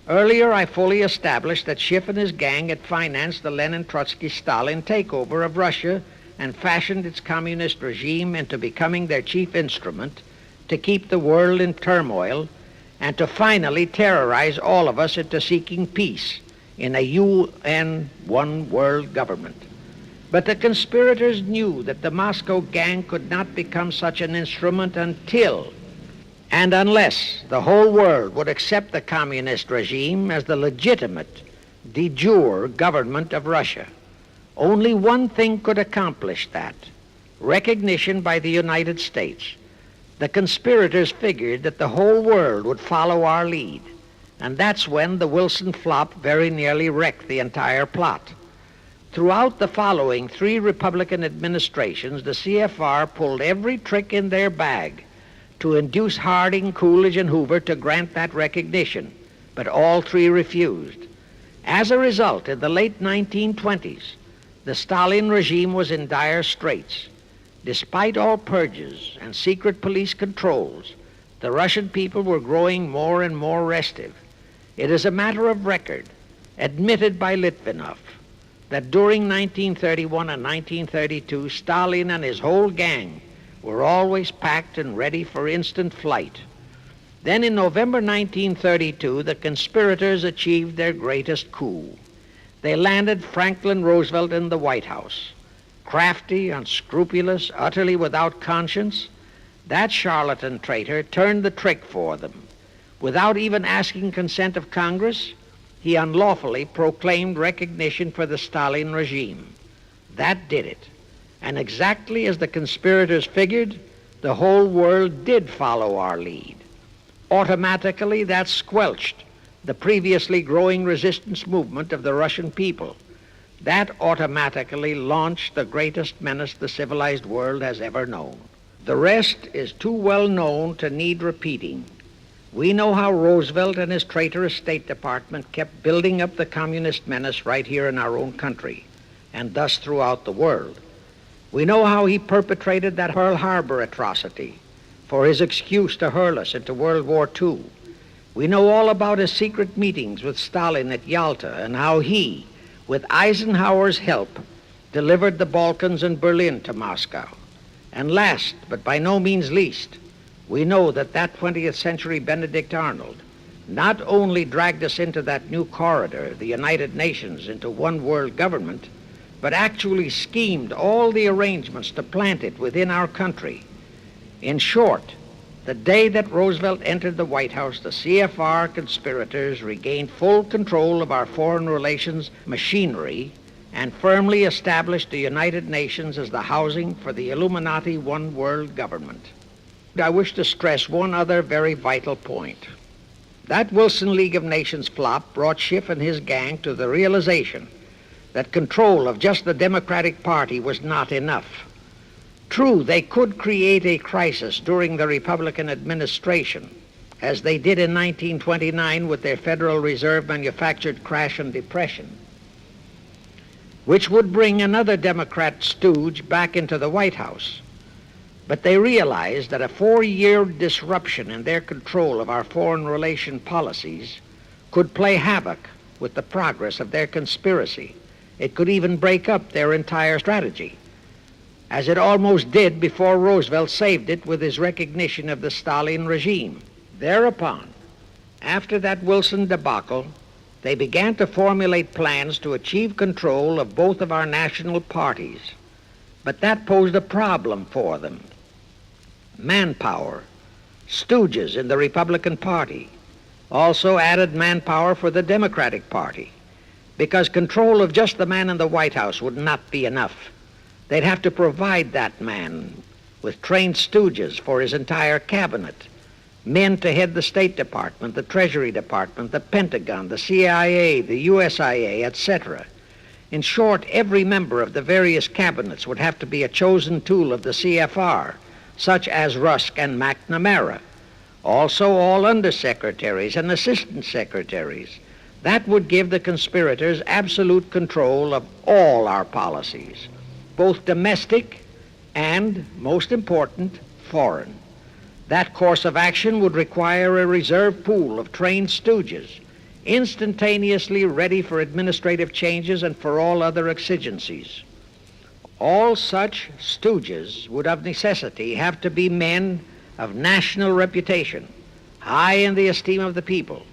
Earlier, I fully established that Schiff and his gang had financed the Lenin-Trotsky-Stalin takeover of Russia and fashioned its communist regime into becoming their chief instrument to keep the world in turmoil and to finally terrorize all of us into seeking peace in a UN One World government. But the conspirators knew that the Moscow gang could not become such an instrument until and unless the whole world would accept the communist regime as the legitimate, de jure government of Russia. Only one thing could accomplish that: recognition by the United States. The conspirators figured that the whole world would follow our lead, and that's when the Wilson flop very nearly wrecked the entire plot. Throughout the following 3 Republican administrations, the CFR pulled every trick in their bag to induce Harding, Coolidge, and Hoover to grant that recognition, but all 3 refused. As a result, in the late 1920s, the Stalin regime was in dire straits. Despite all purges and secret police controls, the Russian people were growing more and more restive. It is a matter of record, admitted by Litvinov, that during 1931 and 1932, Stalin and his whole gang were always packed and ready for instant flight. Then in November 1932, the conspirators achieved their greatest coup. They landed Franklin Roosevelt in the White House. Crafty, unscrupulous, utterly without conscience, that charlatan traitor turned the trick for them. Without even asking consent of Congress, he unlawfully proclaimed recognition for the Stalin regime. That did it. And exactly as the conspirators figured, the whole world did follow our lead. Automatically, that squelched the previously growing resistance movement of the Russian people. That automatically launched the greatest menace the civilized world has ever known. The rest is too well known to need repeating. We know how Roosevelt and his traitorous State Department kept building up the communist menace right here in our own country, and thus throughout the world. We know how he perpetrated that Pearl Harbor atrocity for his excuse to hurl us into World War II. We know all about his secret meetings with Stalin at Yalta and how he, with Eisenhower's help, delivered the Balkans and Berlin to Moscow. And last, but by no means least, we know that 20th century Benedict Arnold not only dragged us into that new corridor, the United Nations, into one world government, but actually schemed all the arrangements to plant it within our country. In short, the day that Roosevelt entered the White House, the CFR conspirators regained full control of our foreign relations machinery and firmly established the United Nations as the housing for the Illuminati One World government. I wish to stress one other very vital point. That Wilson League of Nations flop brought Schiff and his gang to the realization that control of just the Democratic Party was not enough. True, they could create a crisis during the Republican administration, as they did in 1929 with their Federal Reserve manufactured crash and depression, which would bring another Democrat stooge back into the White House. But they realized that a 4-year disruption in their control of our foreign relation policies could play havoc with the progress of their conspiracy. It could even break up their entire strategy, as it almost did before Roosevelt saved it with his recognition of the Stalin regime. Thereupon, after that Wilson debacle, they began to formulate plans to achieve control of both of our national parties. But that posed a problem for them. Manpower, stooges in the Republican Party, also added manpower for the Democratic Party, because control of just the man in the White House would not be enough. They'd have to provide that man with trained stooges for his entire cabinet, men to head the State Department, the Treasury Department, the Pentagon, the CIA, the USIA, etc. In short, every member of the various cabinets would have to be a chosen tool of the CFR, such as Rusk and McNamara, also all undersecretaries and assistant secretaries. That would give the conspirators absolute control of all our policies, both domestic and, most important, foreign. That course of action would require a reserve pool of trained stooges, instantaneously ready for administrative changes and for all other exigencies. All such stooges would of necessity have to be men of national reputation, high in the esteem of the people,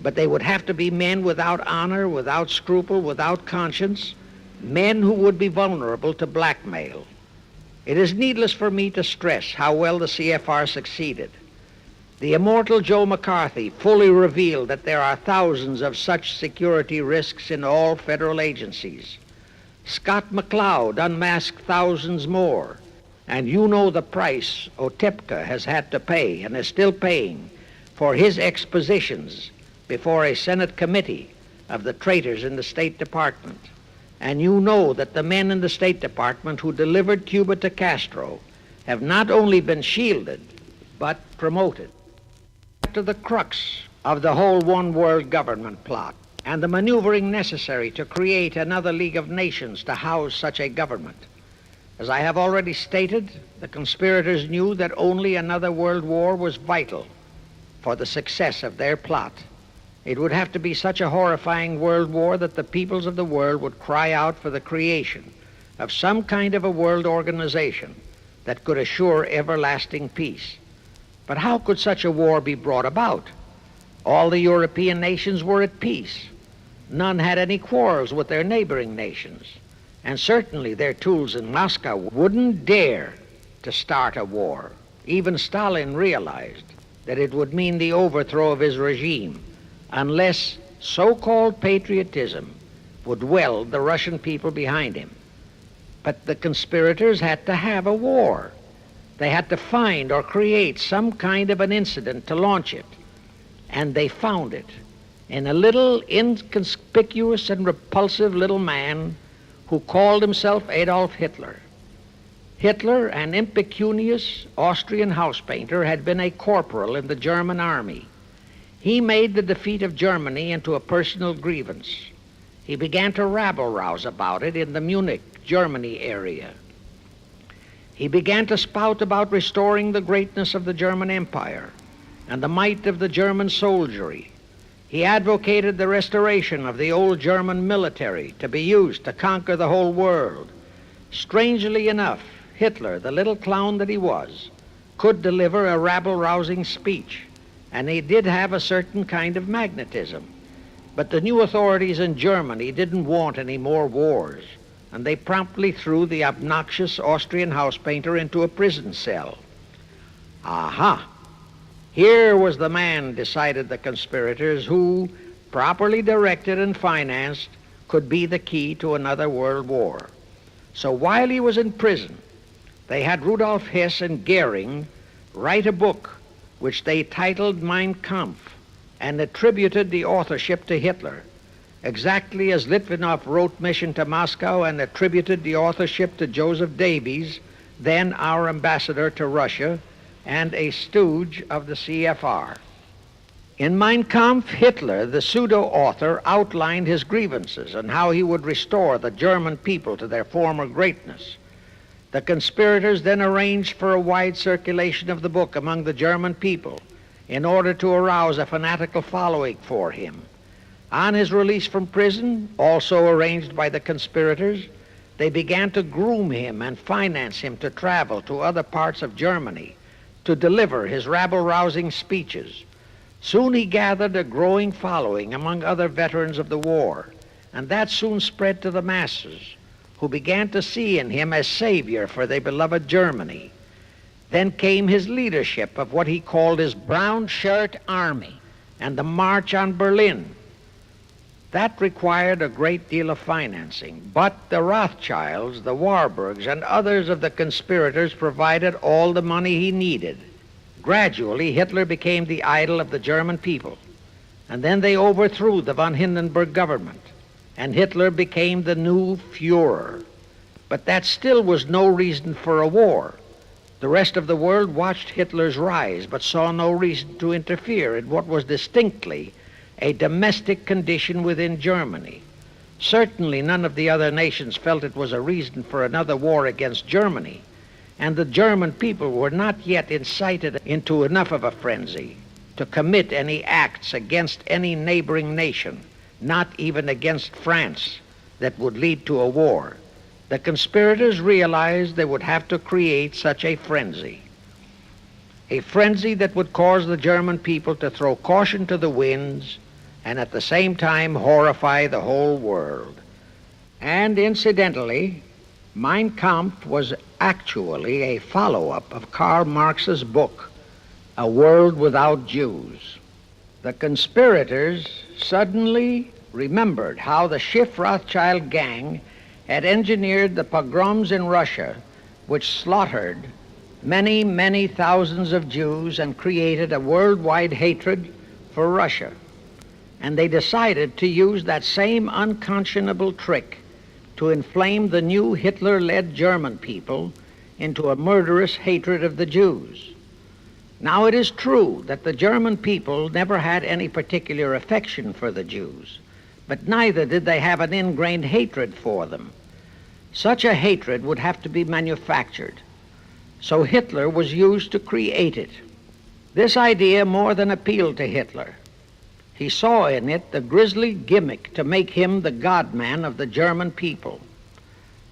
but they would have to be men without honor, without scruple, without conscience, men who would be vulnerable to blackmail. It is needless for me to stress how well the CFR succeeded. The immortal Joe McCarthy fully revealed that there are thousands of such security risks in all federal agencies. Scott McCloud unmasked thousands more, and you know the price Otepka has had to pay and is still paying for his expositions before a Senate committee of the traitors in the State Department. And you know that the men in the State Department who delivered Cuba to Castro have not only been shielded, but promoted. To the crux of the whole one-world government plot and the maneuvering necessary to create another League of Nations to house such a government. As I have already stated, the conspirators knew that only another world war was vital for the success of their plot. It would have to be such a horrifying world war that the peoples of the world would cry out for the creation of some kind of a world organization that could assure everlasting peace. But how could such a war be brought about? All the European nations were at peace. None had any quarrels with their neighboring nations. And certainly their tools in Moscow wouldn't dare to start a war. Even Stalin realized that it would mean the overthrow of his regime unless so-called patriotism would weld the Russian people behind him. But the conspirators had to have a war. They had to find or create some kind of an incident to launch it. And they found it in a little inconspicuous and repulsive little man who called himself Adolf Hitler. Hitler, an impecunious Austrian house painter, had been a corporal in the German army. He made the defeat of Germany into a personal grievance. He began to rabble-rouse about it in the Munich, Germany area. He began to spout about restoring the greatness of the German Empire and the might of the German soldiery. He advocated the restoration of the old German military to be used to conquer the whole world. Strangely enough, Hitler, the little clown that he was, could deliver a rabble-rousing speech, and he did have a certain kind of magnetism. But the new authorities in Germany didn't want any more wars, and they promptly threw the obnoxious Austrian house painter into a prison cell. Aha! Here was the man, decided the conspirators, who, properly directed and financed, could be the key to another world war. So while he was in prison, they had Rudolf Hess and Goering write a book which they titled Mein Kampf and attributed the authorship to Hitler, exactly as Litvinov wrote Mission to Moscow and attributed the authorship to Joseph Davies, then our ambassador to Russia and a stooge of the CFR. In Mein Kampf, Hitler, the pseudo-author, outlined his grievances and how he would restore the German people to their former greatness. The conspirators then arranged for a wide circulation of the book among the German people in order to arouse a fanatical following for him. On his release from prison, also arranged by the conspirators, they began to groom him and finance him to travel to other parts of Germany to deliver his rabble-rousing speeches. Soon he gathered a growing following among other veterans of the war, and that soon spread to the masses, who began to see in him a savior for their beloved Germany. Then came his leadership of what he called his Brown Shirt Army and the March on Berlin. That required a great deal of financing, but the Rothschilds, the Warburgs, and others of the conspirators provided all the money he needed. Gradually, Hitler became the idol of the German people, and then they overthrew the von Hindenburg government, and Hitler became the new Führer. But that still was no reason for a war. The rest of the world watched Hitler's rise, but saw no reason to interfere in what was distinctly a domestic condition within Germany. Certainly none of the other nations felt it was a reason for another war against Germany, and the German people were not yet incited into enough of a frenzy to commit any acts against any neighboring nation, not even against France, that would lead to a war. The conspirators realized they would have to create such a frenzy that would cause the German people to throw caution to the winds and at the same time horrify the whole world. And incidentally, Mein Kampf was actually a follow-up of Karl Marx's book, A World Without Jews. The conspirators suddenly remembered how the Schiff Rothschild gang had engineered the pogroms in Russia, which slaughtered many, many thousands of Jews and created a worldwide hatred for Russia. And they decided to use that same unconscionable trick to inflame the new Hitler-led German people into a murderous hatred of the Jews. Now, it is true that the German people never had any particular affection for the Jews, but neither did they have an ingrained hatred for them. Such a hatred would have to be manufactured, so Hitler was used to create it. This idea more than appealed to Hitler. He saw in it the grisly gimmick to make him the God-man of the German people.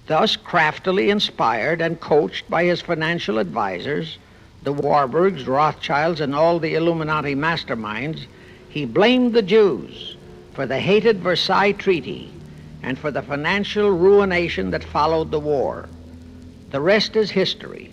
Thus, craftily inspired and coached by his financial advisors, the Warburgs, Rothschilds, and all the Illuminati masterminds, he blamed the Jews for the hated Versailles Treaty and for the financial ruination that followed the war. The rest is history.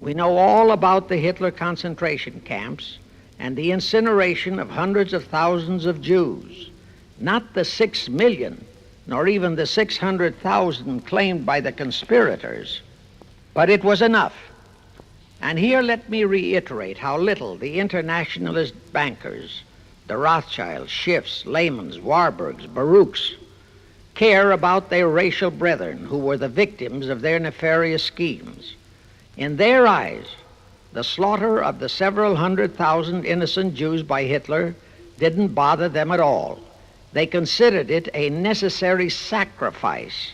We know all about the Hitler concentration camps and the incineration of hundreds of thousands of Jews, not the 6 million, nor even the 600,000 claimed by the conspirators, but it was enough. And here let me reiterate how little the internationalist bankers, the Rothschilds, Schiffs, Lehmans, Warburgs, Baruchs, care about their racial brethren who were the victims of their nefarious schemes. In their eyes, the slaughter of the several 100,000 innocent Jews by Hitler didn't bother them at all. They considered it a necessary sacrifice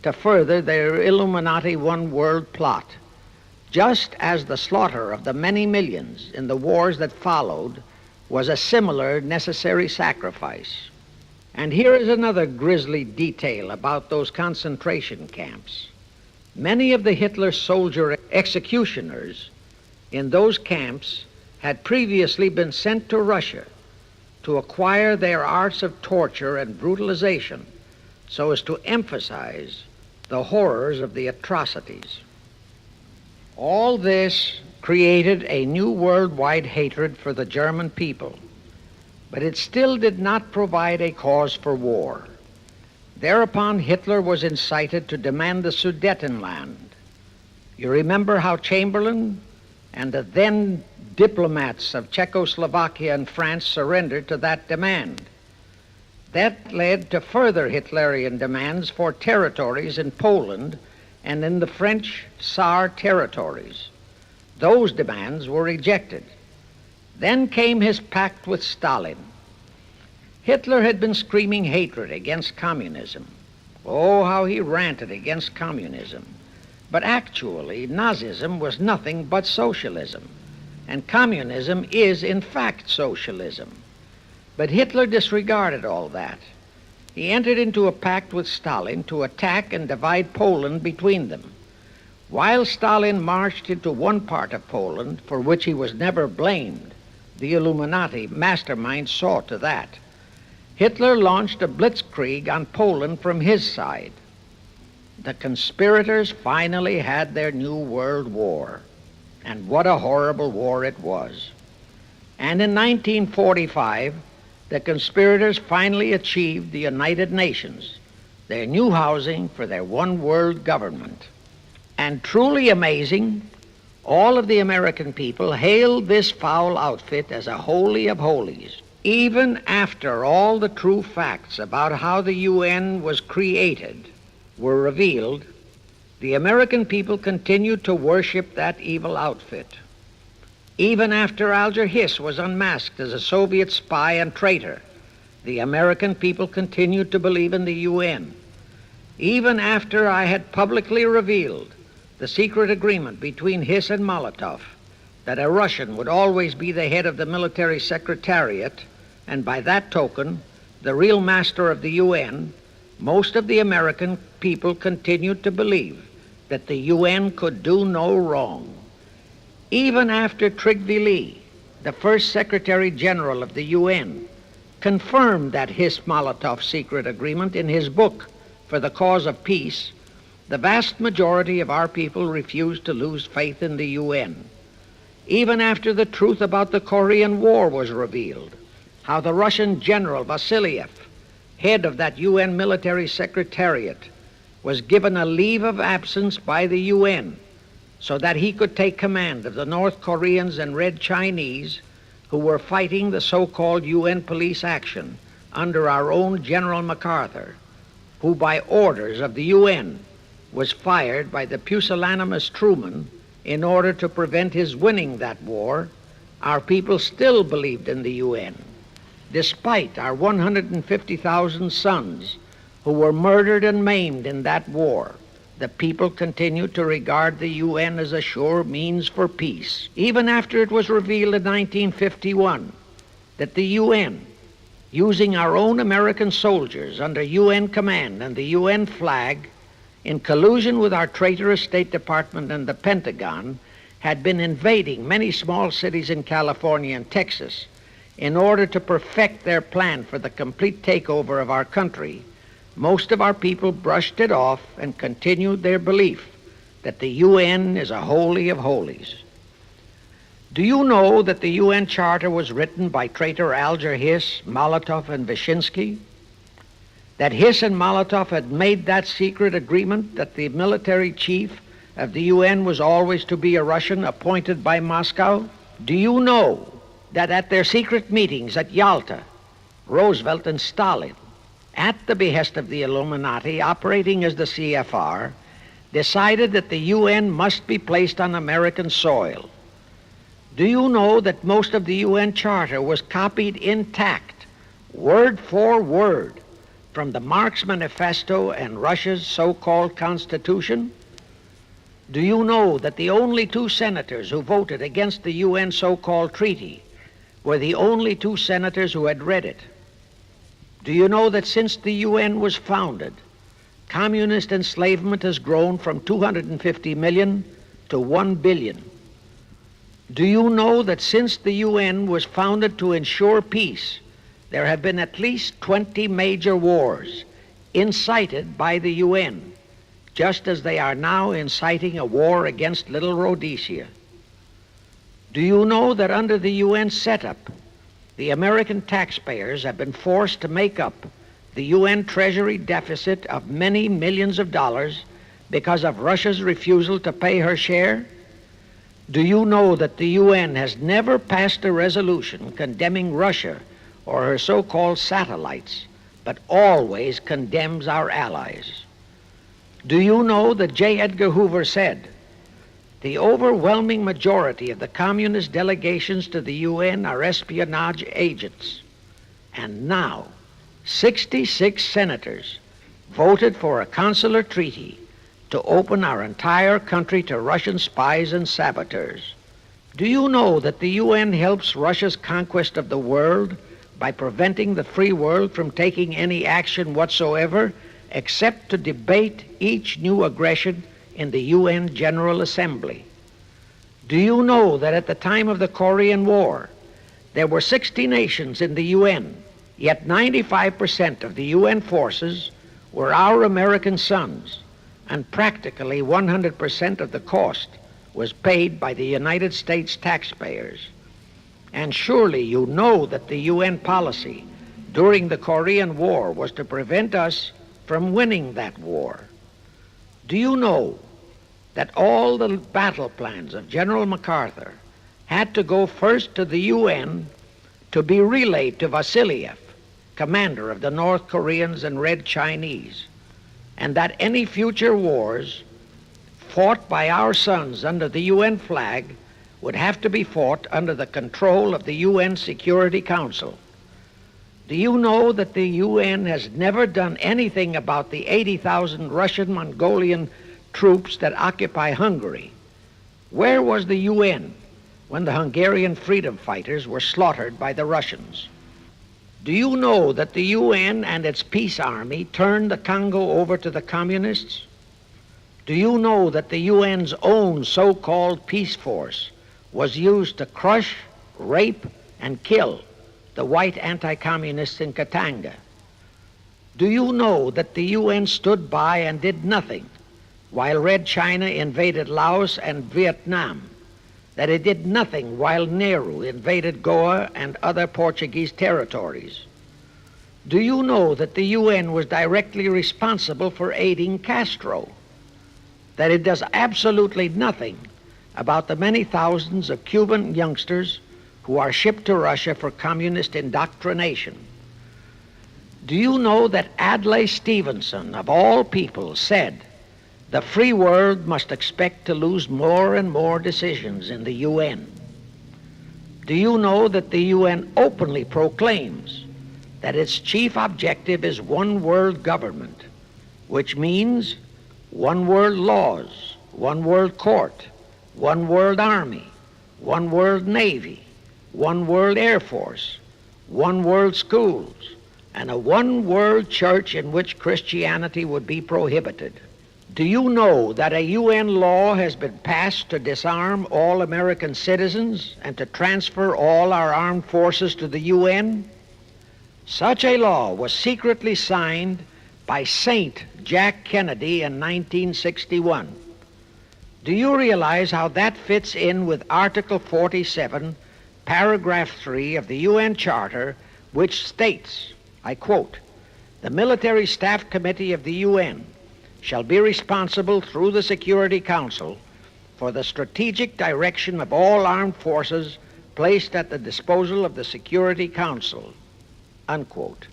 to further their Illuminati one-world plot, just as the slaughter of the many millions in the wars that followed was a similar necessary sacrifice. And here is another grisly detail about those concentration camps. Many of the Hitler soldier executioners in those camps had previously been sent to Russia to acquire their arts of torture and brutalization so as to emphasize the horrors of the atrocities. All this created a new worldwide hatred for the German people, but it still did not provide a cause for war. Thereupon Hitler was incited to demand the Sudetenland. You remember how Chamberlain and the then diplomats of Czechoslovakia and France surrendered to that demand. That led to further Hitlerian demands for territories in Poland and in the French Saar territories. Those demands were rejected. Then came his pact with Stalin. Hitler had been screaming hatred against communism. Oh, how he ranted against communism. But actually, Nazism was nothing but socialism, and communism is, in fact, socialism. But Hitler disregarded all that. He entered into a pact with Stalin to attack and divide Poland between them. While Stalin marched into one part of Poland, for which he was never blamed, the Illuminati mastermind saw to that. Hitler launched a blitzkrieg on Poland from his side. The conspirators finally had their new world war, and what a horrible war it was. And in 1945, the conspirators finally achieved the United Nations, their new housing for their one world government. And truly amazing, all of the American people hailed this foul outfit as a holy of holies. Even after all the true facts about how the UN was created were revealed, the American people continued to worship that evil outfit. Even after Alger Hiss was unmasked as a Soviet spy and traitor, the American people continued to believe in the UN. Even after I had publicly revealed the secret agreement between Hiss and Molotov that a Russian would always be the head of the military secretariat, and by that token, the real master of the UN, most of the American people continued to believe that the UN could do no wrong. Even after Trygve, the first Secretary General of the UN, confirmed that Hiss-Molotov secret agreement in his book For the Cause of Peace, the vast majority of our people refused to lose faith in the UN. Even after the truth about the Korean War was revealed, how the Russian General Vasiliev, head of that UN military secretariat, was given a leave of absence by the UN so that he could take command of the North Koreans and Red Chinese who were fighting the so-called UN police action under our own General MacArthur, who by orders of the UN was fired by the pusillanimous Truman in order to prevent his winning that war. Our people still believed in the UN. Despite our 150,000 sons who were murdered and maimed in that war, the people continued to regard the UN as a sure means for peace. Even after it was revealed in 1951 that the UN, using our own American soldiers under UN command and the UN flag, in collusion with our traitorous State Department and the Pentagon, had been invading many small cities in California and Texas in order to perfect their plan for the complete takeover of our country, most of our people brushed it off and continued their belief that the UN is a holy of holies. Do you know that the UN Charter was written by traitor Alger Hiss, Molotov, and Wyszynski? That Hiss and Molotov had made that secret agreement that the military chief of the UN was always to be a Russian appointed by Moscow? Do you know that at their secret meetings at Yalta, Roosevelt and Stalin, at the behest of the Illuminati operating as the CFR, decided that the UN must be placed on American soil? Do you know that most of the UN Charter was copied intact, word for word, from the Marx Manifesto and Russia's so-called Constitution? Do you know that the only two senators who voted against the UN so-called treaty were the only two senators who had read it? Do you know that since the UN was founded, communist enslavement has grown from 250 million to 1 billion? Do you know that since the UN was founded to ensure peace, there have been at least 20 major wars incited by the UN, just as they are now inciting a war against Little Rhodesia? Do you know that under the UN setup, the American taxpayers have been forced to make up the UN Treasury deficit of many millions of dollars because of Russia's refusal to pay her share? Do you know that the UN has never passed a resolution condemning Russia or her so-called satellites, but always condemns our allies? Do you know that J. Edgar Hoover said, "The overwhelming majority of the communist delegations to the UN are espionage agents"? And now, 66 senators voted for a consular treaty to open our entire country to Russian spies and saboteurs. Do you know that the UN helps Russia's conquest of the world by preventing the free world from taking any action whatsoever except to debate each new aggression in the UN General Assembly? Do you know that at the time of the Korean War, there were 60 nations in the UN, yet 95% of the UN forces were our American sons, and practically 100% of the cost was paid by the United States taxpayers? And surely you know that the UN policy during the Korean War was to prevent us from winning that war. Do you know that all the battle plans of General MacArthur had to go first to the UN to be relayed to Vasiliev, commander of the North Koreans and Red Chinese, and that any future wars fought by our sons under the UN flag would have to be fought under the control of the UN Security Council. Do you know that the UN has never done anything about the 80,000 Russian Mongolian troops that occupy Hungary? Where was the UN when the Hungarian freedom fighters were slaughtered by the Russians? Do you know that the UN and its peace army turned the Congo over to the communists? Do you know that the UN's own so-called peace force was used to crush, rape, and kill the white anti-communists in Katanga? Do you know that the UN stood by and did nothing while Red China invaded Laos and Vietnam? That it did nothing while Nehru invaded Goa and other Portuguese territories? Do you know that the UN was directly responsible for aiding Castro? That it does absolutely nothing about the many thousands of Cuban youngsters who are shipped to Russia for communist indoctrination? Do you know that Adlai Stevenson, of all people, said the free world must expect to lose more and more decisions in the UN? Do you know that the UN openly proclaims that its chief objective is one world government, which means one world laws, one world court, one world army, one world navy, one world air force, one world schools, and a one world church in which Christianity would be prohibited? Do you know that a UN law has been passed to disarm all American citizens and to transfer all our armed forces to the UN? Such a law was secretly signed by Saint Jack Kennedy in 1961. Do you realize how that fits in with Article 47, Paragraph 3 of the UN Charter, which states, I quote, "The Military Staff Committee of the UN shall be responsible through the Security Council for the strategic direction of all armed forces placed at the disposal of the Security Council," unquote.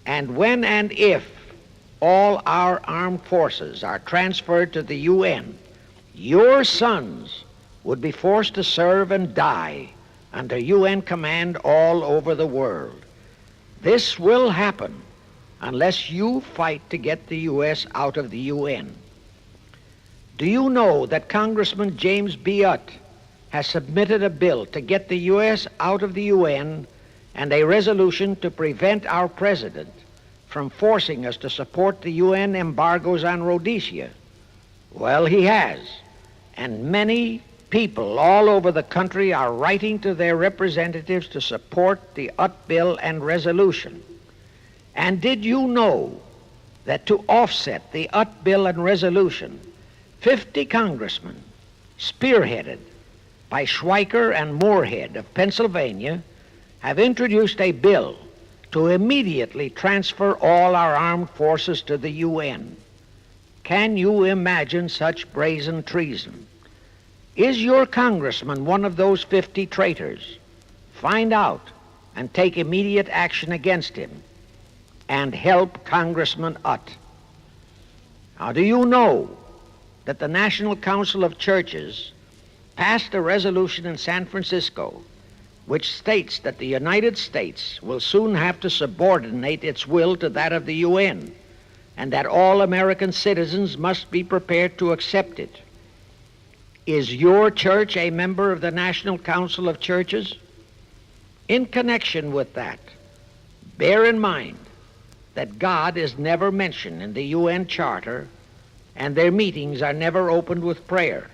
And when and if all our armed forces are transferred to the UN, your sons would be forced to serve and die under UN command all over the world. This will happen unless you fight to get the U.S. out of the UN. Do you know that Congressman James B. Utt has submitted a bill to get the U.S. out of the UN and a resolution to prevent our president from forcing us to support the UN embargoes on Rhodesia? Well, he has, and many people all over the country are writing to their representatives to support the Utt bill and resolution. And did you know that to offset the Utt bill and resolution, 50 congressmen, spearheaded by Schweiker and Moorhead of Pennsylvania, have introduced a bill to immediately transfer all our armed forces to the UN? Can you imagine such brazen treason? Is your congressman one of those 50 traitors? Find out and take immediate action against him, and help Congressman Utt. Now, do you know that the National Council of Churches passed a resolution in San Francisco which states that the United States will soon have to subordinate its will to that of the UN, and that all American citizens must be prepared to accept it? Is your church a member of the National Council of Churches? In connection with that, bear in mind that God is never mentioned in the UN Charter, and their meetings are never opened with prayer.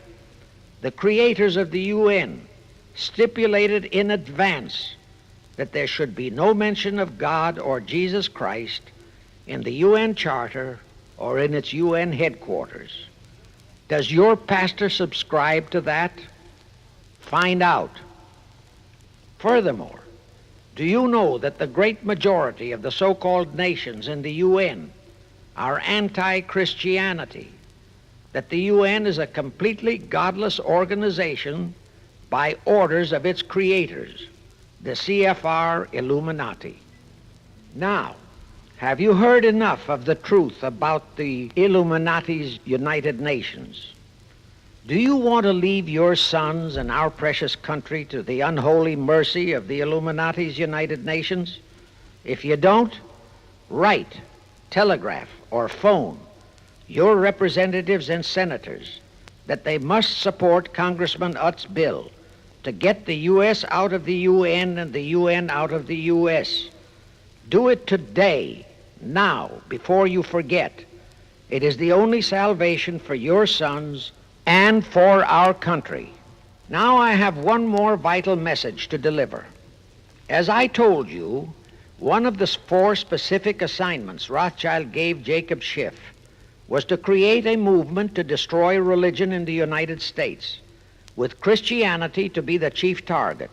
The creators of the UN stipulated in advance that there should be no mention of God or Jesus Christ in the UN Charter or in its UN headquarters. Does your pastor subscribe to that? Find out. Furthermore, do you know that the great majority of the so-called nations in the UN are anti-Christianity? That the UN is a completely godless organization by orders of its creators, the CFR Illuminati. Now, Have you heard enough of the truth about the Illuminati's United Nations? Do you want to leave your sons and our precious country to the unholy mercy of the Illuminati's United Nations? If you don't, write, telegraph, or phone your representatives and senators that they must support Congressman Utt's bill to get the U.S. out of the UN and the UN out of the U.S. Do it today, now, before you forget. It is the only salvation for your sons and for our country. Now I have one more vital message to deliver. As I told you, one of the 4 specific assignments Rothschild gave Jacob Schiff was to create a movement to destroy religion in the United States, with Christianity to be the chief target.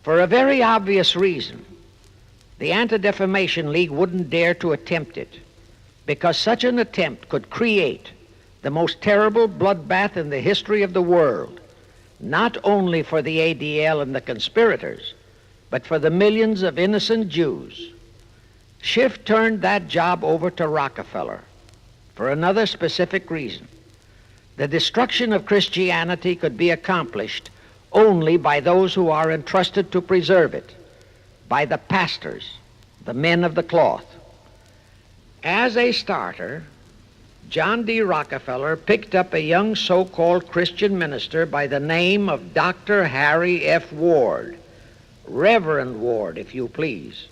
For a very obvious reason, the Anti-Defamation League wouldn't dare to attempt it, because such an attempt could create the most terrible bloodbath in the history of the world, not only for the ADL and the conspirators, but for the millions of innocent Jews. Schiff turned that job over to Rockefeller for another specific reason. The destruction of Christianity could be accomplished only by those who are entrusted to preserve it, by the pastors, the men of the cloth. As a starter, John D. Rockefeller picked up a young so-called Christian minister by the name of Dr. Harry F. Ward, Reverend Ward, if you please.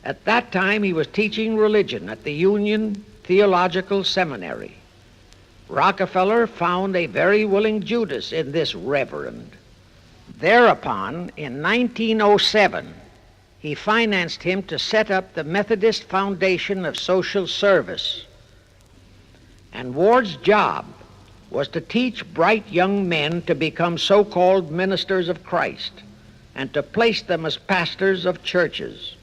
At that time, he was teaching religion at the Union Theological Seminary. Rockefeller found a very willing Judas in this reverend. Thereupon, in 1907, he financed him to set up the Methodist Foundation of Social Service. And Ward's job was to teach bright young men to become so-called ministers of Christ and to place them as pastors of churches.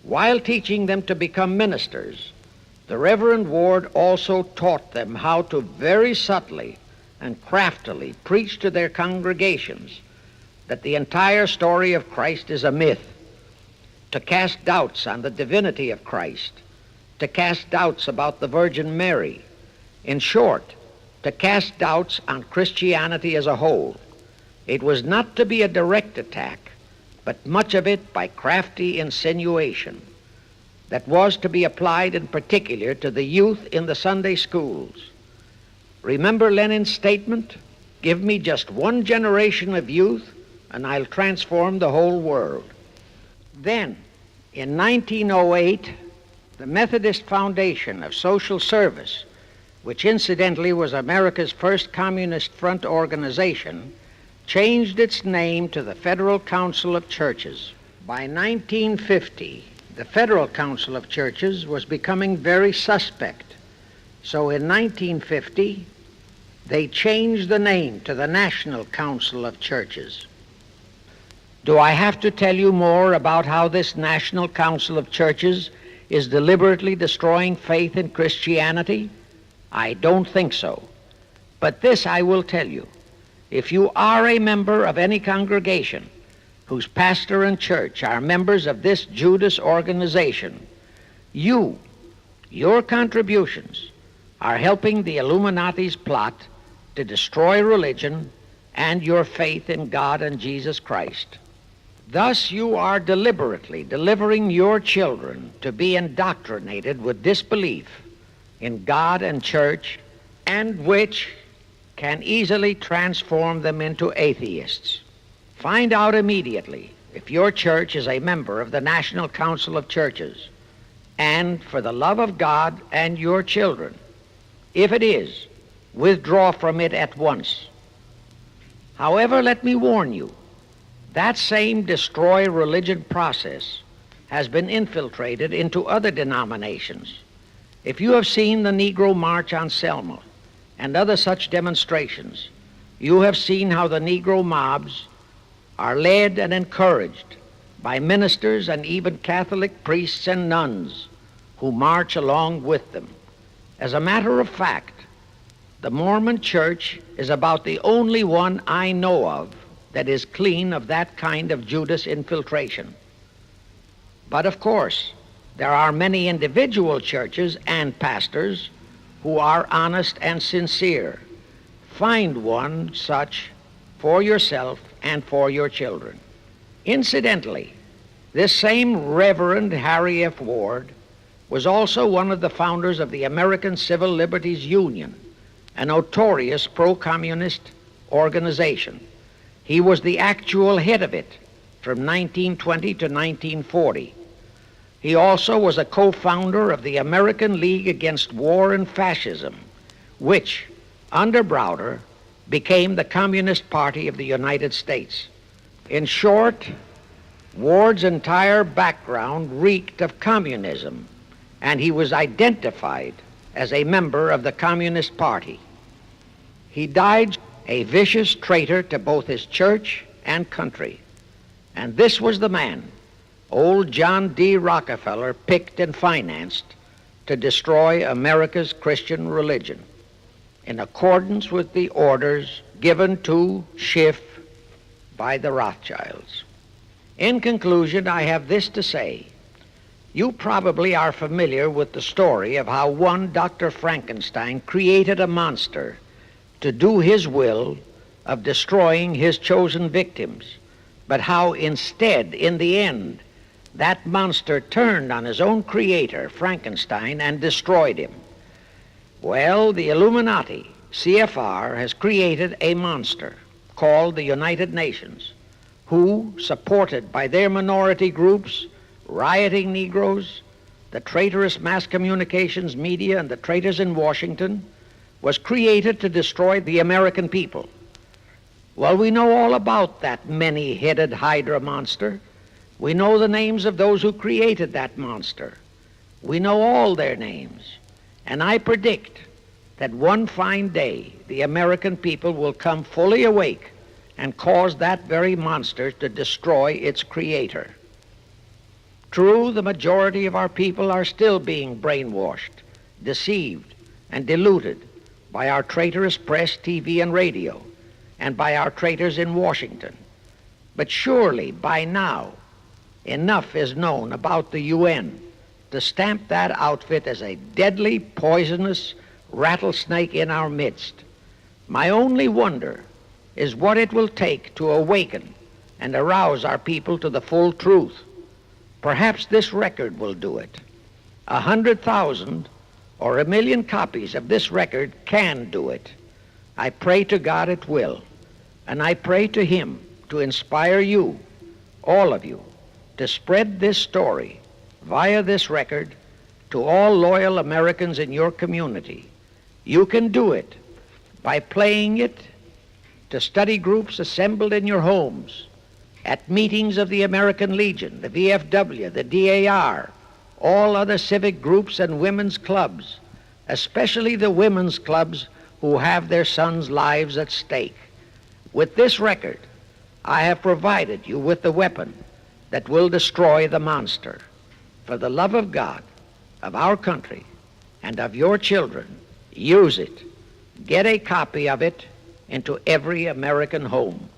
While teaching them to become ministers, the Reverend Ward also taught them how to very subtly and craftily preach to their congregations that the entire story of Christ is a myth, to cast doubts on the divinity of Christ, to cast doubts about the Virgin Mary. In short, to cast doubts on Christianity as a whole. It was not to be a direct attack, but much of it by crafty insinuation that was to be applied in particular to the youth in the Sunday schools. Remember Lenin's statement, "Give me just one generation of youth and I'll transform the whole world." Then, in 1908, the Methodist Foundation of Social Service, which incidentally was America's first Communist Front organization, changed its name to the Federal Council of Churches. By 1950, the Federal Council of Churches was becoming very suspect. So in 1950, they changed the name to the National Council of Churches. Do I have to tell you more about how this National Council of Churches is deliberately destroying faith in Christianity? I don't think so. But this I will tell you. If you are a member of any congregation whose pastor and church are members of this Judas organization, your contributions are helping the Illuminati's plot to destroy religion and your faith in God and Jesus Christ. Thus you are deliberately delivering your children to be indoctrinated with disbelief in God and church, and which can easily transform them into atheists. Find out immediately if your church is a member of the National Council of Churches, and for the love of God and your children, if it is, withdraw from it at once. However, let me warn you, that same destroy religion process has been infiltrated into other denominations. If you have seen the Negro March on Selma and other such demonstrations, you have seen how the Negro mobs are led and encouraged by ministers and even Catholic priests and nuns who march along with them. As a matter of fact, the Mormon Church is about the only one I know of that is clean of that kind of Judas infiltration. But of course, There are many individual churches and pastors who are honest and sincere. Find one such for yourself and for your children. Incidentally, this same Reverend Harry F. Ward was also one of the founders of the American Civil Liberties Union, a notorious pro-communist organization. He was the actual head of it from 1920 to 1940. He also was a co-founder of the American League Against War and Fascism, which, under Browder, became the Communist Party of the United States. In short, Ward's entire background reeked of communism, and he was identified as a member of the Communist Party. He died a vicious traitor to both his church and country. And this was the man old John D. Rockefeller picked and financed to destroy America's Christian religion, in accordance with the orders given to Schiff by the Rothschilds. In conclusion, I have this to say. You probably are familiar with the story of how one Dr. Frankenstein created a monster to do his will of destroying his chosen victims, but how instead, in the end, that monster turned on his own creator, Frankenstein, and destroyed him. Well, the Illuminati, CFR, has created a monster called the United Nations, who, supported by their minority groups, rioting Negroes, the traitorous mass communications media, and the traitors in Washington, was created to destroy the American people. Well, we know all about that many-headed Hydra monster. We know the names of those who created that monster. We know all their names. And I predict that one fine day the American people will come fully awake and cause that very monster to destroy its creator. True, the majority of our people are still being brainwashed, deceived, and deluded by our traitorous press, TV, and radio, and by our traitors in Washington. But surely, by now, enough is known about the UN to stamp that outfit as a deadly, poisonous rattlesnake in our midst. My only wonder is what it will take to awaken and arouse our people to the full truth. Perhaps this record will do it. 100,000 or 1,000,000 copies of this record can do it. I pray to God it will, and I pray to Him to inspire you, all of you, to spread this story via this record to all loyal Americans in your community. You can do it by playing it to study groups assembled in your homes, at meetings of the American Legion, the VFW, the DAR, all other civic groups and women's clubs, especially the women's clubs who have their sons' lives at stake. With this record, I have provided you with the weapon that will destroy the monster. For the love of God, of our country, and of your children, use it. Get a copy of it into every American home.